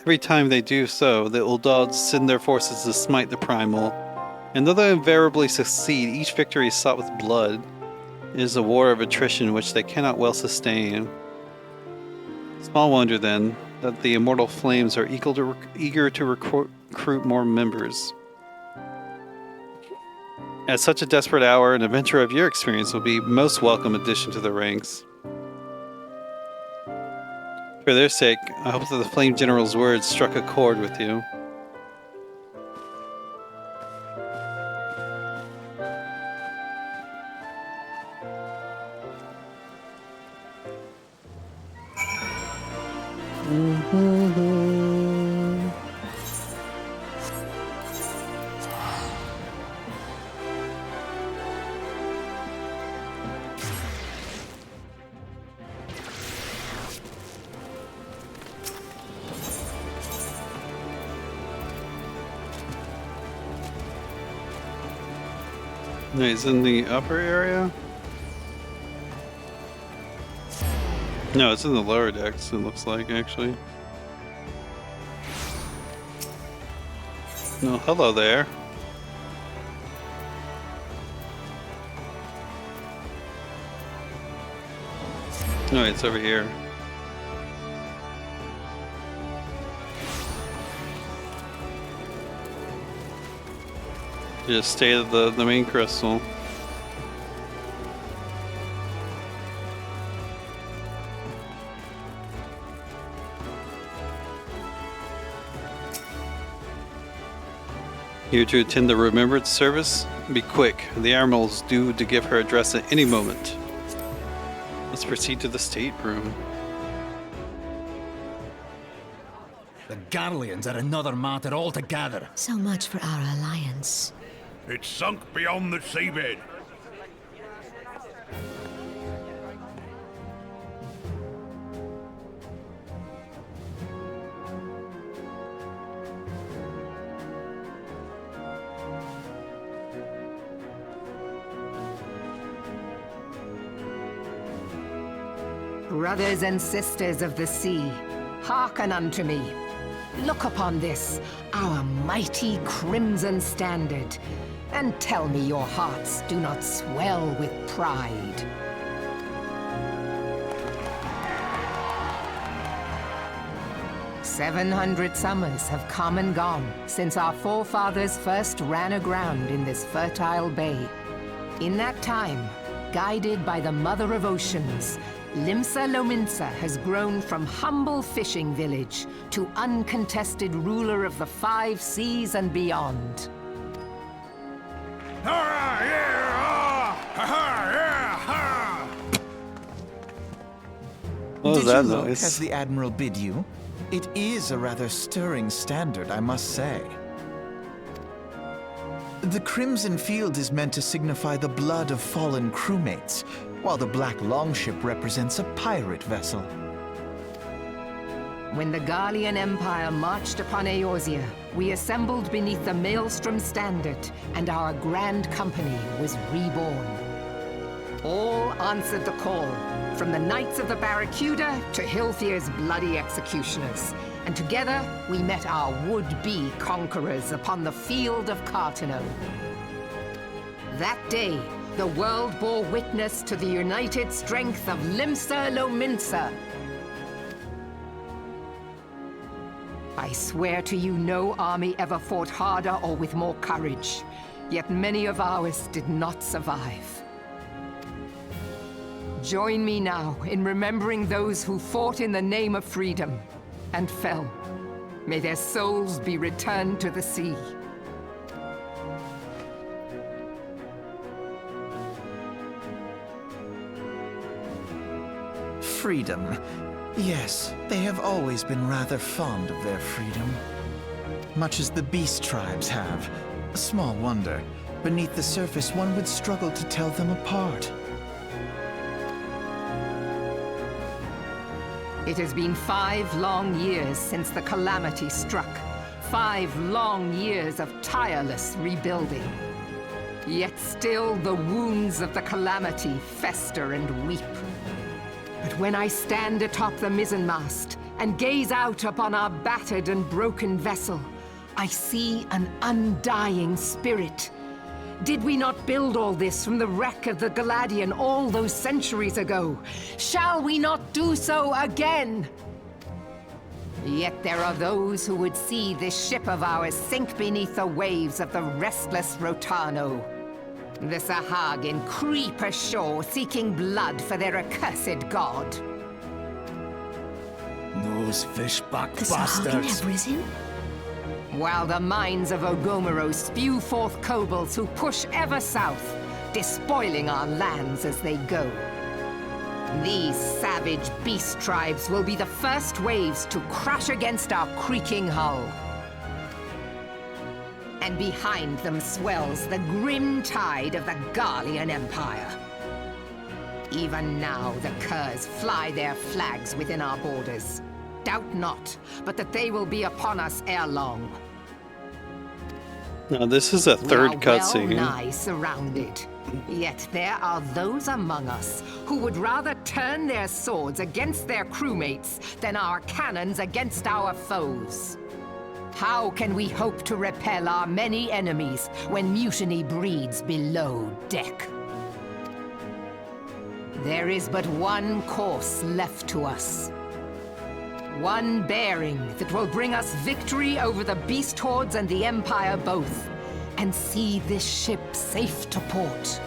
Every time they do so, the Uldads send their forces to smite the Primal. And though they invariably succeed, each victory is sought with blood. It is a war of attrition which they cannot well sustain. Small wonder, then, that the Immortal Flames are eager to recruit more members. At such a desperate hour, an adventurer of your experience will be most welcome addition to the ranks. For their sake, I hope that the Flame General's words struck a chord with you. No, it's in the upper area? No, it's in the lower decks, it looks like, actually. No, hello there. No, it's over here. Just stay at the main crystal. Here to attend the remembrance service? Be quick. The Admiral's due to give her address at any moment. Let's proceed to the stateroom. The Garleans are another matter altogether. So much for our alliance. It's sunk beyond the seabed. Brothers and sisters of the sea, hearken unto me. Look upon this, our mighty crimson standard, and tell me your hearts do not swell with pride. "700 summers have come and gone since our forefathers first ran aground in this fertile bay. In that time, guided by the Mother of Oceans, Limsa Lominsa has grown from humble fishing village to uncontested ruler of the 5 seas and beyond. What was Did that you look noise? as the Admiral bid you? It is a rather stirring standard, I must say. The crimson field is meant to signify the blood of fallen crewmates, while the black longship represents a pirate vessel. When the Garlean Empire marched upon Eorzea, we assembled beneath the Maelstrom standard, and our grand company was reborn. All answered the call, from the Knights of the Barracuda to Hilthier's bloody executioners, and together we met our would-be conquerors upon the field of Cartano. That day, the world bore witness to the united strength of Limsa Lominsa. I swear to you, no army ever fought harder or with more courage, yet many of ours did not survive. Join me now in remembering those who fought in the name of freedom and fell. May their souls be returned to the sea. Freedom. Yes, they have always been rather fond of their freedom. Much as the beast tribes have. Small wonder. Beneath the surface, one would struggle to tell them apart. It has been 5 long years since the calamity struck. 5 long years of tireless rebuilding. Yet still the wounds of the calamity fester and weep. But when I stand atop the mizzenmast and gaze out upon our battered and broken vessel, I see an undying spirit. Did we not build all this from the wreck of the Galadian all those centuries ago? Shall we not do so again? Yet there are those who would see this ship of ours sink beneath the waves of the restless Rotano. The Sahagin creep ashore seeking blood for their accursed god. Those fishback The Sahagin have risen? While the mines of Ogomoro spew forth kobolds who push ever south, despoiling our lands as they go. These savage beast tribes will be the first waves to crash against our creaking hull. And behind them swells the grim tide of the Garlean Empire. Even now the Curs fly their flags within our borders. Doubt not, but that they will be upon us ere long. Now this is a third cutscene. We are well nigh surrounded. Yet there are those among us who would rather turn their swords against their crewmates than our cannons against our foes. How can we hope to repel our many enemies when mutiny breeds below deck? There is but one course left to us. One bearing that will bring us victory over the beast hordes and the Empire both, and see this ship safe to port.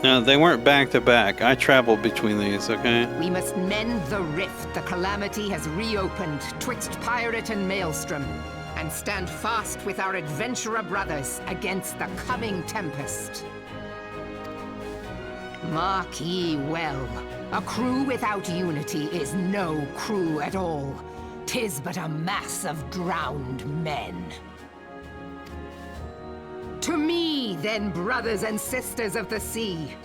No, they weren't back to back. I traveled between these, okay? We must mend the rift the Calamity has reopened twixt pirate and maelstrom, and stand fast with our adventurer brothers against the coming tempest. Mark ye well, a crew without unity is no crew at all. 'Tis but a mass of drowned men. To me, then, brothers and sisters of the sea,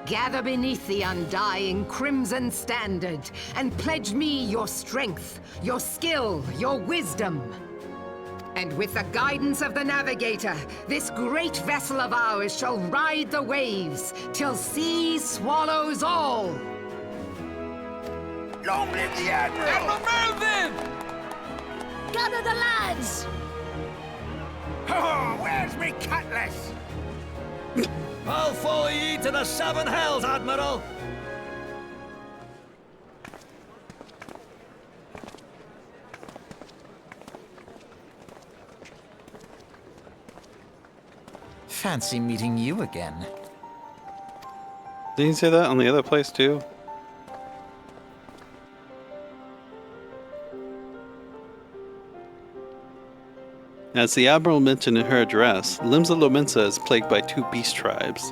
gather beneath the undying crimson standard, and pledge me your strength, your skill, your wisdom. And with the guidance of the navigator, this great vessel of ours shall ride the waves till sea swallows all. Long live the Admiral! Admiral Melvin! Gather the lads! Oh, where's me cutlass? I'll follow ye to the seven hells, Admiral! Fancy meeting you again. Didn't you say that on the other place too? As the Admiral mentioned in her address, Limsa Lominsa is plagued by two beast tribes.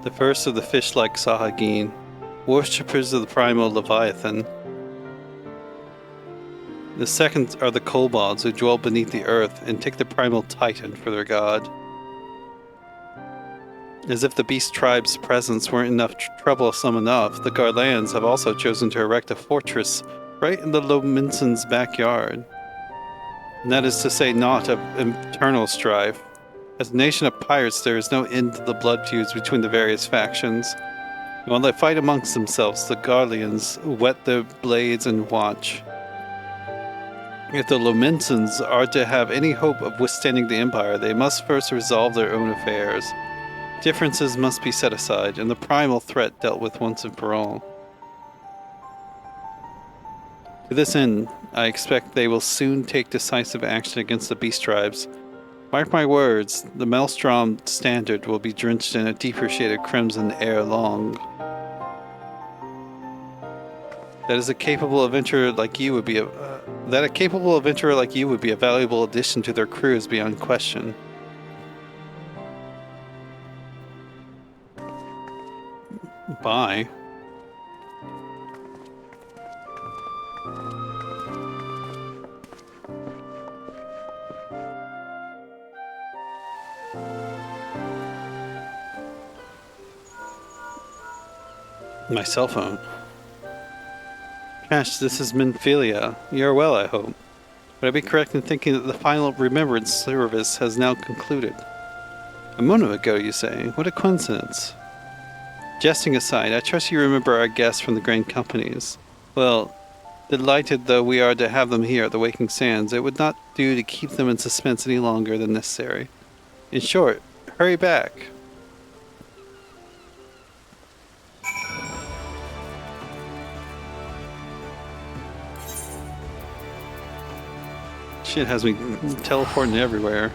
The first are the fish-like Sahagin, worshippers of the primal Leviathan. The second are the kobolds who dwell beneath the earth and take the primal Titan for their god. As if the beast tribe's presence weren't troublesome enough, the Garleans have also chosen to erect a fortress right in the Lominsans' backyard. And that is to say not of internal strife. As a nation of pirates, there is no end to the blood feuds between the various factions. And while they fight amongst themselves, the Garleans whet their blades and watch. If the Lominsans are to have any hope of withstanding the Empire, they must first resolve their own affairs. Differences must be set aside, and the primal threat dealt with once and for all. To this end, I expect they will soon take decisive action against the beast tribes. Mark my words, the Maelstrom standard will be drenched in a deeper shade of crimson ere long. That a capable adventurer like you would be a valuable addition to their crews beyond question. Bye. My cell phone. Cash, this is Minfilia. You are well, I hope. Would I be correct in thinking that the final remembrance service has now concluded? A moment ago, you say? What a coincidence. Jesting aside, I trust you remember our guests from the Grand Companies. Well, Delighted though we are to have them here at the Waking Sands, it would not do to keep them in suspense any longer than necessary. In short, hurry back. Shit has me teleporting everywhere.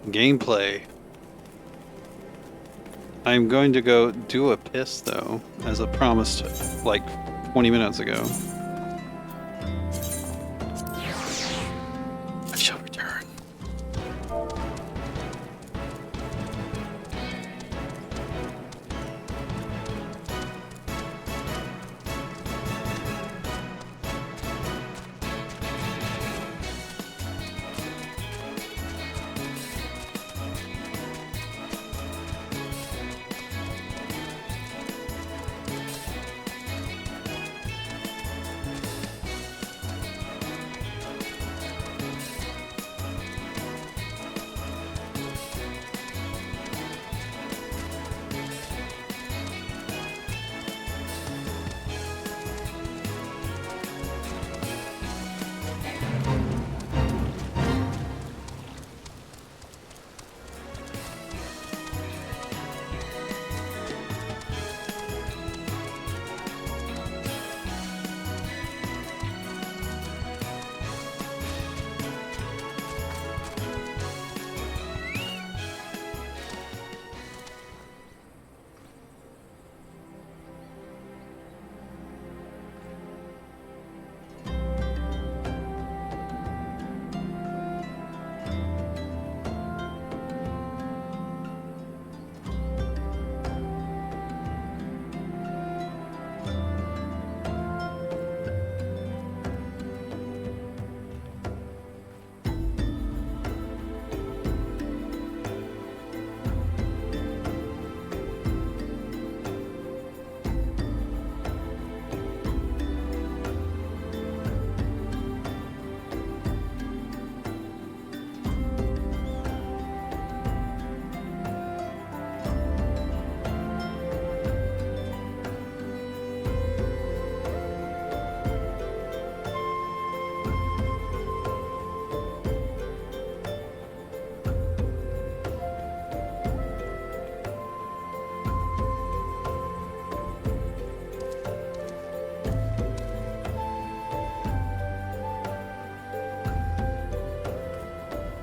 Gameplay. I'm going to go do a piss though, as I promised like 20 minutes ago. I shall return.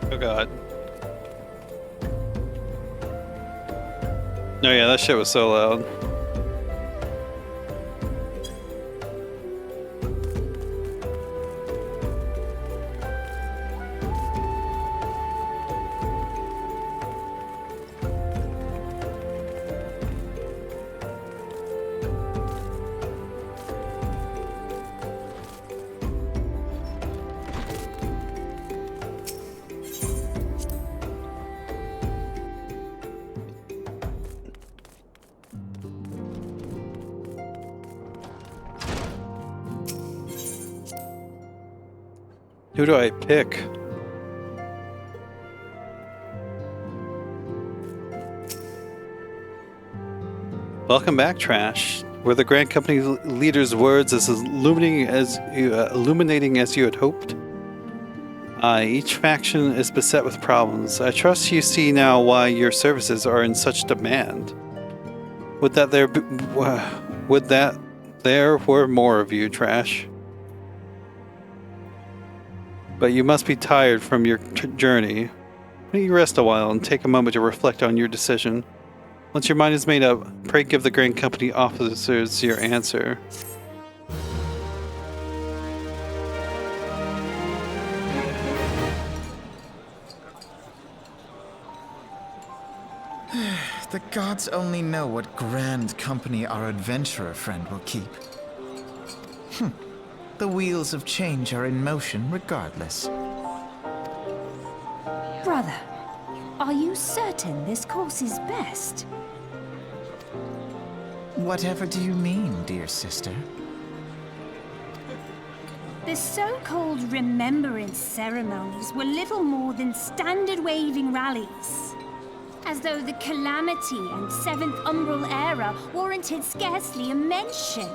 Oh god. Oh yeah, that shit was so loud. Who do I pick? Welcome back, Trash. Were the Grand Company leader's words as illuminating as you had hoped? Each faction is beset with problems. I trust you see now why your services are in such demand. Would that there were more of you, Trash. But you must be tired from your journey. Why don't you rest a while and take a moment to reflect on your decision? Once your mind is made up, pray give the Grand Company officers your answer. The gods only know what Grand Company our adventurer friend will keep. The wheels of change are in motion regardless. Brother, are you certain this course is best? Whatever do you mean, dear sister? The so-called remembrance ceremonies were little more than standard waving rallies. As though the Calamity and Seventh Umbral Era warranted scarcely a mention.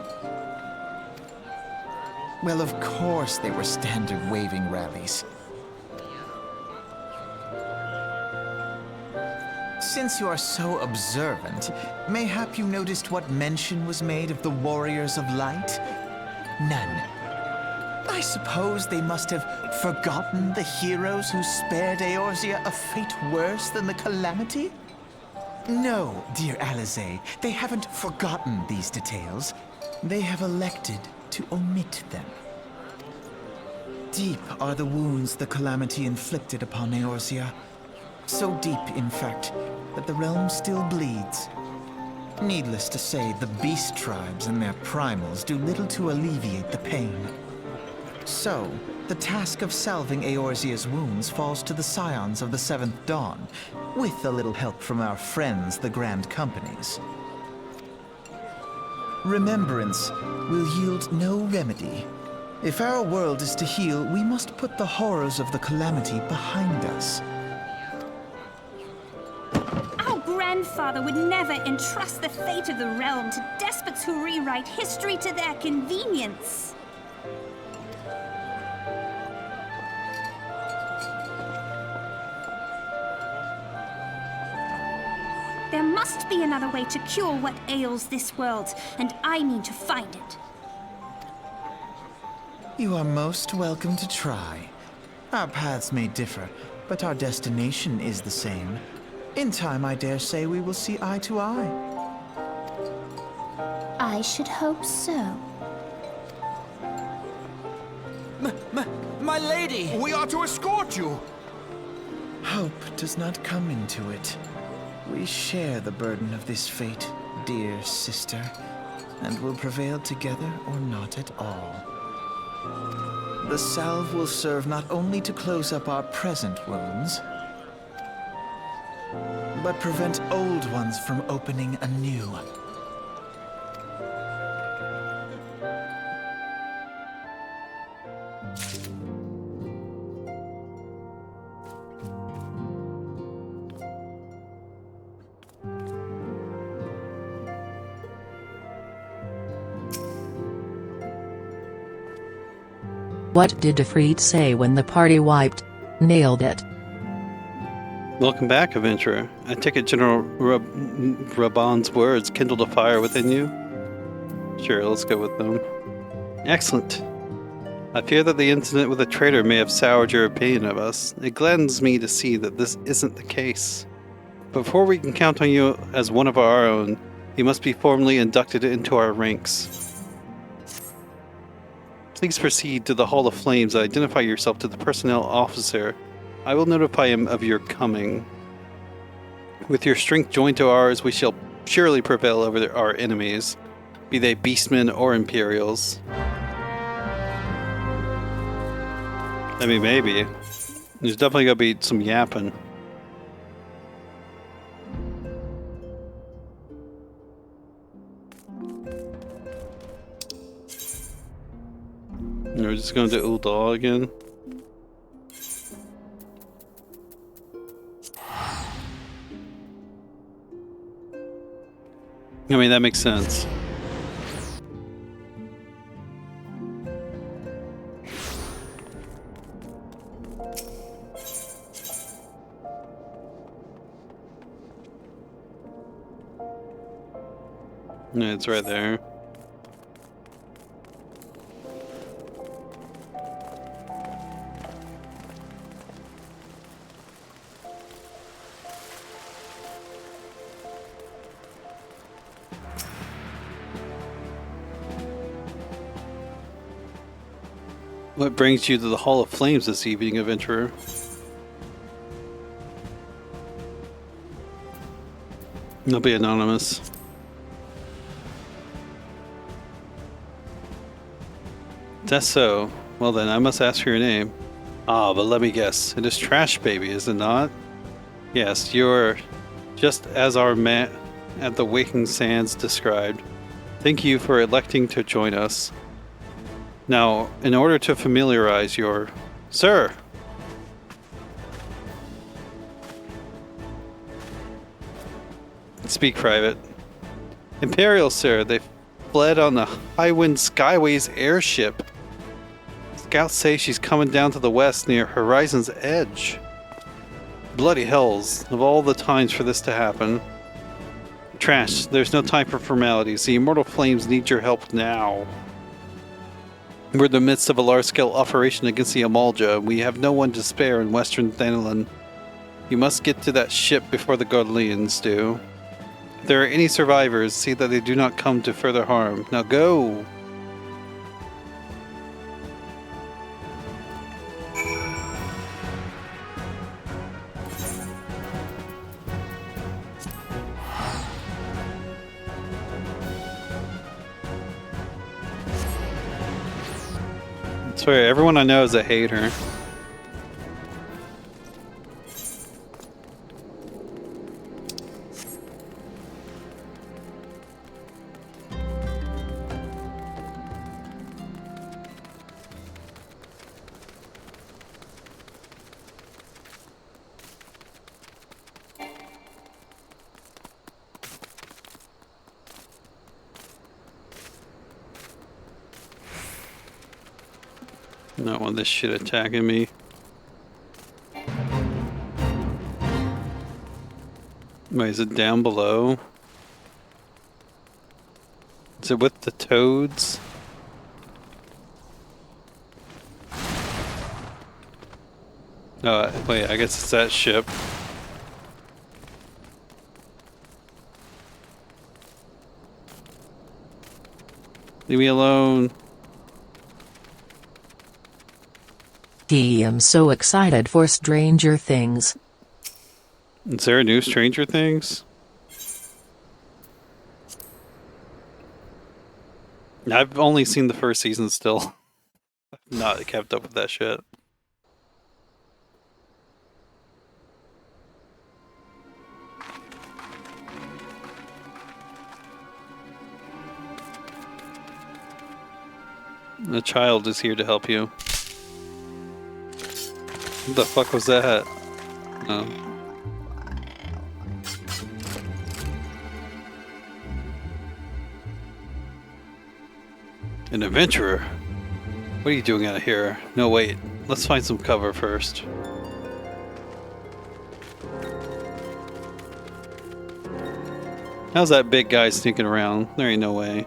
Well, of course they were standard waving rallies. Since you are so observant, mayhap you noticed what mention was made of the Warriors of Light? None. I suppose they must have forgotten the heroes who spared Eorzea a fate worse than the Calamity? No, dear Alize, they haven't forgotten these details. They have elected to omit them. Deep are the wounds the Calamity inflicted upon Eorzea. So deep, in fact, that the realm still bleeds. Needless to say, the beast tribes and their primals do little to alleviate the pain. So, the task of salving Eorzea's wounds falls to the scions of the Seventh Dawn, with a little help from our friends, the Grand Companies. Remembrance will yield no remedy. If our world is to heal, we must put the horrors of the Calamity behind us. Our grandfather would never entrust the fate of the realm to despots who rewrite history to their convenience. There must be another way to cure what ails this world, and I mean to find it. You are most welcome to try. Our paths may differ, but our destination is the same. In time, I dare say we will see eye to eye. I should hope so. My lady! We are to escort you! Hope does not come into it. We share the burden of this fate, dear sister, and will prevail together or not at all. The salve will serve not only to close up our present wounds, but prevent old ones from opening anew. What did Defreet say when the party wiped? Nailed it. Welcome back, adventurer. I take it General Raban's words kindled a fire within you? Sure, let's go with them. Excellent. I fear that the incident with the traitor may have soured your opinion of us. It gladdens me to see that this isn't the case. Before we can count on you as one of our own, you must be formally inducted into our ranks. Please proceed to the Hall of Flames and identify yourself to the personnel officer. I will notify him of your coming. With your strength joined to ours, we shall surely prevail over our enemies, be they beastmen or Imperials. I mean, maybe. There's definitely gonna be some yapping. We're just going to do Ul'dah again. I mean, that makes sense. Yeah, it's right there. What brings you to the Hall of Flames this evening, adventurer? I'll be anonymous. That's so. Well then, I must ask for your name. Ah, but let me guess. It is Trash Baby, is it not? Yes, you're just as our man at the Waking Sands described. Thank you for electing to join us. Now, in order to familiarize your... Sir! Speak private. Imperial, sir, they fled on the Highwind Skyways airship. Scouts say she's coming down to the west near Horizon's Edge. Bloody hells, of all the times for this to happen. Trash, there's no time for formalities. The Immortal Flames need your help now. We're in the midst of a large-scale operation against the Amalja. We have no one to spare in western Thanalan. You must get to that ship before the Godlians do. If there are any survivors, see that they do not come to further harm. Now go! I swear, everyone I know is a hater. Not want this shit attacking me. Wait, is it down below? Is it with the toads? Wait, I guess it's that ship. Leave me alone. I'm so excited for Stranger Things. Is there a new Stranger Things? I've only seen the first season still. I've not kept up with that shit. The child is here to help you. What the fuck was that? Oh. An adventurer? What are you doing out here? No, wait. Let's find some cover first. How's that big guy sneaking around? There ain't no way.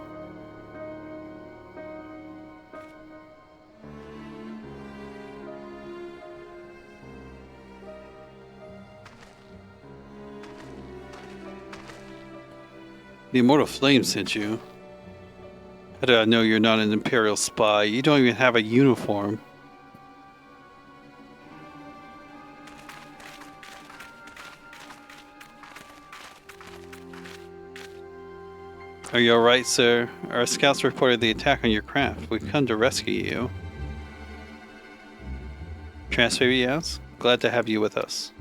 The Immortal Flame sent you. How do I know you're not an Imperial spy? You don't even have a uniform. Are you alright, sir? Our scouts reported the attack on your craft. We've come to rescue you. Transfer, yes? Glad to have you with us.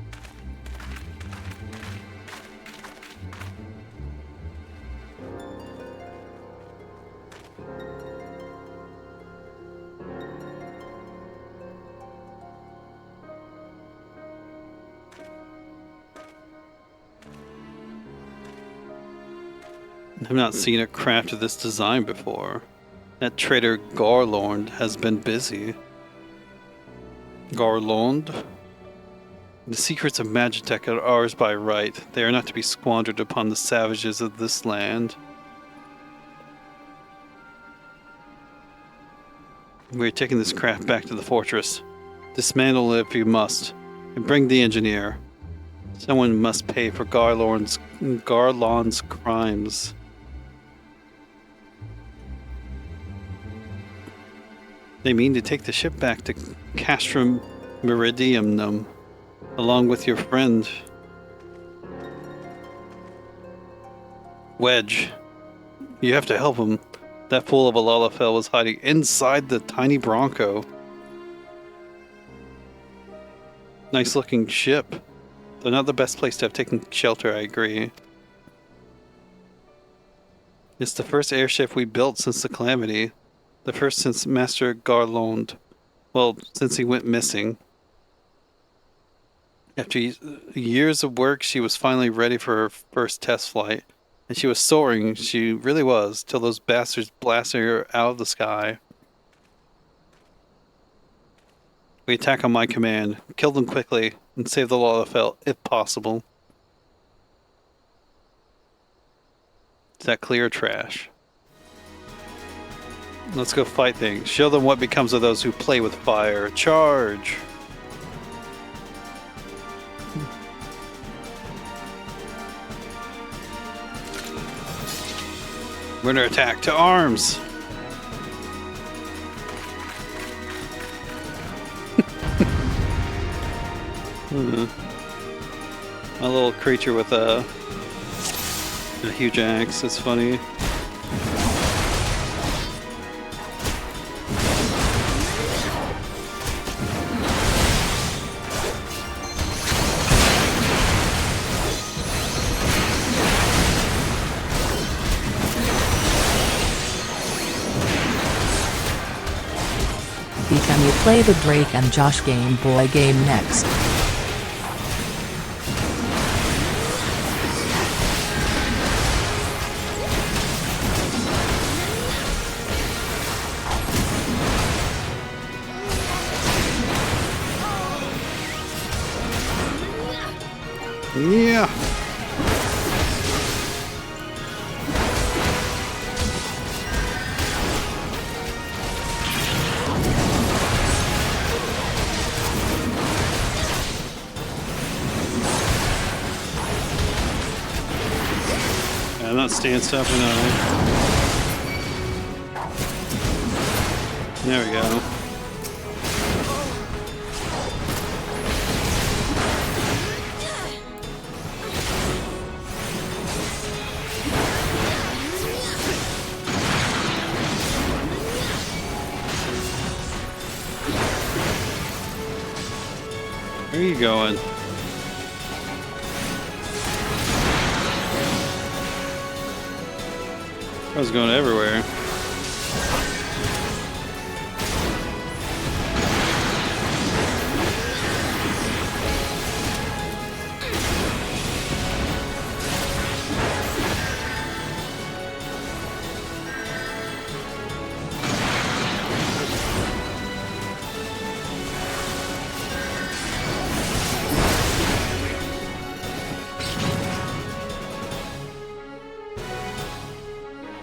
I've not seen a craft of this design before. That traitor Garlond has been busy. Garlond? The secrets of Magitech are ours by right. They are not to be squandered upon the savages of this land. We are taking this craft back to the fortress. Dismantle it if you must, and bring the engineer. Someone must pay for Garlond's crimes. They mean to take the ship back to Castrum Meridianum, along with your friend. Wedge. You have to help him. That fool of a Lalafell was hiding inside the tiny Bronco. Nice looking ship. Though not the best place to have taken shelter, I agree. It's the first airship we built since the Calamity. The first since Master Garlond. Well, since he went missing. After years of work, she was finally ready for her first test flight. And she was soaring, she really was, till those bastards blasted her out of the sky. We attack on my command. Kill them quickly and save the Lalafell, if possible. Is that clear trash? Let's go fight things. Show them what becomes of those who play with fire. Charge! We're under attack. To arms! A little creature with a huge axe. It's funny. Can you play the Drake and Josh Game Boy game next? Yeah. I'm not staying stuff in There we go. Where are you going? I was going everywhere.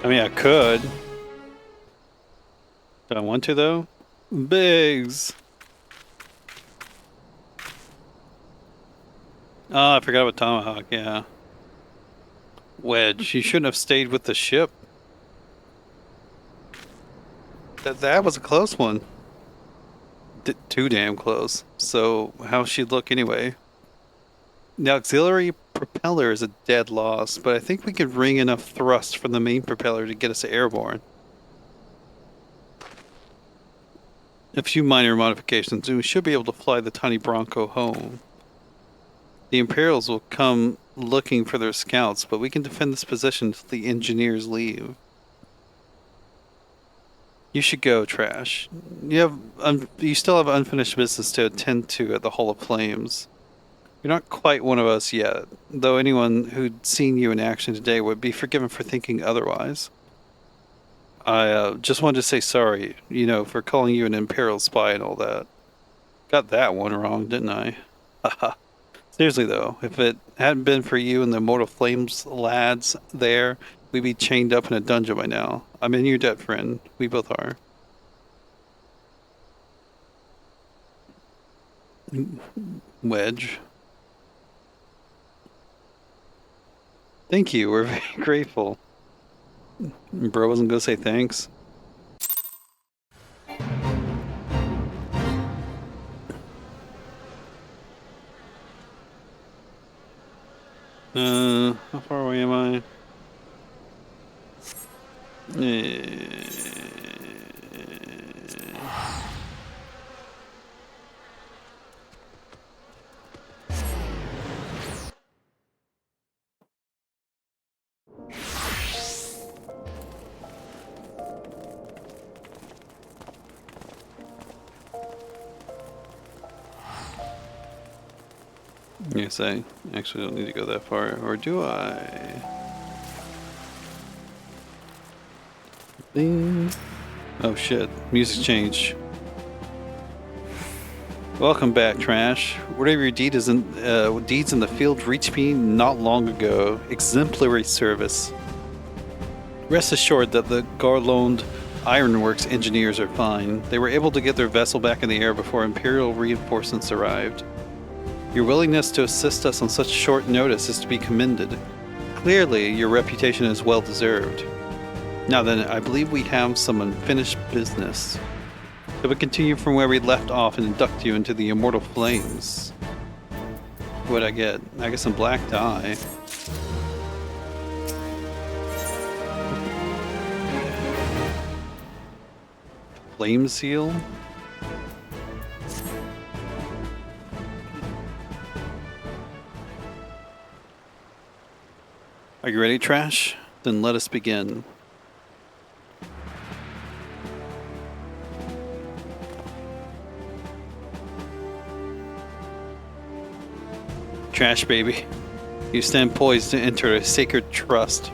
I mean, I could. Do I want to, though? Biggs! Oh, I forgot about Tomahawk, yeah. Wedge, you shouldn't have stayed with the ship. That was a close one. Too damn close. So, how's she look anyway? The auxiliary propeller is a dead loss, but I think we could wring enough thrust from the main propeller to get us airborne. A few minor modifications, and we should be able to fly the tiny Bronco home. The Imperials will come looking for their scouts, but we can defend this position until the engineers leave. You should go, Trash. You still have unfinished business to attend to at the Hall of Flames. You're not quite one of us yet, though anyone who'd seen you in action today would be forgiven for thinking otherwise. I just wanted to say sorry, for calling you an Imperial spy and all that. Got that one wrong, didn't I? Haha. Seriously though, if it hadn't been for you and the Immortal Flames lads there, we'd be chained up in a dungeon by now. I'm in your debt, friend. We both are. Wedge. Thank you, we're very grateful. Bro wasn't gonna say thanks. How far away am I? Yes, I actually don't need to go that far, or do I? Ding. Oh shit, music changed. Welcome back, Trash. Whatever your deeds in the field reached me not long ago. Exemplary service. Rest assured that the Garlond Ironworks engineers are fine. They were able to get their vessel back in the air before Imperial reinforcements arrived. Your willingness to assist us on such short notice is to be commended. Clearly, your reputation is well deserved. Now then, I believe we have some unfinished business. So we continue from where we left off and induct you into the immortal flames. What'd I get? I get some black dye. Flame seal? Are you ready, Trash? Then let us begin. Trash baby, you stand poised to enter a sacred trust.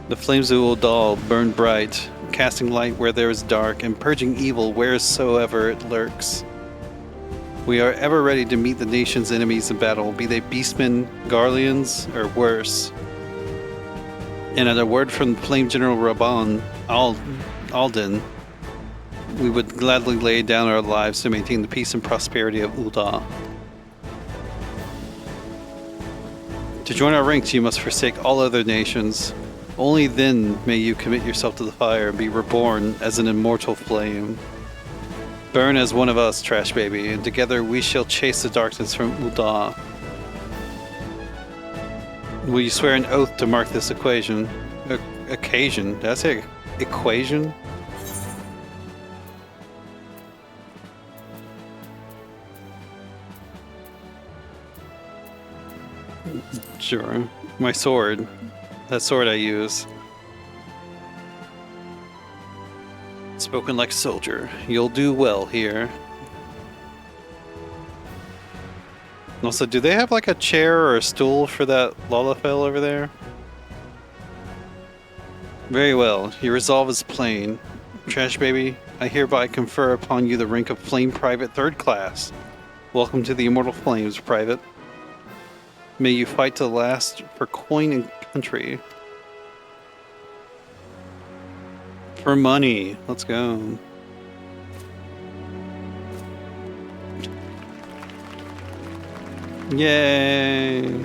The flames of Uldal burn bright, casting light where there is dark and purging evil wheresoever it lurks. We are ever ready to meet the nation's enemies in battle, be they beastmen, Garleans, or worse. And at a word from Flame General Raban Alden, we would gladly lay down our lives to maintain the peace and prosperity of Uldal. To join our ranks, you must forsake all other nations. Only then may you commit yourself to the fire and be reborn as an immortal flame. Burn as one of us, Trash Baby, and together we shall chase the darkness from Uldal. Will you swear an oath to mark this occasion? Occasion? Did I say equation? Sure. My sword. That sword I use. Spoken like a soldier. You'll do well here. Also, do they have like a chair or a stool for that Lalafell over there? Very well. Your resolve is plain. Trash Baby, I hereby confer upon you the rank of Flame Private 3rd Class. Welcome to the Immortal Flames, Private. May you fight to the last for coin and country. For money. Let's go. Yay!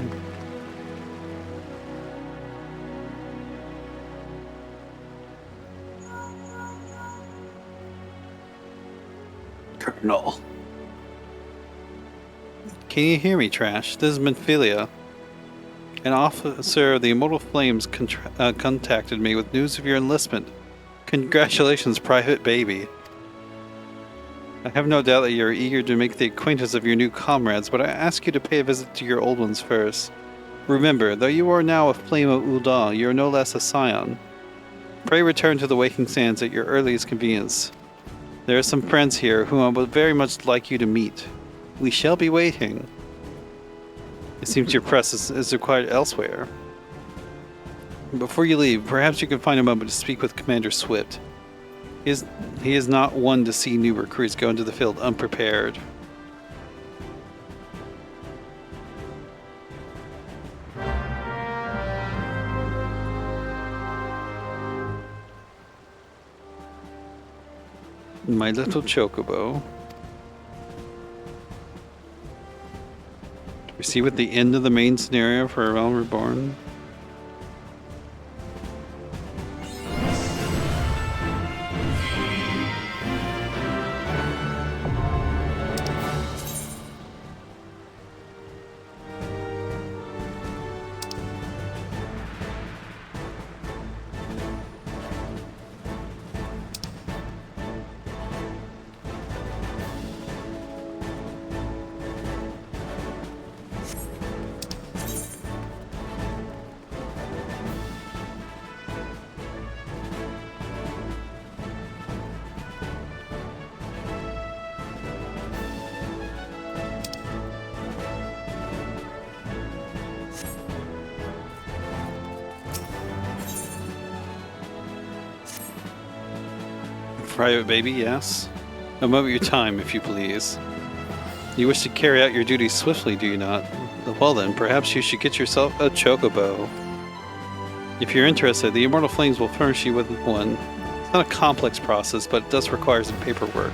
Colonel. Can you hear me, Trash? This is Menphilia. An officer of the Immortal Flames contacted me with news of your enlistment. Congratulations, Private Baby. I have no doubt that you're eager to make the acquaintance of your new comrades, but I ask you to pay a visit to your old ones first. Remember, though you are now a Flame of Uldal, you are no less a Scion. Pray return to the Waking Sands at your earliest convenience. There are some friends here whom I would very much like you to meet. We shall be waiting. It seems your presence is required elsewhere. Before you leave, perhaps you can find a moment to speak with Commander Swift. He is not one to see new recruits go into the field unprepared. My little chocobo. We see what the end of the main scenario for Realm Reborn. private baby, yes? A moment of your time, if you please. You wish to carry out your duties swiftly, do you not? Well then, perhaps you should get yourself a chocobo. If you're interested, the Immortal Flames will furnish you with one. It's not a complex process, but it does require some paperwork.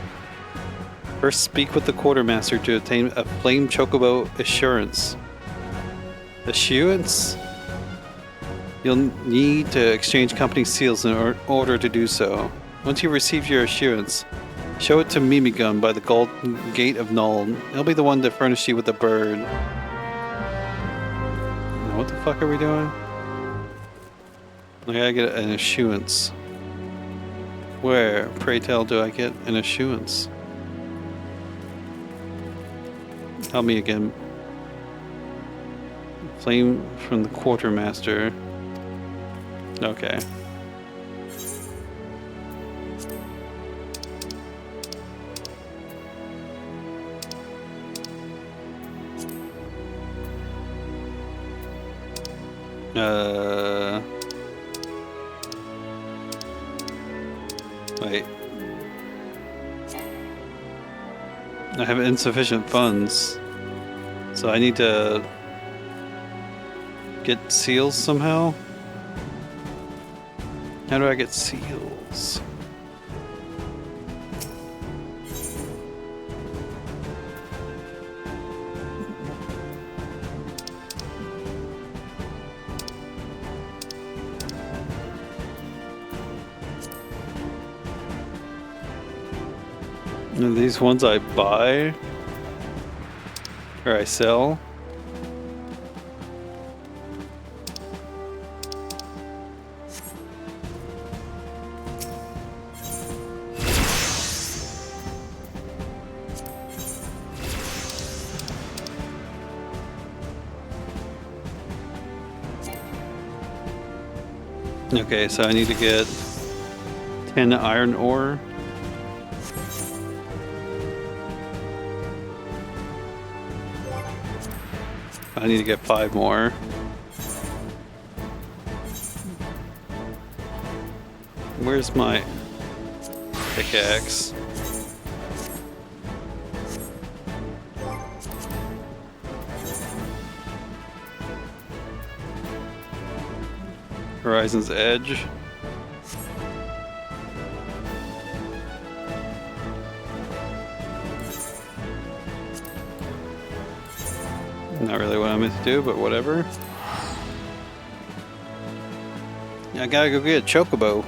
First, speak with the quartermaster to obtain a flame chocobo assurance. Assurance? You'll need to exchange company seals in order to do so. Once you receive your assurance, show it to Mimigun by the Golden Gate of Null. He'll be the one to furnish you with the bird. Now, what the fuck are we doing? I gotta get an assurance. Where, pray tell, do I get an assurance? Help me again. Flame from the quartermaster. Okay. Wait. I have insufficient funds, so I need to get seals somehow? How do I get seals? Are these ones I buy? Or I sell? Okay, so I need to get 10 iron ore. I need to get 5 more. Where's my pickaxe? Horizon's Edge. Not really what I meant to do, but whatever. I gotta go get a chocobo.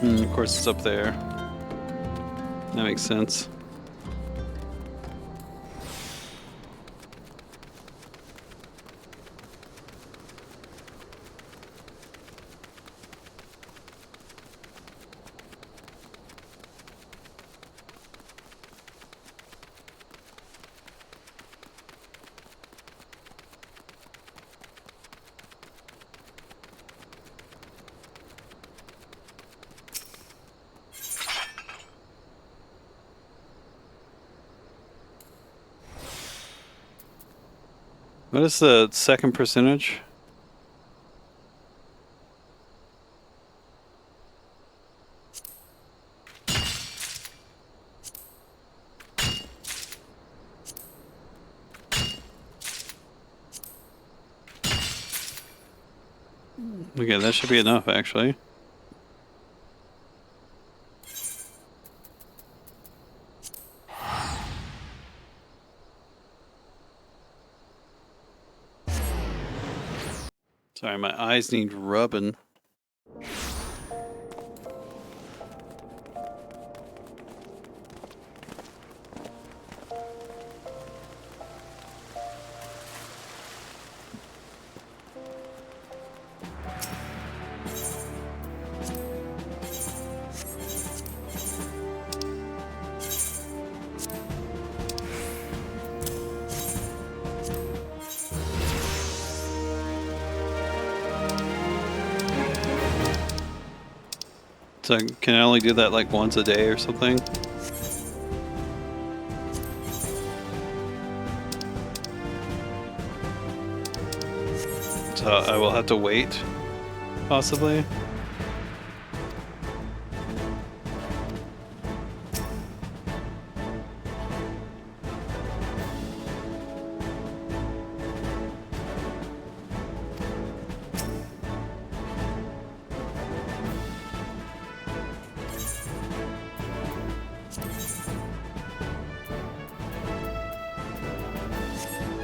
Of course it's up there. That makes sense. What is the second percentage? Okay, that should be enough actually. Sorry, my eyes need rubbing. So can I only do that like once a day or something? So I will have to wait, possibly.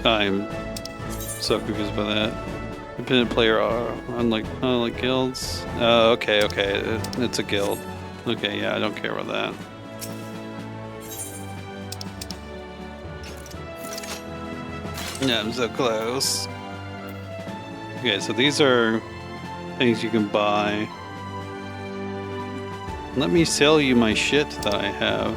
I'm so confused by that. Independent player are unlike guilds. Okay, it's a guild. Okay, yeah, I don't care about that. Yeah, I'm so close. Okay, so these are things you can buy. Let me sell you my shit that I have.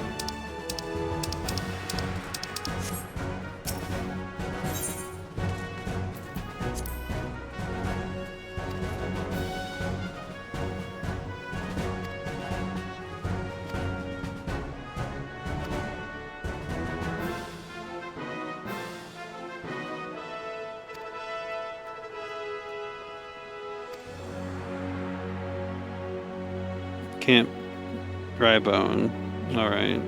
Camp dry bone. All right.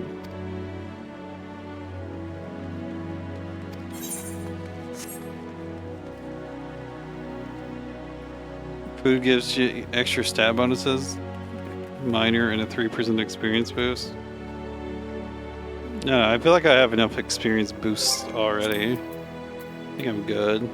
Food gives you extra stat bonuses, minor, and a 3% experience boost. No, I feel like I have enough experience boosts already. I think I'm good.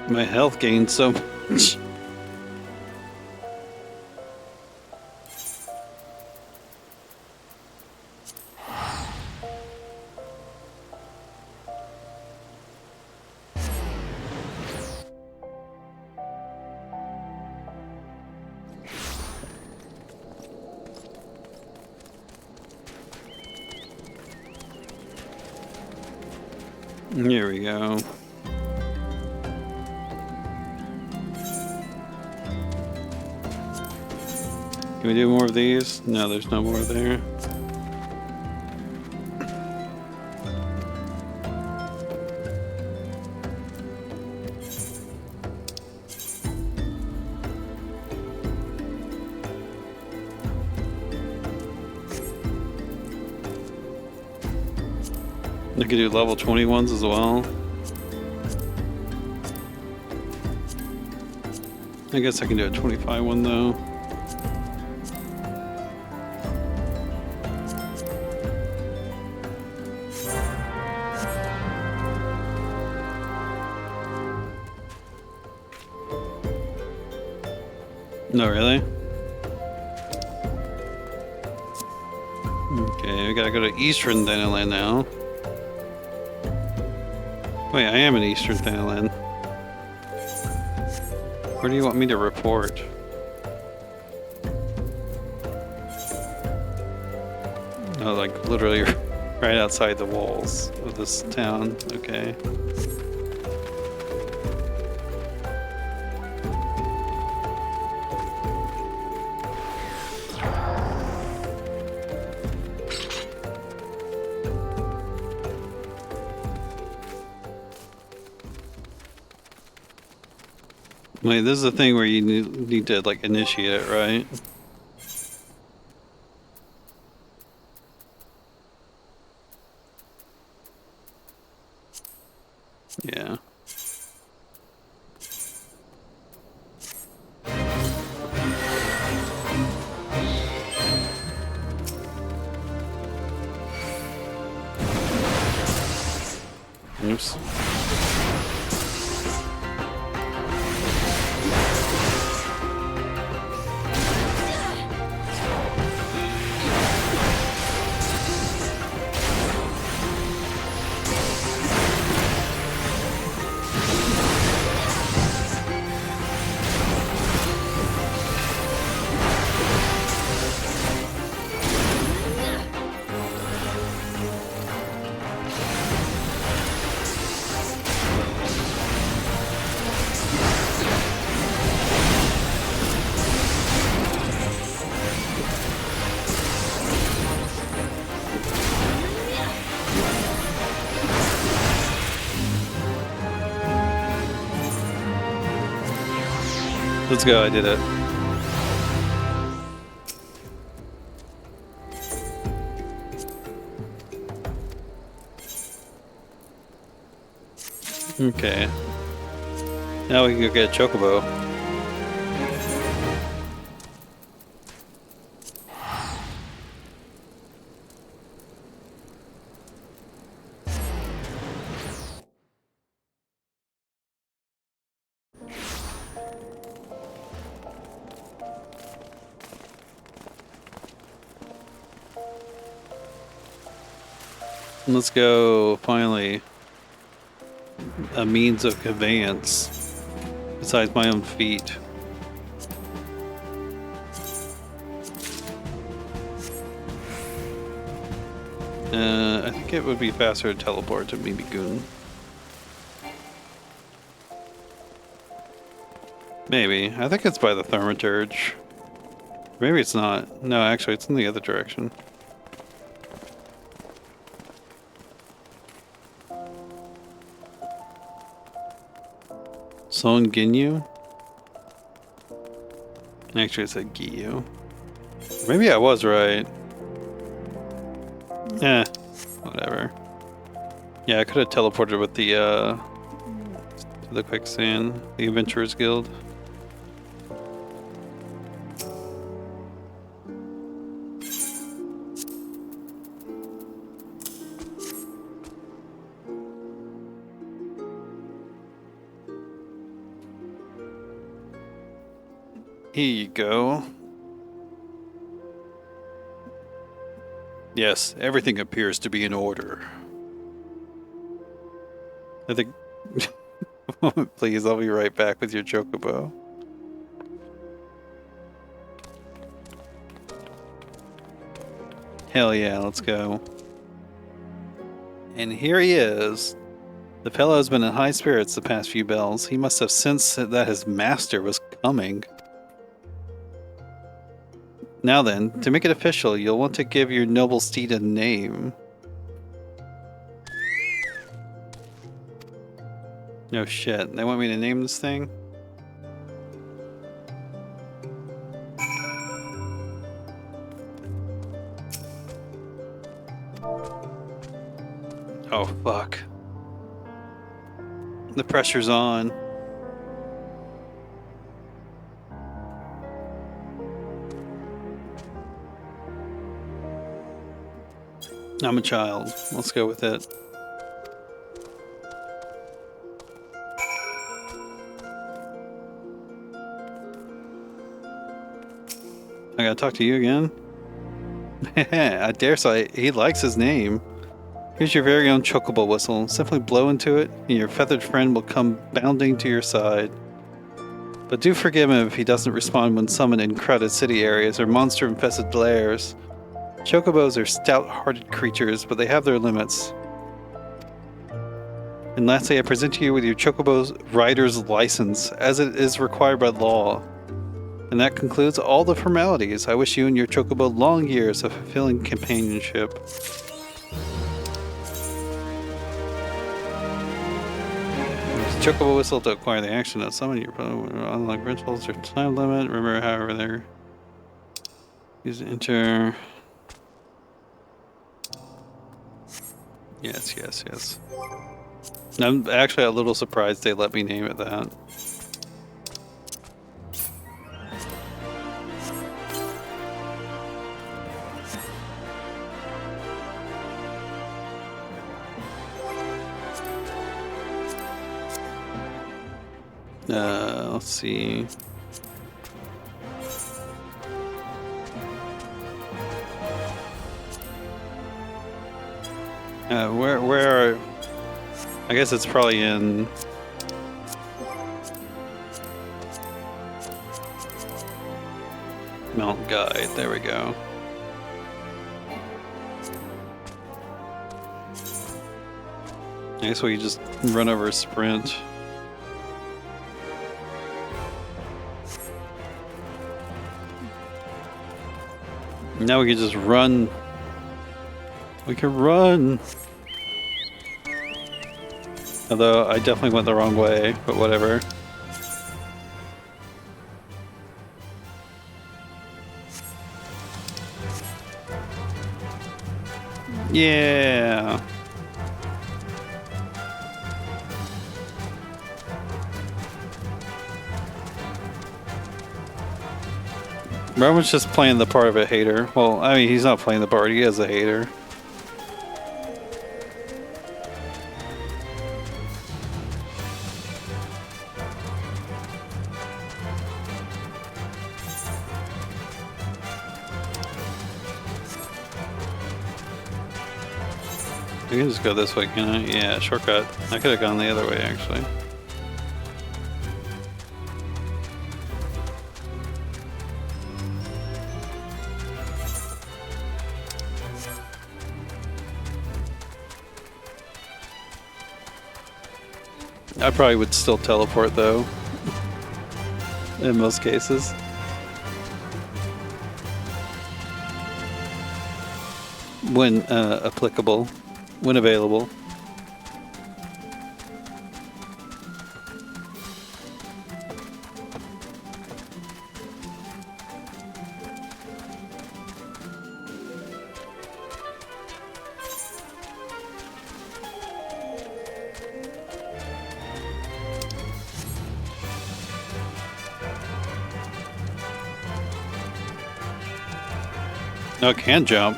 My health gained so much. Here we go. Can we do more of these? No, there's no more there. I could do level 21s as well. I guess I can do a 25 one though. No, really? Okay, we gotta go to Eastern Thanalan now. Wait, I am in Eastern Thanalan. Where do you want me to report? Oh, like literally right outside the walls of this town. Okay. Wait, this is the thing where you need to like initiate it, right? Yeah. Oops. Let's go, I did it. Okay. Now we can go get a chocobo. Let's go, finally. A means of conveyance besides my own feet. I think it would be faster to teleport to Mimigoon. Maybe. I think it's by the Thaumaturge. Maybe it's not. No, actually, it's in the other direction. Son Ginyu? Actually, it said Giyu. Maybe I was right. Eh, whatever. Yeah, I could have teleported with the, to the quicksand, the Adventurers Guild. Here you go. Yes, everything appears to be in order. I think... Please, I'll be right back with your chocobo. Hell yeah, let's go. And here he is. The fellow has been in high spirits the past few bells. He must have sensed that his master was coming. Now then, to make it official, you'll want to give your noble steed a name. No shit, they want me to name this thing? Oh fuck. The pressure's on. I'm a child. Let's go with it. I gotta talk to you again? I dare say he likes his name. Here's your very own chocobo whistle. Simply blow into it, and your feathered friend will come bounding to your side. But do forgive him if he doesn't respond when summoned in crowded city areas or monster-infested lairs. Chocobos are stout-hearted creatures, but they have their limits. And lastly, I present to you with your Chocobo's rider's license, as it is required by law. And that concludes all the formalities. I wish you and your Chocobo long years of fulfilling companionship. Chocobo whistle to acquire the action of summon your unlock rituals or time limit. Remember, however, they're use enter. Yes, yes, yes. I'm actually a little surprised they let me name it that. Let's see. Where are... I guess it's probably in... Mount Guide, there we go. I guess we just run over a sprint. Now we can just run. We can run. Although I definitely went the wrong way, but whatever. Yeah. Roman's just playing the part of a hater. Well, I mean, he's not playing the part. He is a hater. We can just go this way, can I? Yeah, shortcut. I could have gone the other way, actually. I probably would still teleport, though. In most cases. When applicable. When available. No, it can jump.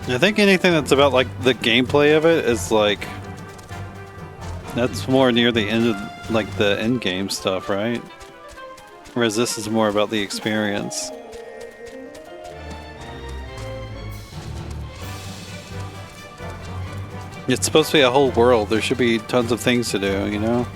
I think anything that's about like the gameplay of it is like that's more near the end of like the end game stuff, right? Whereas this is more about the experience. It's supposed to be a whole world. There should be tons of things to do, you know?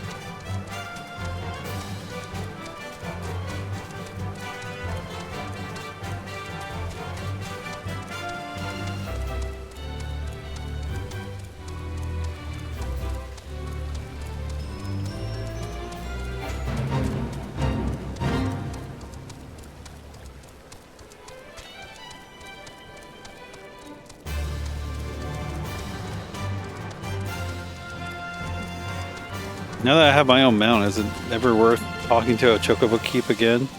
Now that I have my own mount, is it ever worth talking to a Chocobo Keep again?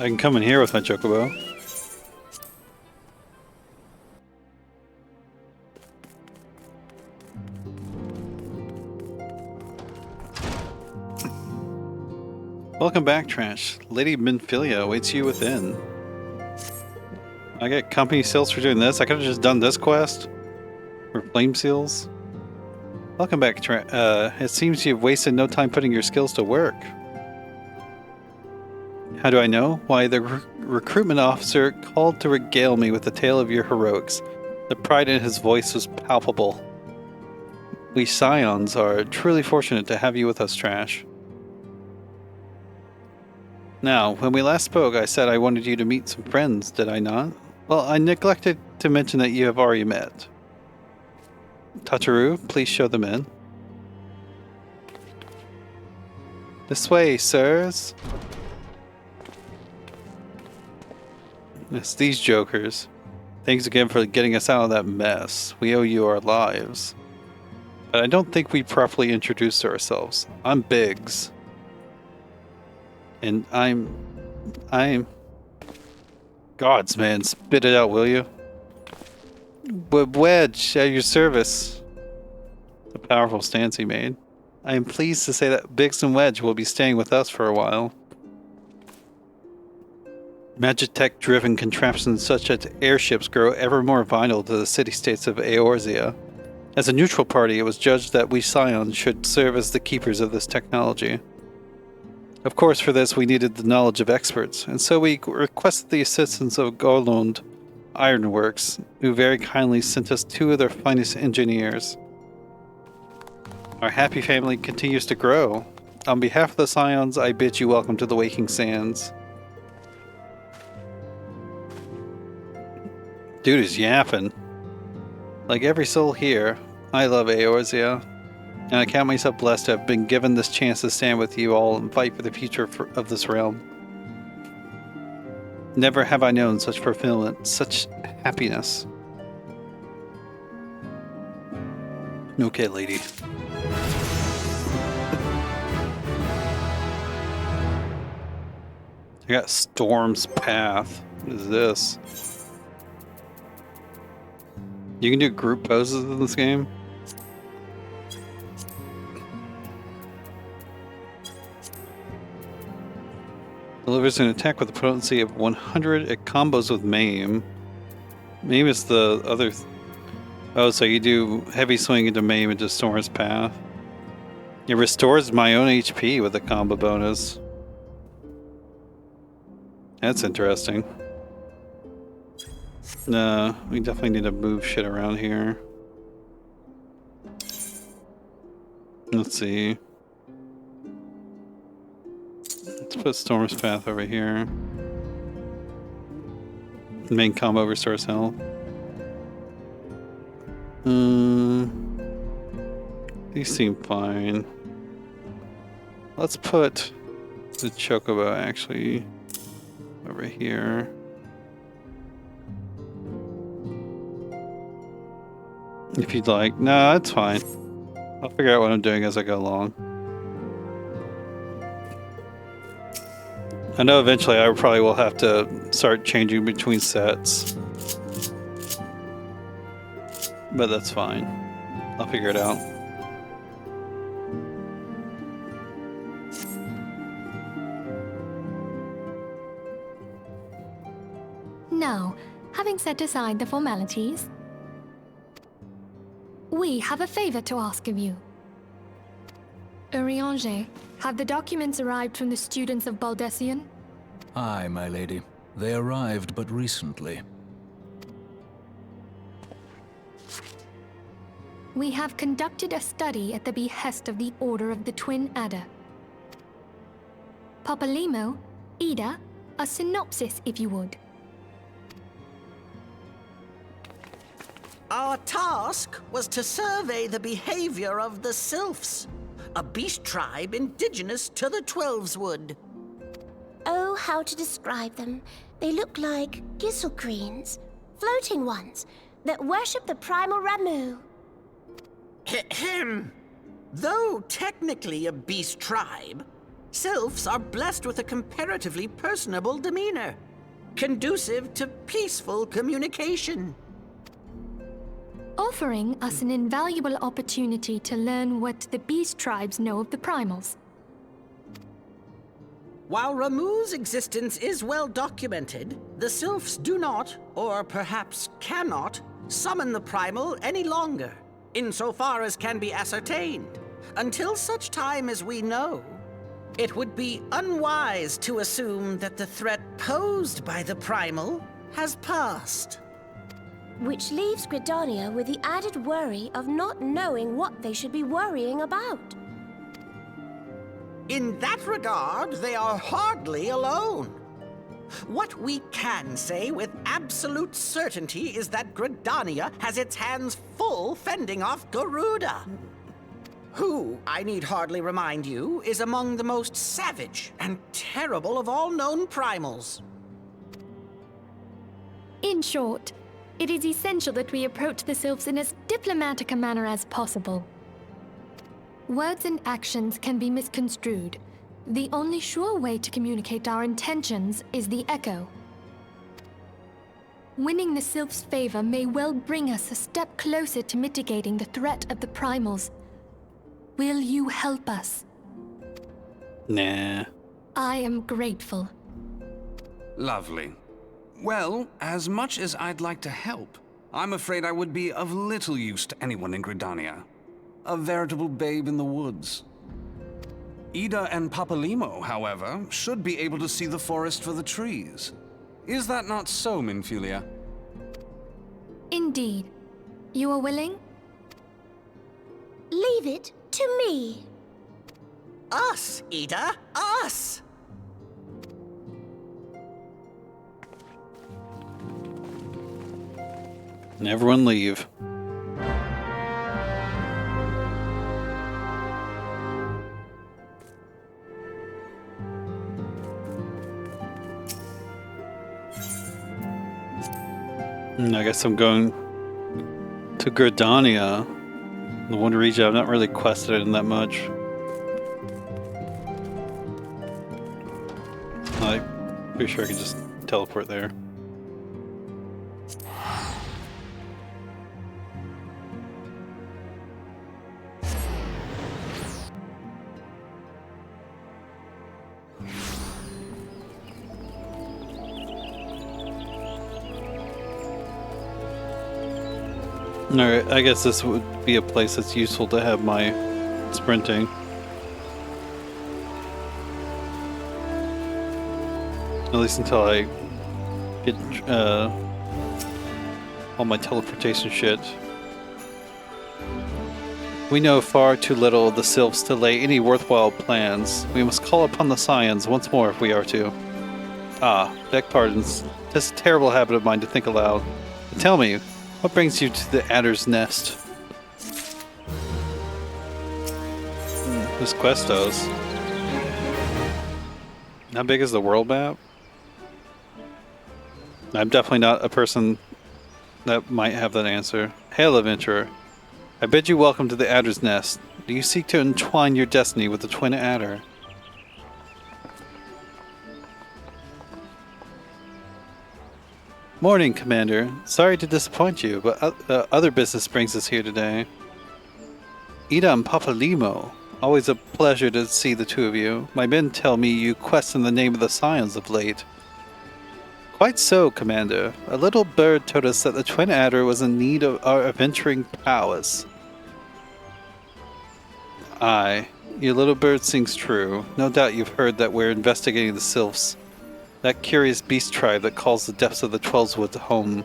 I can come in here with my Chocobo. Welcome back, Trash. Lady Minfilia awaits you within. I get company seals for doing this. I could have just done this quest. Or flame seals. Welcome back, it seems you've wasted no time putting your skills to work. How do I know? Why, the recruitment officer called to regale me with the tale of your heroics. The pride in his voice was palpable. We Scions are truly fortunate to have you with us, Trash. Now, when we last spoke, I said I wanted you to meet some friends, did I not? Well, I neglected to mention that you have already met. Tataru, please show them in. This way, sirs. It's these jokers. Thanks again for getting us out of that mess. We owe you our lives. But I don't think we properly introduced ourselves. I'm Biggs. And I'm Gods, man, spit it out, will you? Wedge, at your service. The powerful stance he made. I am pleased to say that Biggs and Wedge will be staying with us for a while. Magitech-driven contraptions such as airships grow ever more vital to the city-states of Eorzea. As a neutral party, it was judged that we Scions should serve as the keepers of this technology. Of course, for this we needed the knowledge of experts, and so we requested the assistance of Golund Ironworks, who very kindly sent us 2 of their finest engineers. Our happy family continues to grow. On behalf of the Scions, I bid you welcome to the Waking Sands. Dude is yapping. Like every soul here, I love Eorzea, and I count myself blessed to have been given this chance to stand with you all and fight for the future of this realm. Never have I known such fulfillment, such happiness. Okay, lady. I got Storm's Path. What is this? You can do group poses in this game? Delivers an attack with a potency of 100. It combos with Maim. Maim is the other... Oh, so you do heavy swing into Maim into Storm's Path. It restores my own HP with a combo bonus. That's interesting. No, we definitely need to move shit around here. Let's see. Let's put Storm's Path over here. Main combo restores health. These seem fine. Let's put the Chocobo actually over here. If you'd like. No, that's fine. I'll figure out what I'm doing as I go along. I know eventually I probably will have to start changing between sets. But that's fine. I'll figure it out. Now, having set aside the formalities, we have a favor to ask of you. Urianger, have the documents arrived from the students of Baldessian? Aye, my lady. They arrived but recently. We have conducted a study at the behest of the Order of the Twin Adder. Papalimo, Ida, a synopsis if you would. Our task was to survey the behavior of the Sylphs, a beast tribe indigenous to the Twelveswood. Oh, how to describe them. They look like gisselcreens, floating ones, that worship the primal Ramu. Ahem. Though technically a beast tribe, Sylphs are blessed with a comparatively personable demeanor, conducive to peaceful communication. Offering us an invaluable opportunity to learn what the beast tribes know of the primals. While Ramu's existence is well documented, the Sylphs do not, or perhaps cannot, summon the primal any longer, insofar as can be ascertained, until such time as we know. It would be unwise to assume that the threat posed by the primal has passed. Which leaves Gridania with the added worry of not knowing what they should be worrying about. In that regard, they are hardly alone. What we can say with absolute certainty is that Gridania has its hands full fending off Garuda, who, I need hardly remind you, is among the most savage and terrible of all known primals. In short, it is essential that we approach the Sylphs in as diplomatic a manner as possible. Words and actions can be misconstrued. The only sure way to communicate our intentions is the echo. Winning the Sylphs' favor may well bring us a step closer to mitigating the threat of the primals. Will you help us? Nah. I am grateful. Lovely. Well, as much as I'd like to help, I'm afraid I would be of little use to anyone in Gridania. A veritable babe in the woods. Ida and Papalimo, however, should be able to see the forest for the trees. Is that not so, Minfilia? Indeed. You are willing? Leave it to me. Us, Ida, us! And everyone leave. And I guess I'm going to Gridania, the one region I've not really quested in that much. I'm pretty sure I can just teleport there. Alright, I guess this would be a place that's useful to have my sprinting. At least until I get all my teleportation shit. We know far too little of the Sylphs to lay any worthwhile plans. We must call upon the Scions once more if we are to. Ah, beg pardons. Tis a terrible habit of mine to think aloud. But tell me, what brings you to the Adder's Nest? This Questos. How big is the world map? I'm definitely not a person that might have that answer. Hail, adventurer. I bid you welcome to the Adder's Nest. Do you seek to entwine your destiny with the Twin Adder? Morning, Commander. Sorry to disappoint you, but other business brings us here today. Ida and Papalimo. Always a pleasure to see the two of you. My men tell me you quest in the name of the Scions of late. Quite so, Commander. A little bird told us that the Twin Adder was in need of our adventuring prowess. Aye, your little bird sings true. No doubt you've heard that we're investigating the Sylphs. That curious beast tribe that calls the depths of the Twelveswood home.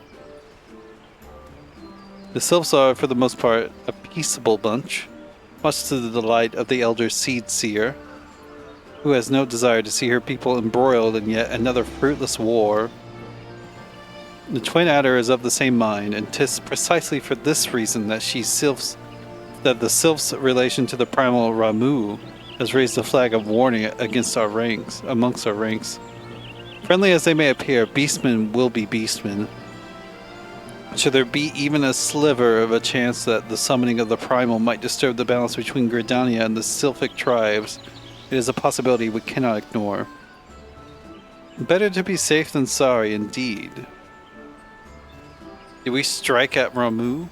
The Sylphs are, for the most part, a peaceable bunch, much to the delight of the elder Seed Seer, who has no desire to see her people embroiled in yet another fruitless war. The Twin Adder is of the same mind, and 'tis precisely for this reason that the Sylphs' relation to the primal Ramu has raised a flag of warning amongst our ranks. Friendly as they may appear, beastmen will be beastmen. Should there be even a sliver of a chance that the summoning of the primal might disturb the balance between Gridania and the Sylphic tribes, it is a possibility we cannot ignore. Better to be safe than sorry, indeed. Do we strike at Ramu?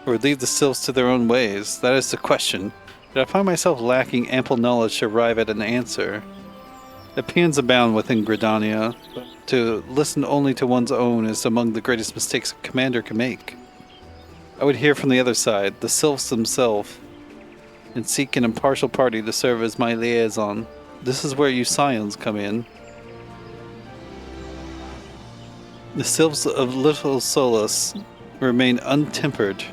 Or leave the Sylphs to their own ways? That is the question. But I find myself lacking ample knowledge to arrive at an answer. Opinions abound within Gridania, but to listen only to one's own is among the greatest mistakes a commander can make. I would hear from the other side, the Sylphs themselves, and seek an impartial party to serve as my liaison. This is where you Scions come in. The Sylphs of Little Solus remain untempered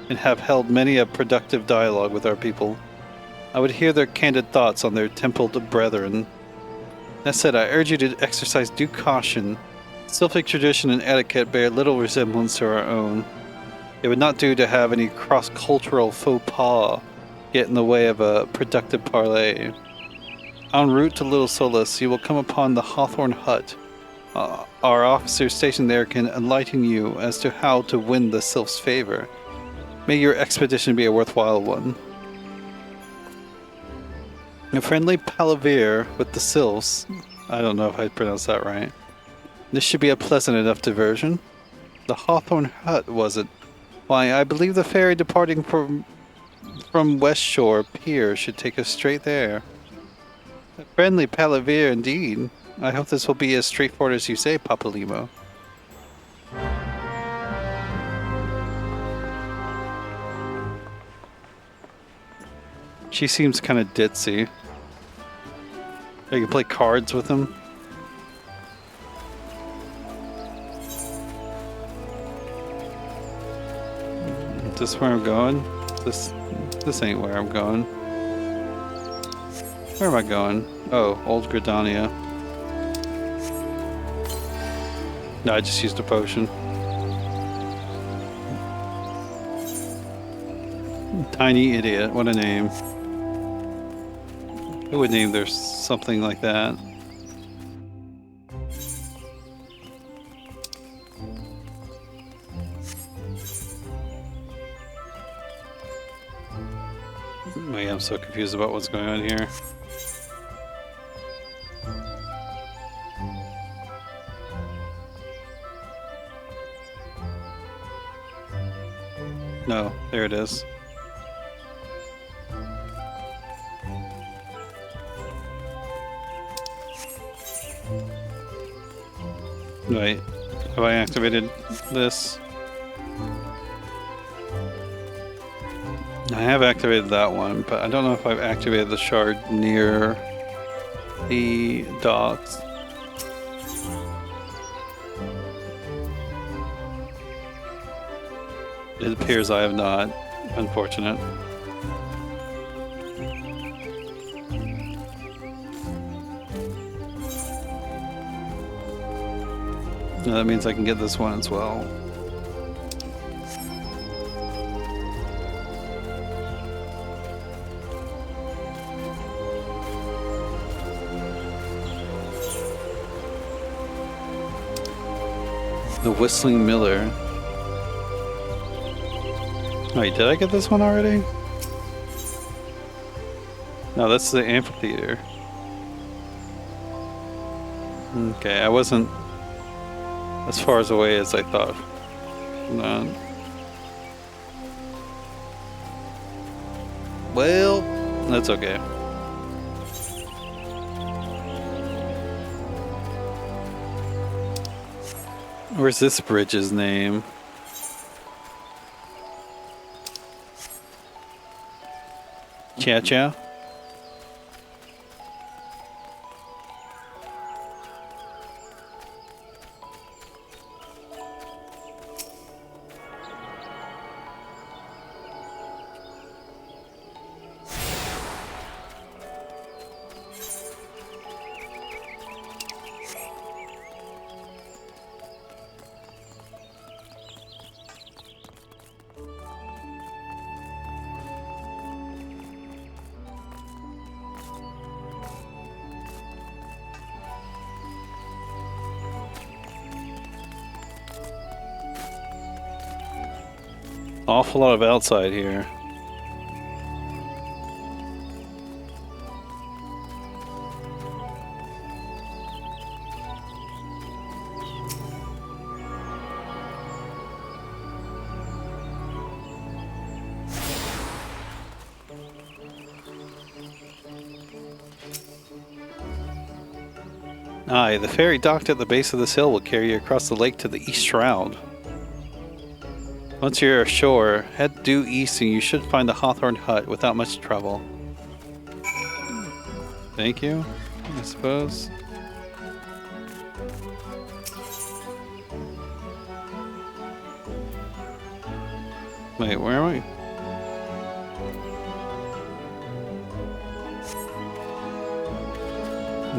and have held many a productive dialogue with our people. I would hear their candid thoughts on their templed brethren. That said, I urge you to exercise due caution. Sylphic tradition and etiquette bear little resemblance to our own. It would not do to have any cross-cultural faux pas get in the way of a productive parley. En route to Little Solus, you will come upon the Hawthorn Hut. Our officers stationed there can enlighten you as to how to win the Sylph's favor. May your expedition be a worthwhile one. A friendly palaver with the Sylphs. I don't know if I pronounced that right. This should be a pleasant enough diversion. The Hawthorn Hut, was it? Why, I believe the ferry departing from West Shore Pier should take us straight there. A friendly palaver indeed. I hope this will be as straightforward as you say, Papalimo. She seems kind of ditzy. You can play cards with him. Is this where I'm going? This ain't where I'm going. Where am I going? Oh, Old Gridania. No, I just used a potion. Tiny idiot, what a name. Who would name their something like that? Oh, yeah, I'm so confused about what's going on here. No, there it is. Wait, have I activated this? I have activated that one, but I don't know if I've activated the shard near the docks. It appears I have not. Unfortunate. No, that means I can get this one as well. The Whistling Miller. Wait, did I get this one already? No, that's the amphitheater. Okay, I wasn't as far as away as I thought. No. Well, that's okay. Where's this bridge's name? Cha-cha? Awful lot of outside here. Aye, the ferry docked at the base of this hill will carry you across the lake to the East Shroud. Once you're ashore, head due east and you should find the Hawthorne Hut without much trouble. Thank you, I suppose. Wait, where am I?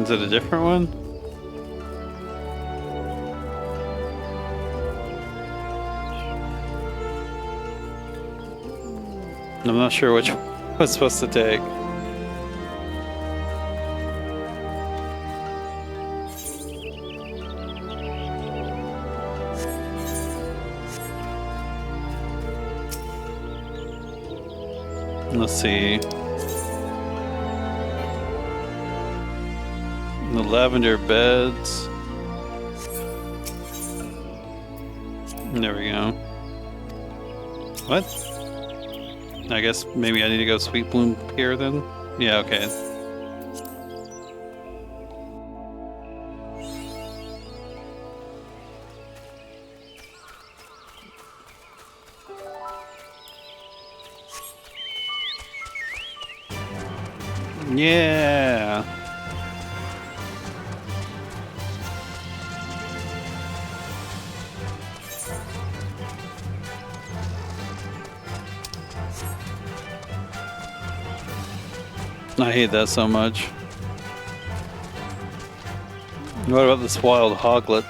Is it a different one? I'm not sure which one I was supposed to take. Let's see. The lavender beds. There we go. What? I guess maybe I need to go Sweet Bloom Pier then? Yeah, okay. Yeah! I hate that so much. What about this wild hoglet?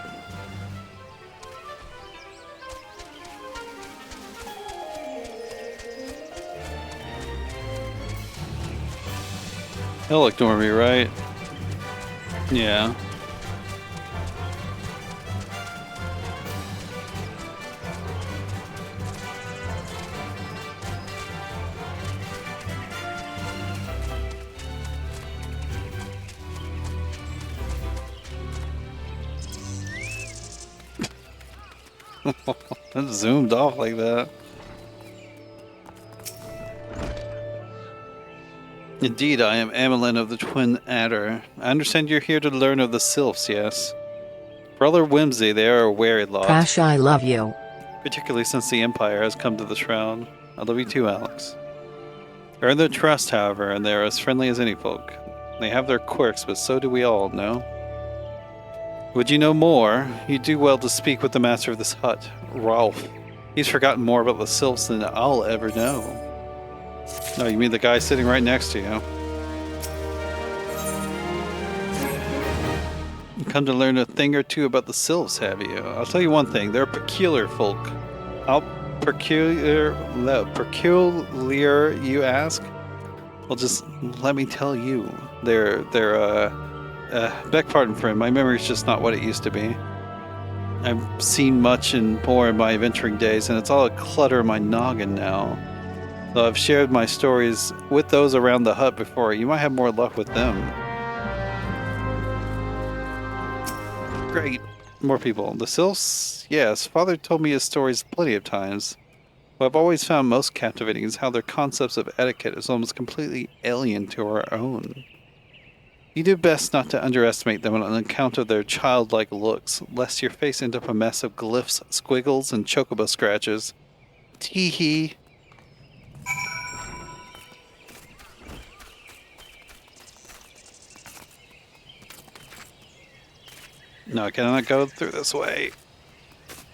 He'll ignore me, right? Yeah. It zoomed off like that. Indeed, I am Amelin of the Twin Adder. I understand you're here to learn of the Sylphs, yes? Brother Whimsy, they are a wary lot. Crash, I love you. Particularly since the Empire has come to the Shroud. I love you too, Alex. Earn their trust, however, and they are as friendly as any folk. They have their quirks, but so do we all, no? Would you know more? You do well to speak with the master of this hut, Rolf. He's forgotten more about the Sylphs than I'll ever know. No, you mean the guy sitting right next to you. You come to learn a thing or two about the Sylphs, have you? I'll tell you one thing, they're a peculiar folk. How peculiar you ask? Well, just let me tell you. Beg pardon, friend, my memory's just not what it used to be. I've seen much and more in my adventuring days, and it's all a clutter in my noggin now. Though I've shared my stories with those around the hut before, you might have more luck with them. Great. More people. The Sylphs? Yes, Father told me his stories plenty of times. What I've always found most captivating is how their concepts of etiquette is almost completely alien to our own. You do best not to underestimate them on account of their childlike looks, lest your face end up a mess of glyphs, squiggles, and chocobo scratches. Tee-hee. No, can I not go through this way?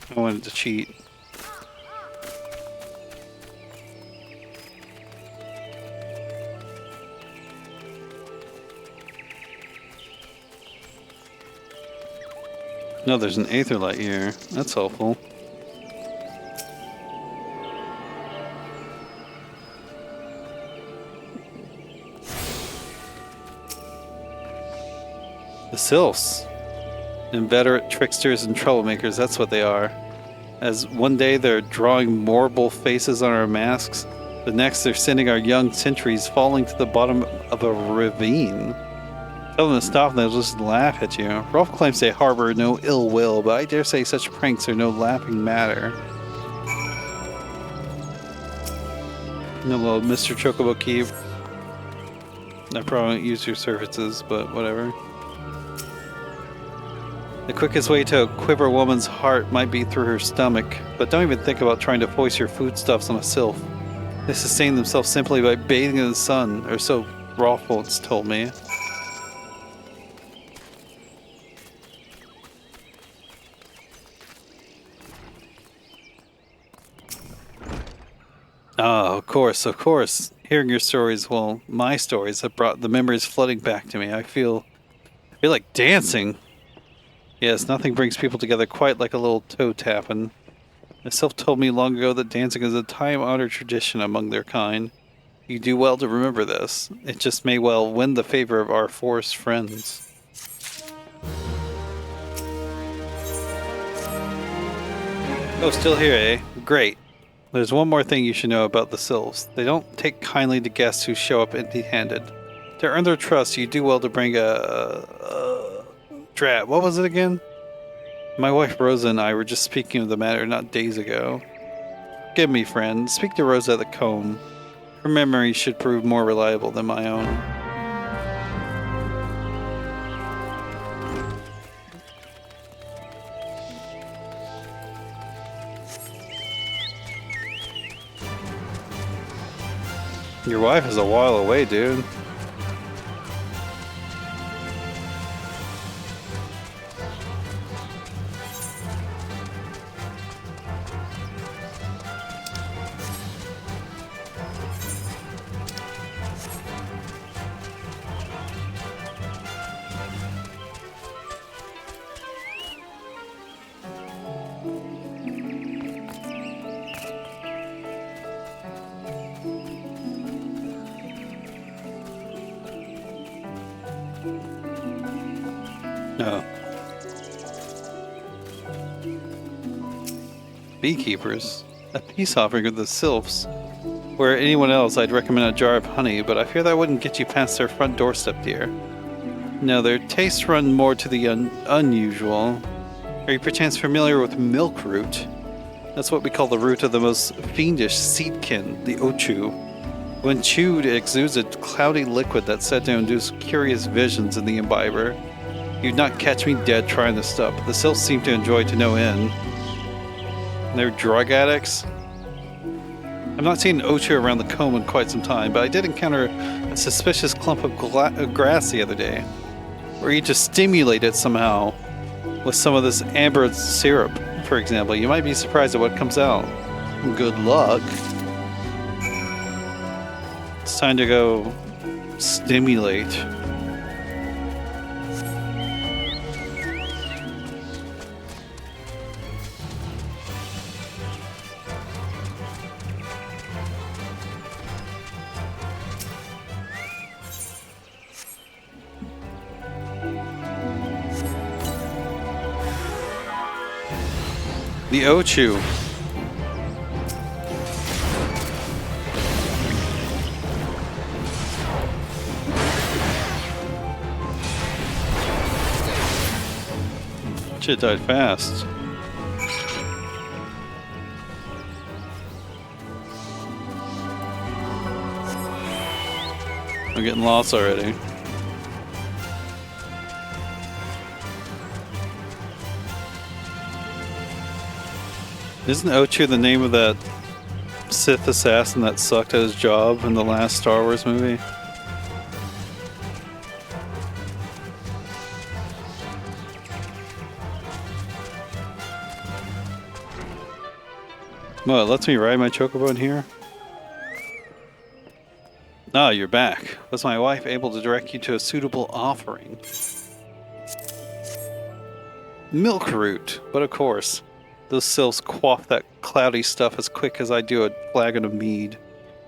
I wanted to cheat. No, there's an Aetherlight here. That's helpful. The Sylphs. Inveterate tricksters and troublemakers, that's what they are. As one day they're drawing marble faces on our masks, the next they're sending our young sentries falling to the bottom of a ravine. Tell them to stop and they'll just laugh at you. Rolf claims they harbor no ill will, but I dare say such pranks are no laughing matter. No little Mr. Chocobo Keep. I probably won't use your services, but whatever. The quickest way to equip a woman's heart might be through her stomach, but don't even think about trying to foist your foodstuffs on a sylph. They sustain themselves simply by bathing in the sun, or so Rolf once told me. Oh, of course. Hearing your stories, well, my stories have brought the memories flooding back to me. I feel like dancing. Yes, nothing brings people together quite like a little toe tapping. The Sylph told me long ago that dancing is a time-honored tradition among their kind. You do well to remember this. It just may well win the favor of our forest friends. Oh, still here, eh? Great. There's one more thing you should know about the Sylphs. They don't take kindly to guests who show up empty-handed. To earn their trust, you do well to bring Drat, what was it again? My wife Rosa and I were just speaking of the matter not days ago. Forgive me, friend. Speak to Rosa at the comb. Her memory should prove more reliable than my own. Your wife is a while away, dude. No. Beekeepers. A peace offering of the sylphs. Where anyone else, I'd recommend a jar of honey, but I fear that wouldn't get you past their front doorstep, dear. No, their tastes run more to the unusual. Are you perchance familiar with milk root? That's what we call the root of the most fiendish seedkin, the ochu. When chewed, it exudes a cloudy liquid that's said to induce curious visions in the imbiber. You'd not catch me dead trying this stuff, but the sylphs seem to enjoy it to no end. They're drug addicts? I've not seen ochu around the comb in quite some time, but I did encounter a suspicious clump of grass the other day. Or you just stimulate it somehow with some of this amber syrup, for example. You might be surprised at what comes out. Good luck. It's time to go stimulate. The ochu. Shit died fast. I'm getting lost already. Isn't Ochu the name of that Sith assassin that sucked at his job in the last Star Wars movie? Well, it lets me ride my chocobo in here? Ah, you're back. Was my wife able to direct you to a suitable offering? Milk root, but of course. Those sylphs quaff that cloudy stuff as quick as I do a flagon of mead.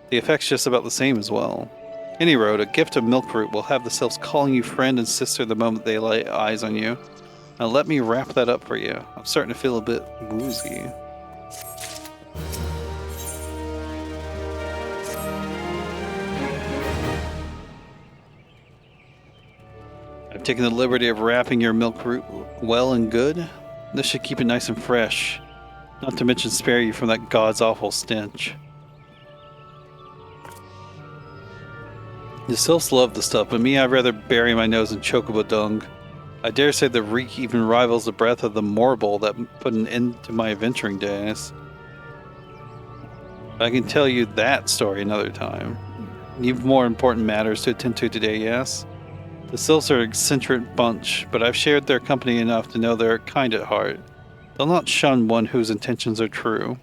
The effect's just about the same as well. Any road, a gift of milk root will have the sylphs calling you friend and sister the moment they lay eyes on you. Now let me wrap that up for you. I'm starting to feel a bit woozy. I've taken the liberty of wrapping your milk root well and good. This should keep it nice and fresh, not to mention spare you from that god's awful stench. The sylphs love the stuff, but me, I'd rather bury my nose in chocobo dung. I dare say the reek even rivals the breath of the morble that put an end to my adventuring days. I can tell you that story another time. You've more important matters to attend to today, yes? The sylphs are an eccentric bunch, but I've shared their company enough to know they're kind at heart. They'll not shun one whose intentions are true.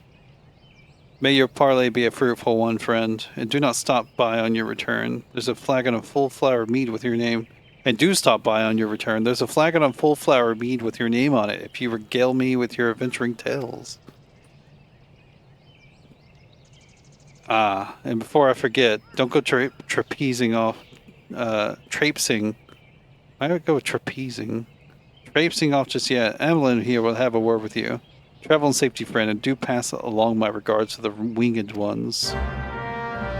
May your parley be a fruitful one, friend, and do not stop by on your return. There's a flagon of full flower mead with your name. And do stop by on your return. There's a flagon of full flower mead with your name on it if you regale me with your adventuring tales. Ah, and before I forget, don't go trapezing off. Traipsing. I would go with trapezing. Traipsing off just yet. Evelyn here will have a word with you. Travel in safety, friend, and do pass along my regards to the winged ones.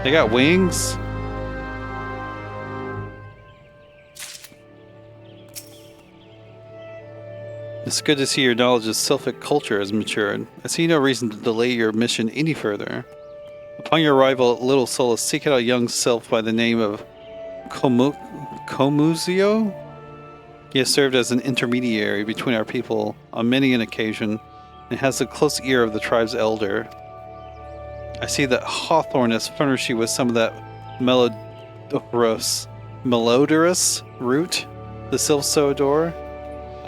They got wings? It's good to see your knowledge of Sylphic culture has matured. I see no reason to delay your mission any further. Upon your arrival at Little Solace, seek out a young sylph by the name of Comuzio? He has served as an intermediary between our people on many an occasion and has the close ear of the tribe's elder. I see that Hawthorne has furnished you with some of that melodorous root the sylphs so adore.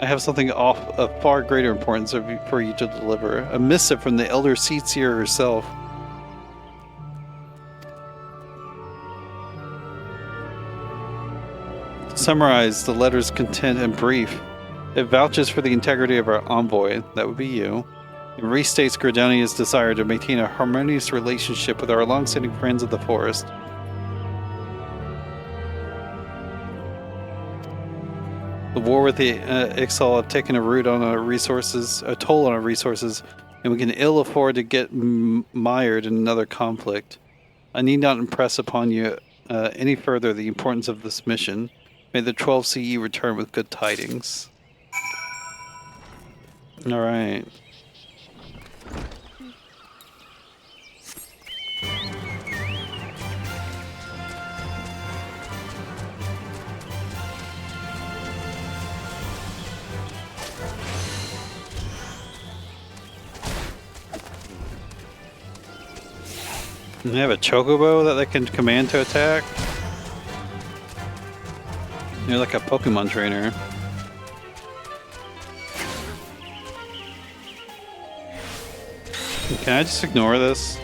I have something of far greater importance for you to deliver, a missive from the elder seer herself. To summarize, the letter's content and brief. It vouches for the integrity of our envoy, that would be you, and restates Gridania's desire to maintain a harmonious relationship with our long-standing friends of the forest. The war with the Ixal have taken a root on our resources, a toll on our resources, and we can ill afford to get mired in another conflict. I need not impress upon you any further the importance of this mission. May the 12 CE return with good tidings. Alright. And they have a chocobo that they can command to attack. They're like a Pokemon trainer. Can I just ignore this?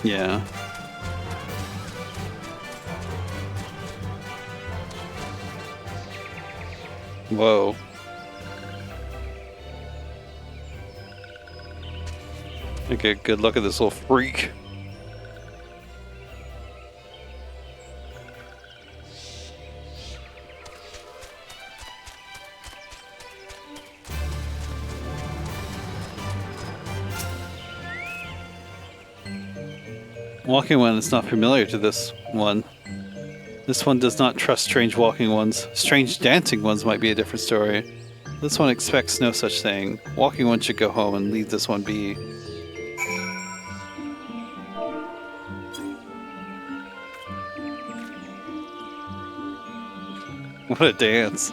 Yeah. Whoa. Okay, good look at this little freak. Walking one is not familiar to this one. This one does not trust strange walking ones. Strange dancing ones might be a different story. This one expects no such thing. Walking one should go home and leave this one be. What a dance.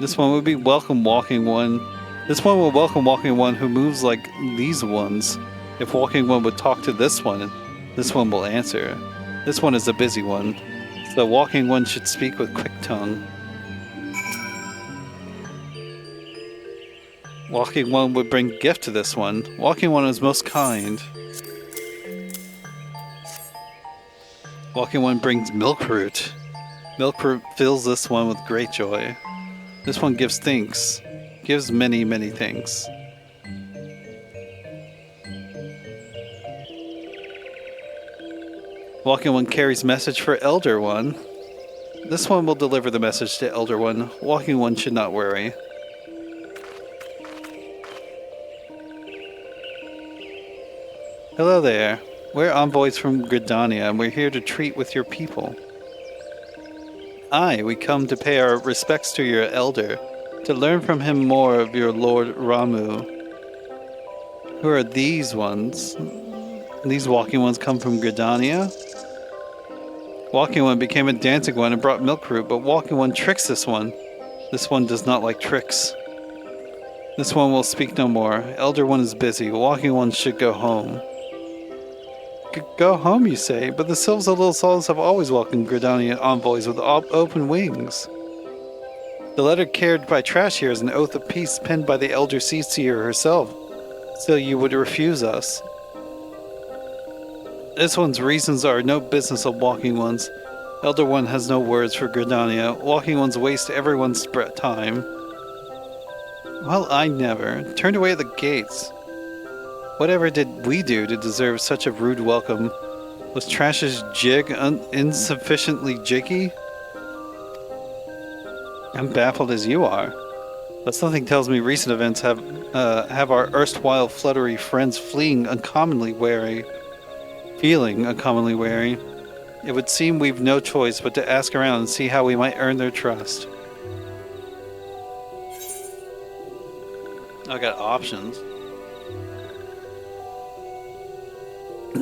This one would be welcome walking one. This one will welcome walking one who moves like these ones. If walking one would talk to this one will answer. This one is a busy one, so walking one should speak with quick tongue. Walking one would bring gift to this one. Walking one is most kind. Walking one brings milk root. Milk root fills this one with great joy. This one gives thanks. Gives many, many things. Walking one carries message for Elder One. This one will deliver the message to Elder One. Walking one should not worry. Hello there. We're envoys from Gridania, and we're here to treat with your people. We come to pay our respects to your elder, to learn from him more of your Lord Ramu. Who are these ones? These walking ones come from Gridania? Walking one became a dancing one and brought milk root, but walking one tricks this one. This one does not like tricks. This one will speak no more. Elder one is busy. Walking one should go home. Go home, you say, but the Sylphs of Little Souls have always welcomed Gridania envoys with open wings. The letter carried by Trash here is an oath of peace penned by the Elder Seer herself. Still, you would refuse us. This one's reasons are no business of Walking One's. Elder One has no words for Gridania. Walking One's waste everyone's time. Well, I never. Turned away at the gates. Whatever did we do to deserve such a rude welcome? Was Trash's jig insufficiently jiggy? I'm baffled as you are. But something tells me recent events have our erstwhile fluttery friends feeling uncommonly wary. It would seem we've no choice but to ask around and see how we might earn their trust. I got options.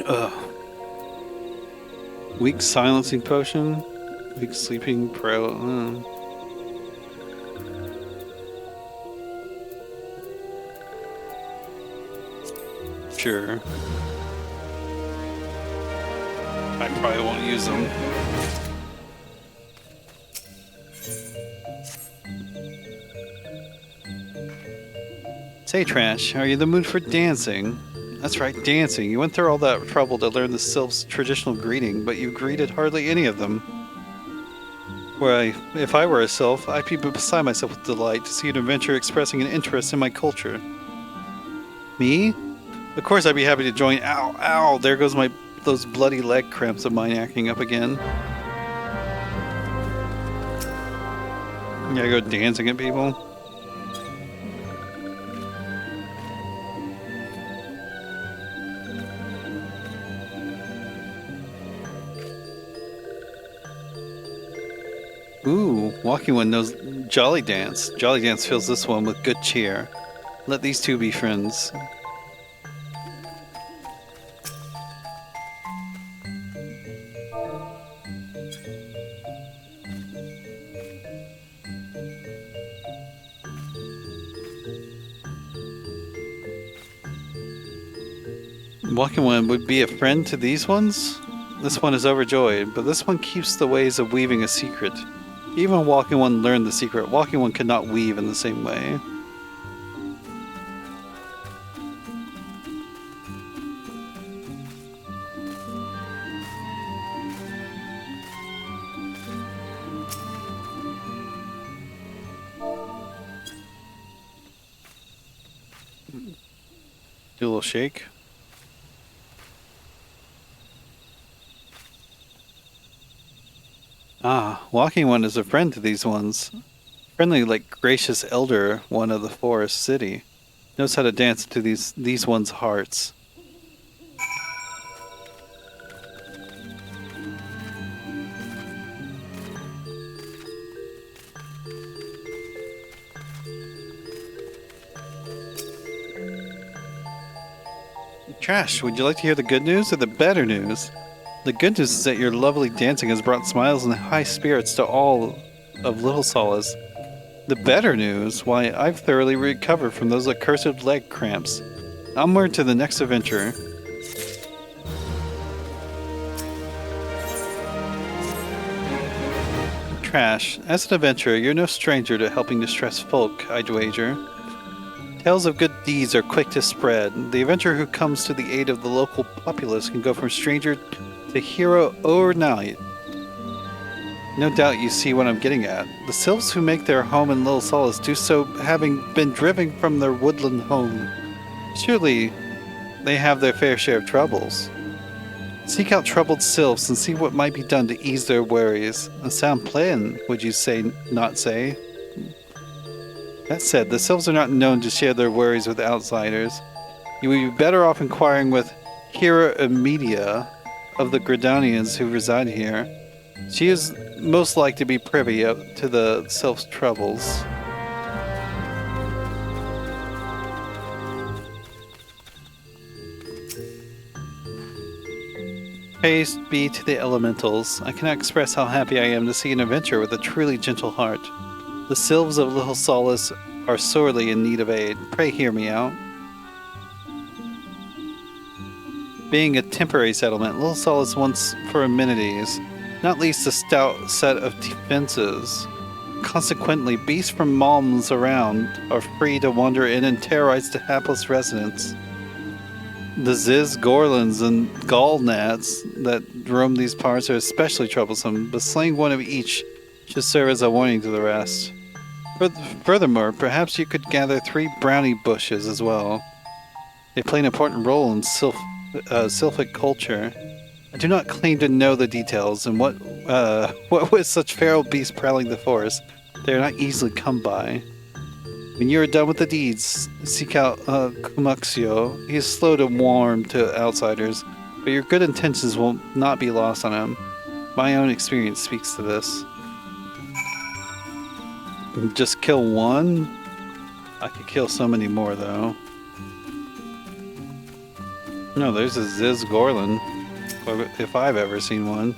Ugh. Weak silencing potion. Weak sleeping pro. Sure. I probably won't use them. Say, Trash, are you in the mood for dancing? That's right, dancing. You went through all that trouble to learn the Sylph's traditional greeting, but you greeted hardly any of them. Why, if I were a Sylph, I'd be beside myself with delight to see an adventurer expressing an interest in my culture. Me? Of course I'd be happy to join. Ow, ow, there goes those bloody leg cramps of mine acting up again. Yeah, go dancing at people. Ooh, walking one knows Jolly Dance. Jolly Dance fills this one with good cheer. Let these two be friends. Walking one would be a friend to these ones? This one is overjoyed, but this one keeps the ways of weaving a secret. Even Walking One learned the secret. Walking One could not weave in the same way. Do a little shake. Ah, Walking One is a friend to these ones. Friendly like gracious elder one of the forest city. Knows how to dance to these ones' hearts. Trash, would you like to hear the good news or the better news? The good news is that your lovely dancing has brought smiles and high spirits to all of Little Solace. The better news, why, I've thoroughly recovered from those accursed leg cramps. Onward to the next adventure. Trash, as an adventurer, you're no stranger to helping distressed folk, I'd wager. Tales of good deeds are quick to spread. The adventurer who comes to the aid of the local populace can go from stranger to hero overnight. No doubt you see what I'm getting at. The sylphs who make their home in Little Solace do so having been driven from their woodland home. Surely they have their fair share of troubles. Seek out troubled sylphs and see what might be done to ease their worries. A sound plan, would you not say? That said, the sylphs are not known to share their worries with outsiders. You would be better off inquiring with Hera Imedia of the Gridanians who reside here. She is most like to be privy to the sylphs' troubles. Praise be to the elementals. I cannot express how happy I am to see an adventurer with a truly gentle heart. The sylphs of Little Solace are sorely in need of aid. Pray hear me out. Being a temporary settlement, Little Solace wants for amenities, not least a stout set of defenses. Consequently, beasts from malms around are free to wander in and terrorize the hapless residents. The Ziz Gorlins and Gallnats that roam these parts are especially troublesome, but slaying one of each should serve as a warning to the rest. Furthermore, perhaps you could gather 3 brownie bushes as well. They play an important role in sylphic culture. I do not claim to know the details, and what with such feral beasts prowling the forest, they are not easily come by. When you are done with the deeds, seek out Kumuxio. He is slow to warm to outsiders, but your good intentions will not be lost on him. My own experience speaks to this. Just kill one? I could kill so many more, though. No, there's a Ziz Gorlin, if I've ever seen one.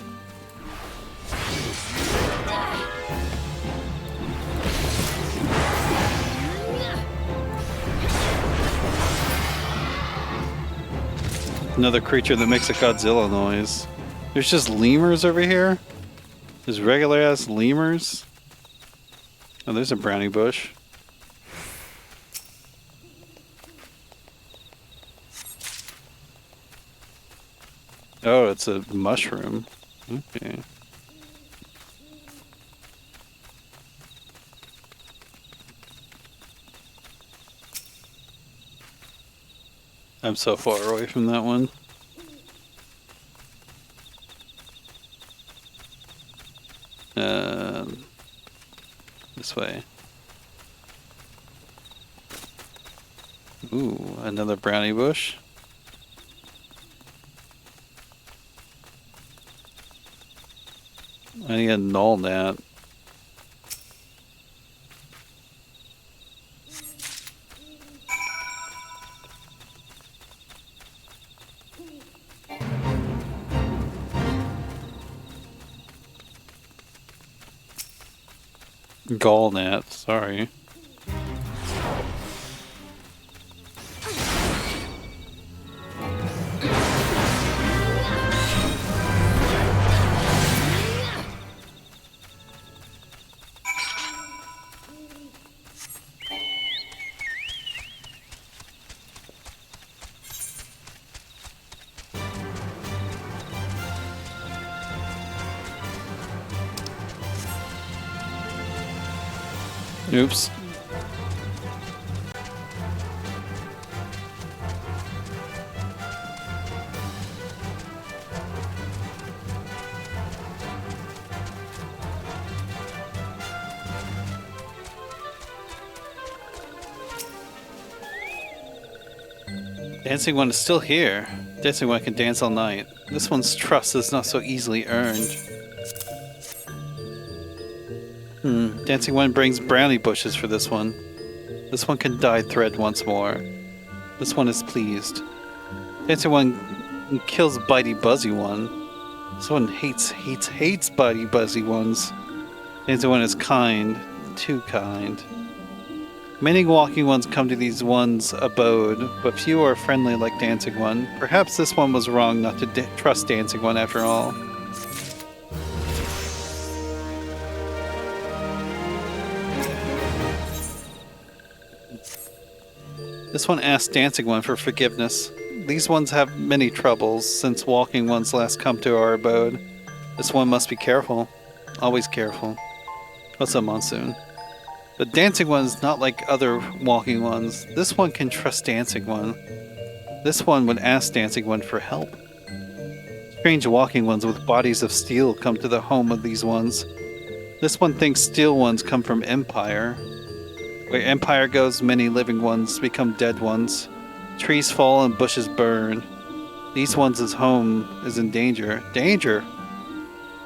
Another creature that makes a Godzilla noise. There's just lemurs over here? There's regular ass lemurs? Oh, there's a brownie bush. Oh, it's a mushroom. Okay. I'm so far away from that one. This way. Ooh, another brownie bush. I need a null gnat. Gall gnat, sorry. Oops. Dancing one is still here. Dancing one can dance all night. This one's trust is not so easily earned. Dancing one brings brownie bushes for this one. This one can dye thread once more. This one is pleased. Dancing one kills bitey buzzy one. This one hates bitey buzzy ones. Dancing one is kind, too kind. Many walking ones come to these ones' abode, but few are friendly like Dancing One. Perhaps this one was wrong not to trust Dancing One after all. This one asked Dancing One for forgiveness. These ones have many troubles since walking ones last come to our abode. This one must be careful. Always careful. What's up, Monsoon? But Dancing One is not like other walking ones. This one can trust Dancing One. This one would ask Dancing One for help. Strange walking ones with bodies of steel come to the home of these ones. This one thinks steel ones come from Empire. Where Empire goes, many living ones become dead ones. Trees fall and bushes burn. These ones' home is in danger. Danger!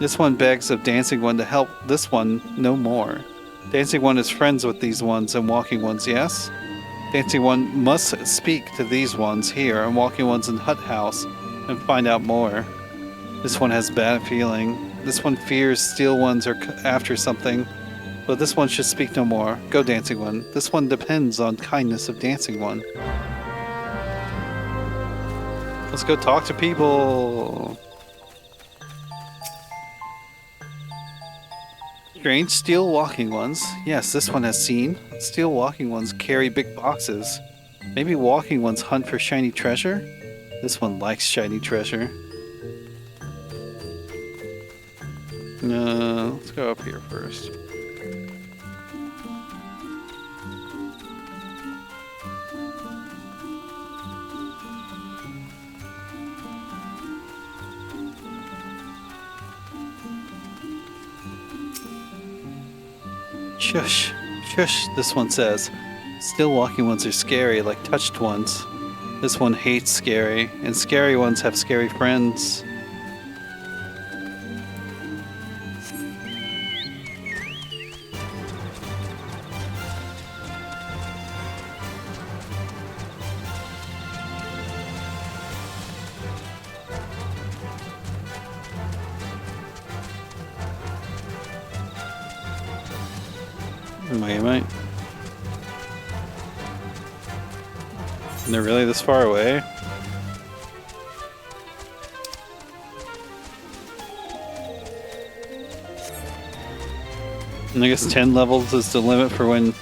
This one begs of Dancing One to help this one no more. Dancing One is friends with these ones and walking ones, yes? Dancing One must speak to these ones here and walking ones in Hut House and find out more. This one has bad feeling. This one fears steel ones are after something. But this one should speak no more. Go, Dancing One. This one depends on kindness of Dancing One. Let's go talk to people. Strange steel walking ones. Yes, this one has seen. Steel walking ones carry big boxes. Maybe walking ones hunt for shiny treasure? This one likes shiny treasure. Let's go up here first. Shush, shush, this one says. Still walking ones are scary, like touched ones. This one hates scary, and scary ones have scary friends. Mate. And they're really this far away? And I guess 10 levels is the limit for when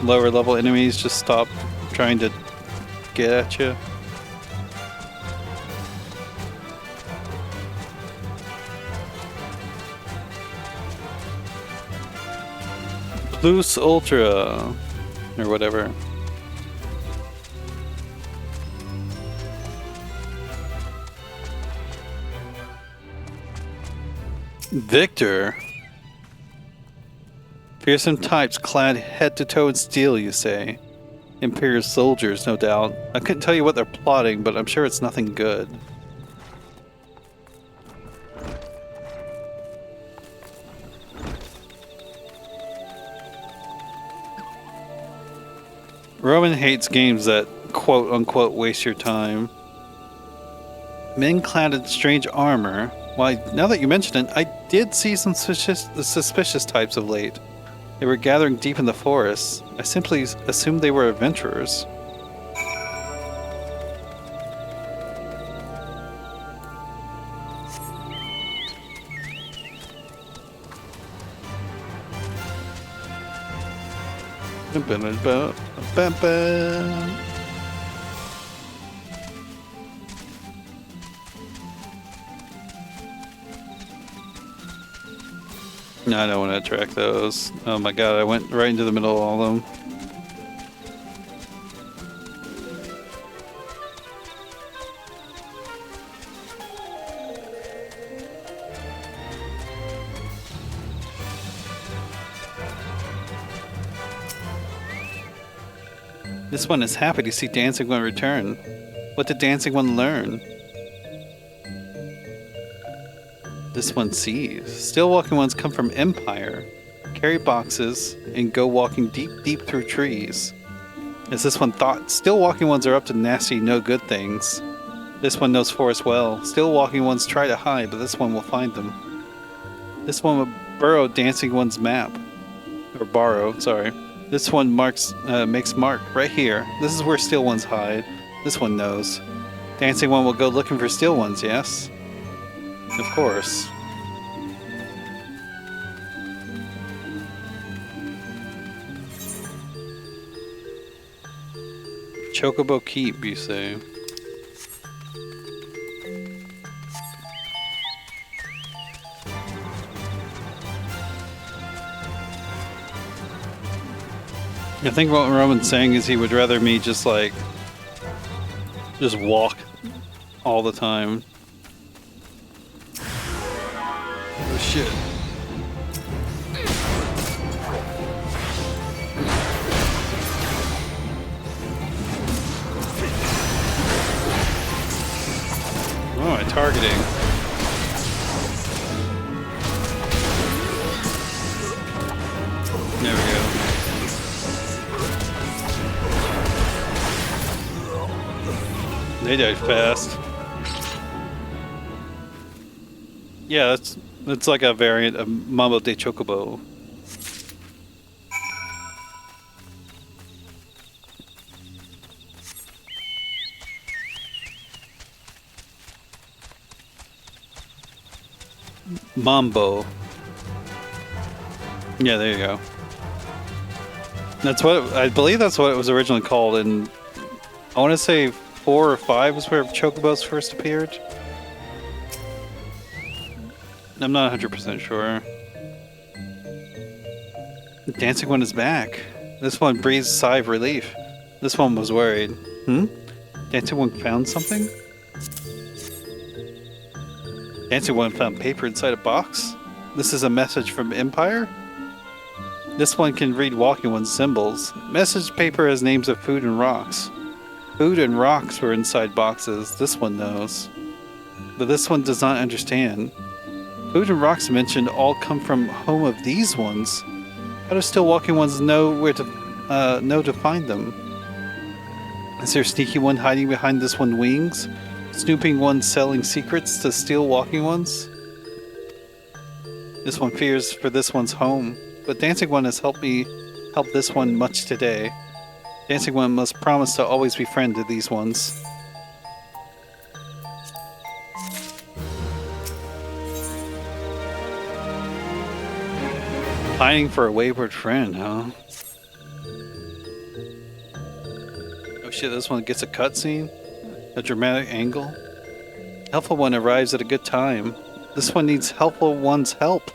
lower level enemies just stop trying to get at you. Plus Ultra, or whatever. Victor? Fearsome types clad head to toe in steel, you say? Imperial soldiers, no doubt. I couldn't tell you what they're plotting, but I'm sure it's nothing good. Roman hates games that quote-unquote waste your time. Men clad in strange armor. Why, now that you mention it, I did see some suspicious types of late. They were gathering deep in the forest. I simply assumed they were adventurers. No, I don't want to attract those. Oh my god, I went right into the middle of all of them. This one is happy to see Dancing One return. What did Dancing One learn? This one sees. Still walking ones come from Empire, carry boxes, and go walking deep through trees. As this one thought, still walking ones are up to nasty, no good things. This one knows forest well. Still walking ones try to hide, but this one will find them. This one will burrow Dancing One's map. Or borrow, sorry. This one makes mark right here. This is where Steel Ones hide. This one knows. Dancing One will go looking for Steel Ones, yes? Of course. Chocobo Keep, you say? I think what Roman's saying is he would rather me just walk all the time. Oh shit. Oh, my targeting. There we go. They died fast. Yeah, that's like a variant of Mambo de Chocobo. Mambo. Yeah, there you go. That's what I believe. That's what it was originally called, and I want to say 4 or 5 was where Chocobos first appeared. I'm not 100% sure. The Dancing One is back. This one breathes a sigh of relief. This one was worried. Dancing One found something? Dancing One found paper inside a box? This is a message from Empire? This one can read Walking One's symbols. Message paper has names of food and rocks. Food and rocks were inside boxes. This one knows. But this one does not understand. Food and rocks mentioned all come from home of these ones. How do Still Walking Ones know where to find them? Is there a sneaky one hiding behind this one's wings? Snooping one selling secrets to Still Walking Ones? This one fears for this one's home, but Dancing One has helped this one much today. Dancing One must promise to always be friend to these ones. Pining for a wayward friend, huh? Oh shit, this one gets a cutscene? A dramatic angle? Helpful One arrives at a good time. This one needs Helpful One's help.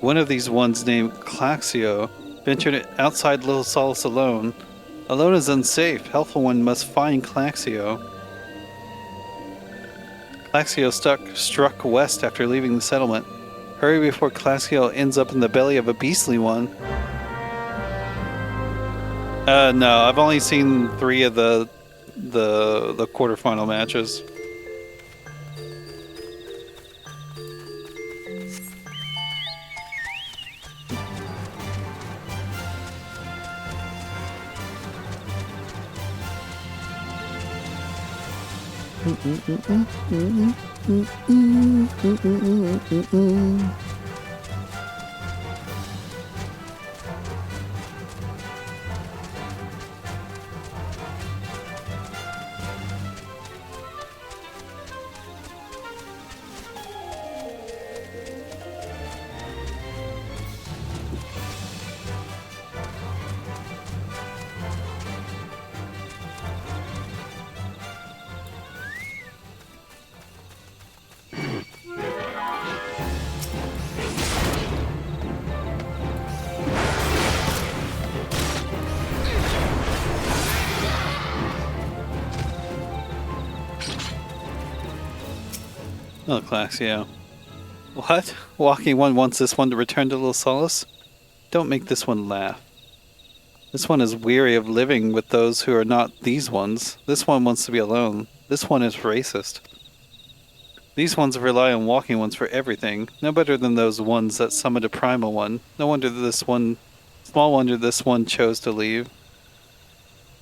One of these ones named Claxio ventured outside Little Solace alone. Alone is unsafe. Helpful One must find Claxio. Claxio struck west after leaving the settlement. Hurry before Claxio ends up in the belly of a beastly one. No, I've only seen 3 of the quarterfinal matches. Oh, Claxio. What? Walking one wants this one to return to Little Solace? Don't make this one laugh. This one is weary of living with those who are not these ones. This one wants to be alone. This one is racist. These ones rely on walking ones for everything. No better than those ones that summoned a primal one. No wonder small wonder this one chose to leave.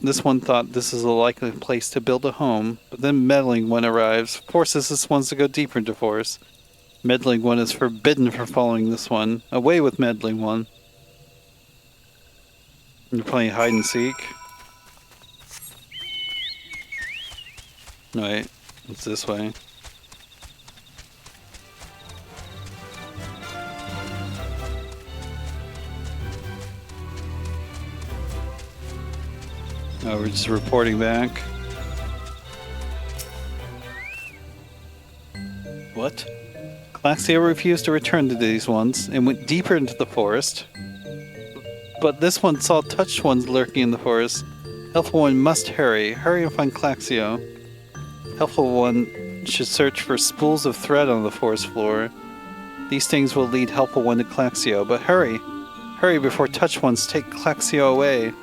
This one thought this is a likely place to build a home, but then Meddling One arrives, forces this one to go deeper into forest. Meddling One is forbidden from following this one. Away with Meddling One. You're playing hide and seek. Wait, it's this way. Oh, we're just reporting back. What? Claxio refused to return to these ones and went deeper into the forest. But this one saw touched ones lurking in the forest. Helpful One must hurry. Hurry and find Claxio. Helpful One should search for spools of thread on the forest floor. These things will lead Helpful One to Claxio, but hurry! Hurry before touched ones take Claxio away.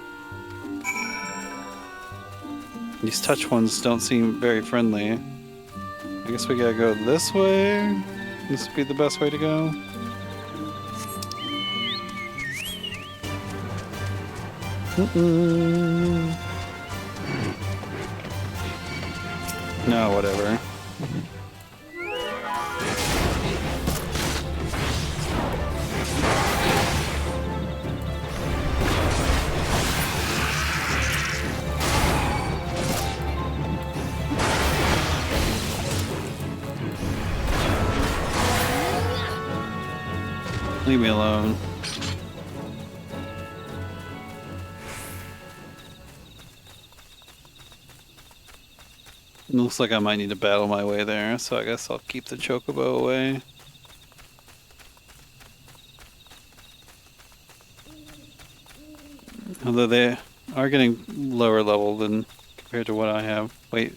These touch ones don't seem very friendly. I guess we gotta go this way. This would be the best way to go. No, whatever. Leave me alone. It looks like I might need to battle my way there, so I guess I'll keep the chocobo away. Although they are getting lower level than compared to what I have. Wait.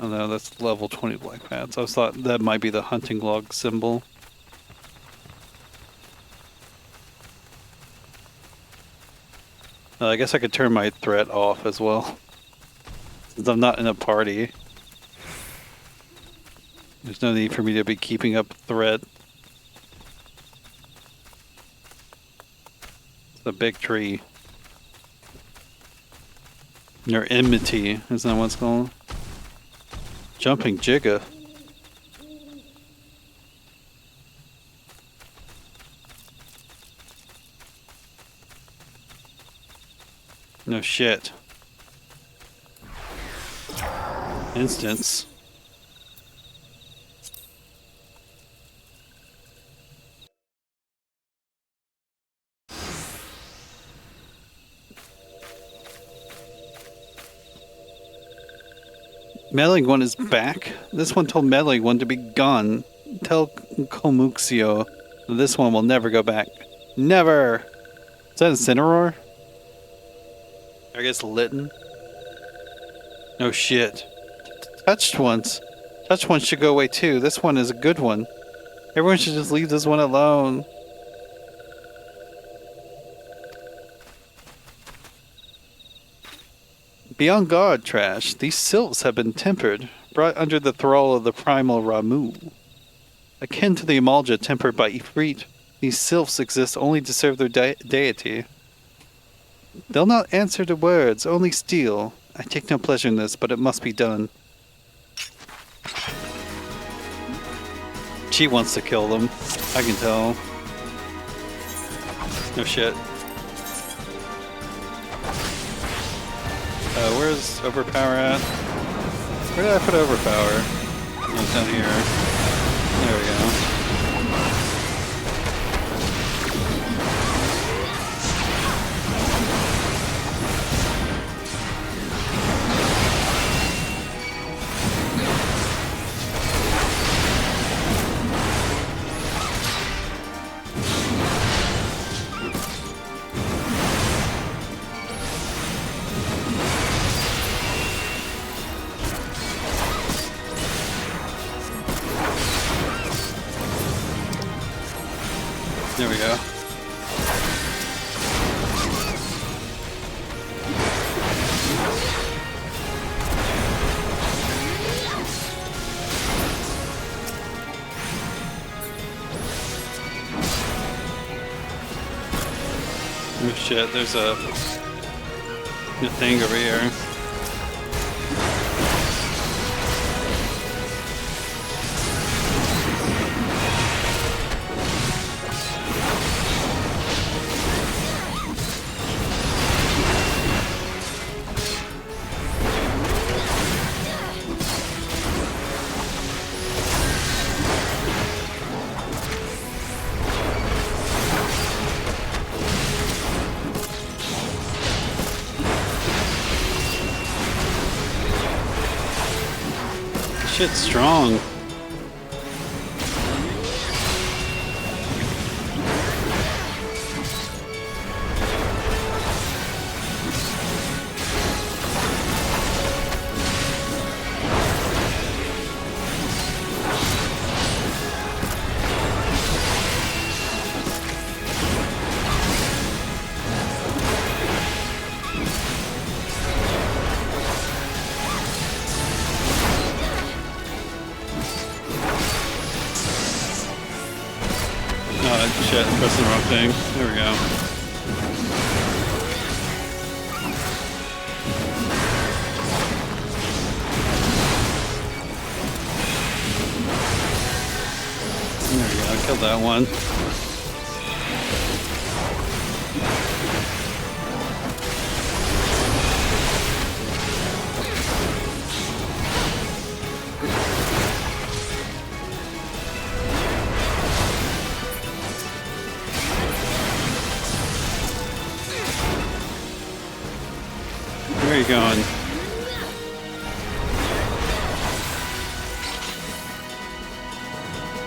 Oh no, that's level 20 black mats. I thought that might be the hunting log symbol. I guess I could turn my threat off as well. Since I'm not in a party. There's no need for me to be keeping up threat. It's a big tree. Or enmity, isn't that what it's called? Jumping Jigga. No shit. Instance. Meddling One is back. This one told Meddling One to be gone. Tell Komuxio this one will never go back. Never! Is that Incineroar? I guess Litten. Oh shit. Touched ones. Touched ones should go away too. This one is a good one. Everyone should just leave this one alone. Be on guard, Trash. These sylphs have been tempered, brought under the thrall of the primal Ramu. Akin to the Amalja tempered by Ifrit, these sylphs exist only to serve their deity. They'll not answer to words, only steal. I take no pleasure in this, but it must be done. She wants to kill them. I can tell. No shit. Where's Overpower at? Where did I put Overpower? Oh, it's down here. There we go. There we go. Oh shit, there's a thing over here. Shit's strong. Shit, I'm pressing the wrong thing. There we go. There we go, I killed that one. Where are you going?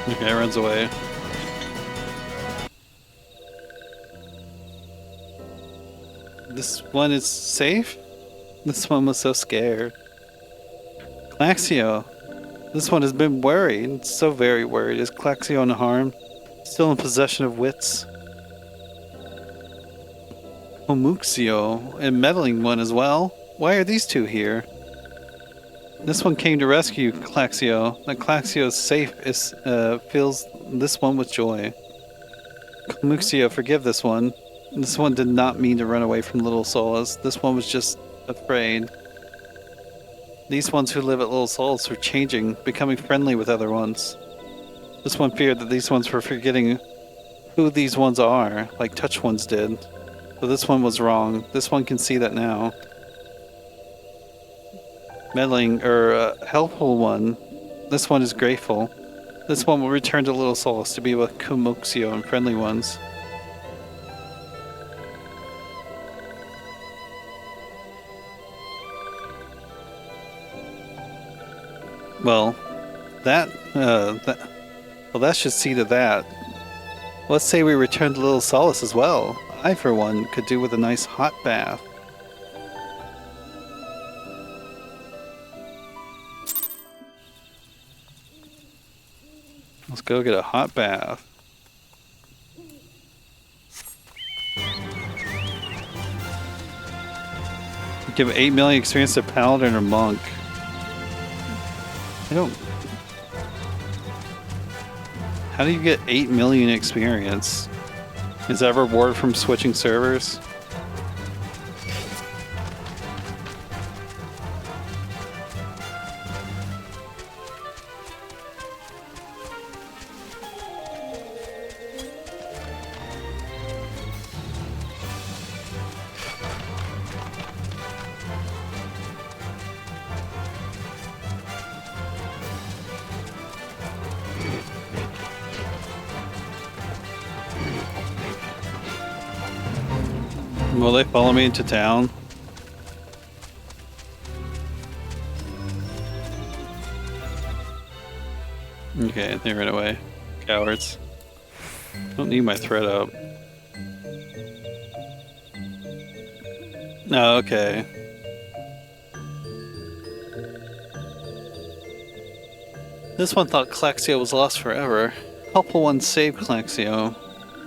Okay, it runs away. This one is safe? This one was so scared. Claxio. This one has been worried. So very worried. Is Claxio unharmed? Still in possession of wits? Homuxio, and meddling one as well. Why are these two here? This one came to rescue Claxio. That Claxio is safe fills this one with joy. Homuxio, forgive this one. This one did not mean to run away from Little Solas. This one was just afraid. These ones who live at Little Solas were changing, becoming friendly with other ones. This one feared that these ones were forgetting who these ones are, like Touch ones did. But this one was wrong. This one can see that now. Meddling, helpful one. This one is grateful. This one will return to Little Solas to be with Homuxio and friendly ones. Well, that should see to that. Let's say we return to Little Solas as well. I, for one, could do with a nice hot bath. Let's go get a hot bath. Give 8 million experience to Paladin or Monk. I don't... How do you get 8 million experience? Is that a reward from switching servers? Will they follow me into town? Okay, they ran away. Cowards. Don't need my thread up. No, okay. This one thought Claxio was lost forever. Helpful one saved Claxio.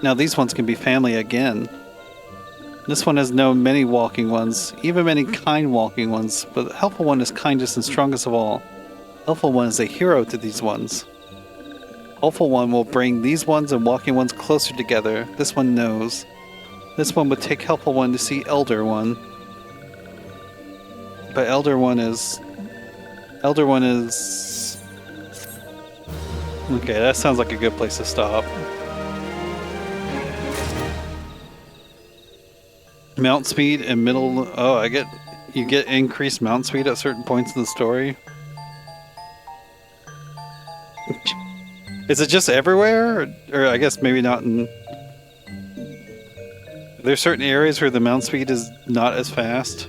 Now these ones can be family again. This one has known many walking ones, even many kind walking ones, but the helpful one is kindest and strongest of all. Helpful one is a hero to these ones. Helpful one will bring these ones and walking ones closer together. This one knows. This one would take helpful one to see elder one. But elder one is... Okay, that sounds like a good place to stop. Mount speed and middle... Oh, you get increased mount speed at certain points in the story. Is it just everywhere? Or I guess maybe not in... There's certain areas where the mount speed is not as fast.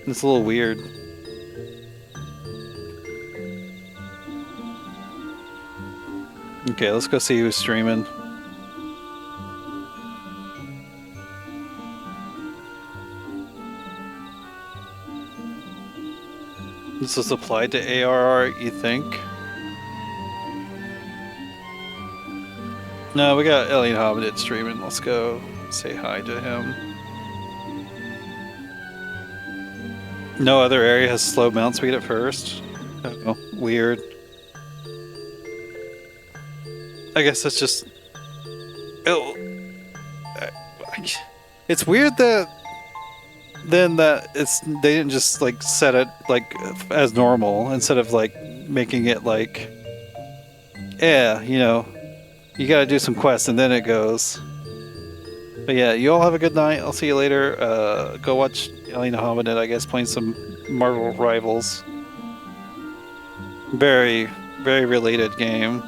It's a little weird. Okay, let's go see who's streaming. This is applied to ARR, you think? No, we got Alien Hobbit streaming. Let's go say hi to him. No other area has slow mount speed at first. Oh, weird. I guess it's just... Oh, it's weird that... Then that they didn't just like set it like as normal instead of like making it like, yeah, you know, you gotta do some quests and then it goes. But yeah, you all have a good night. I'll see you later. Go watch Alien Hominid, I guess, playing some Marvel Rivals. Very, very related game.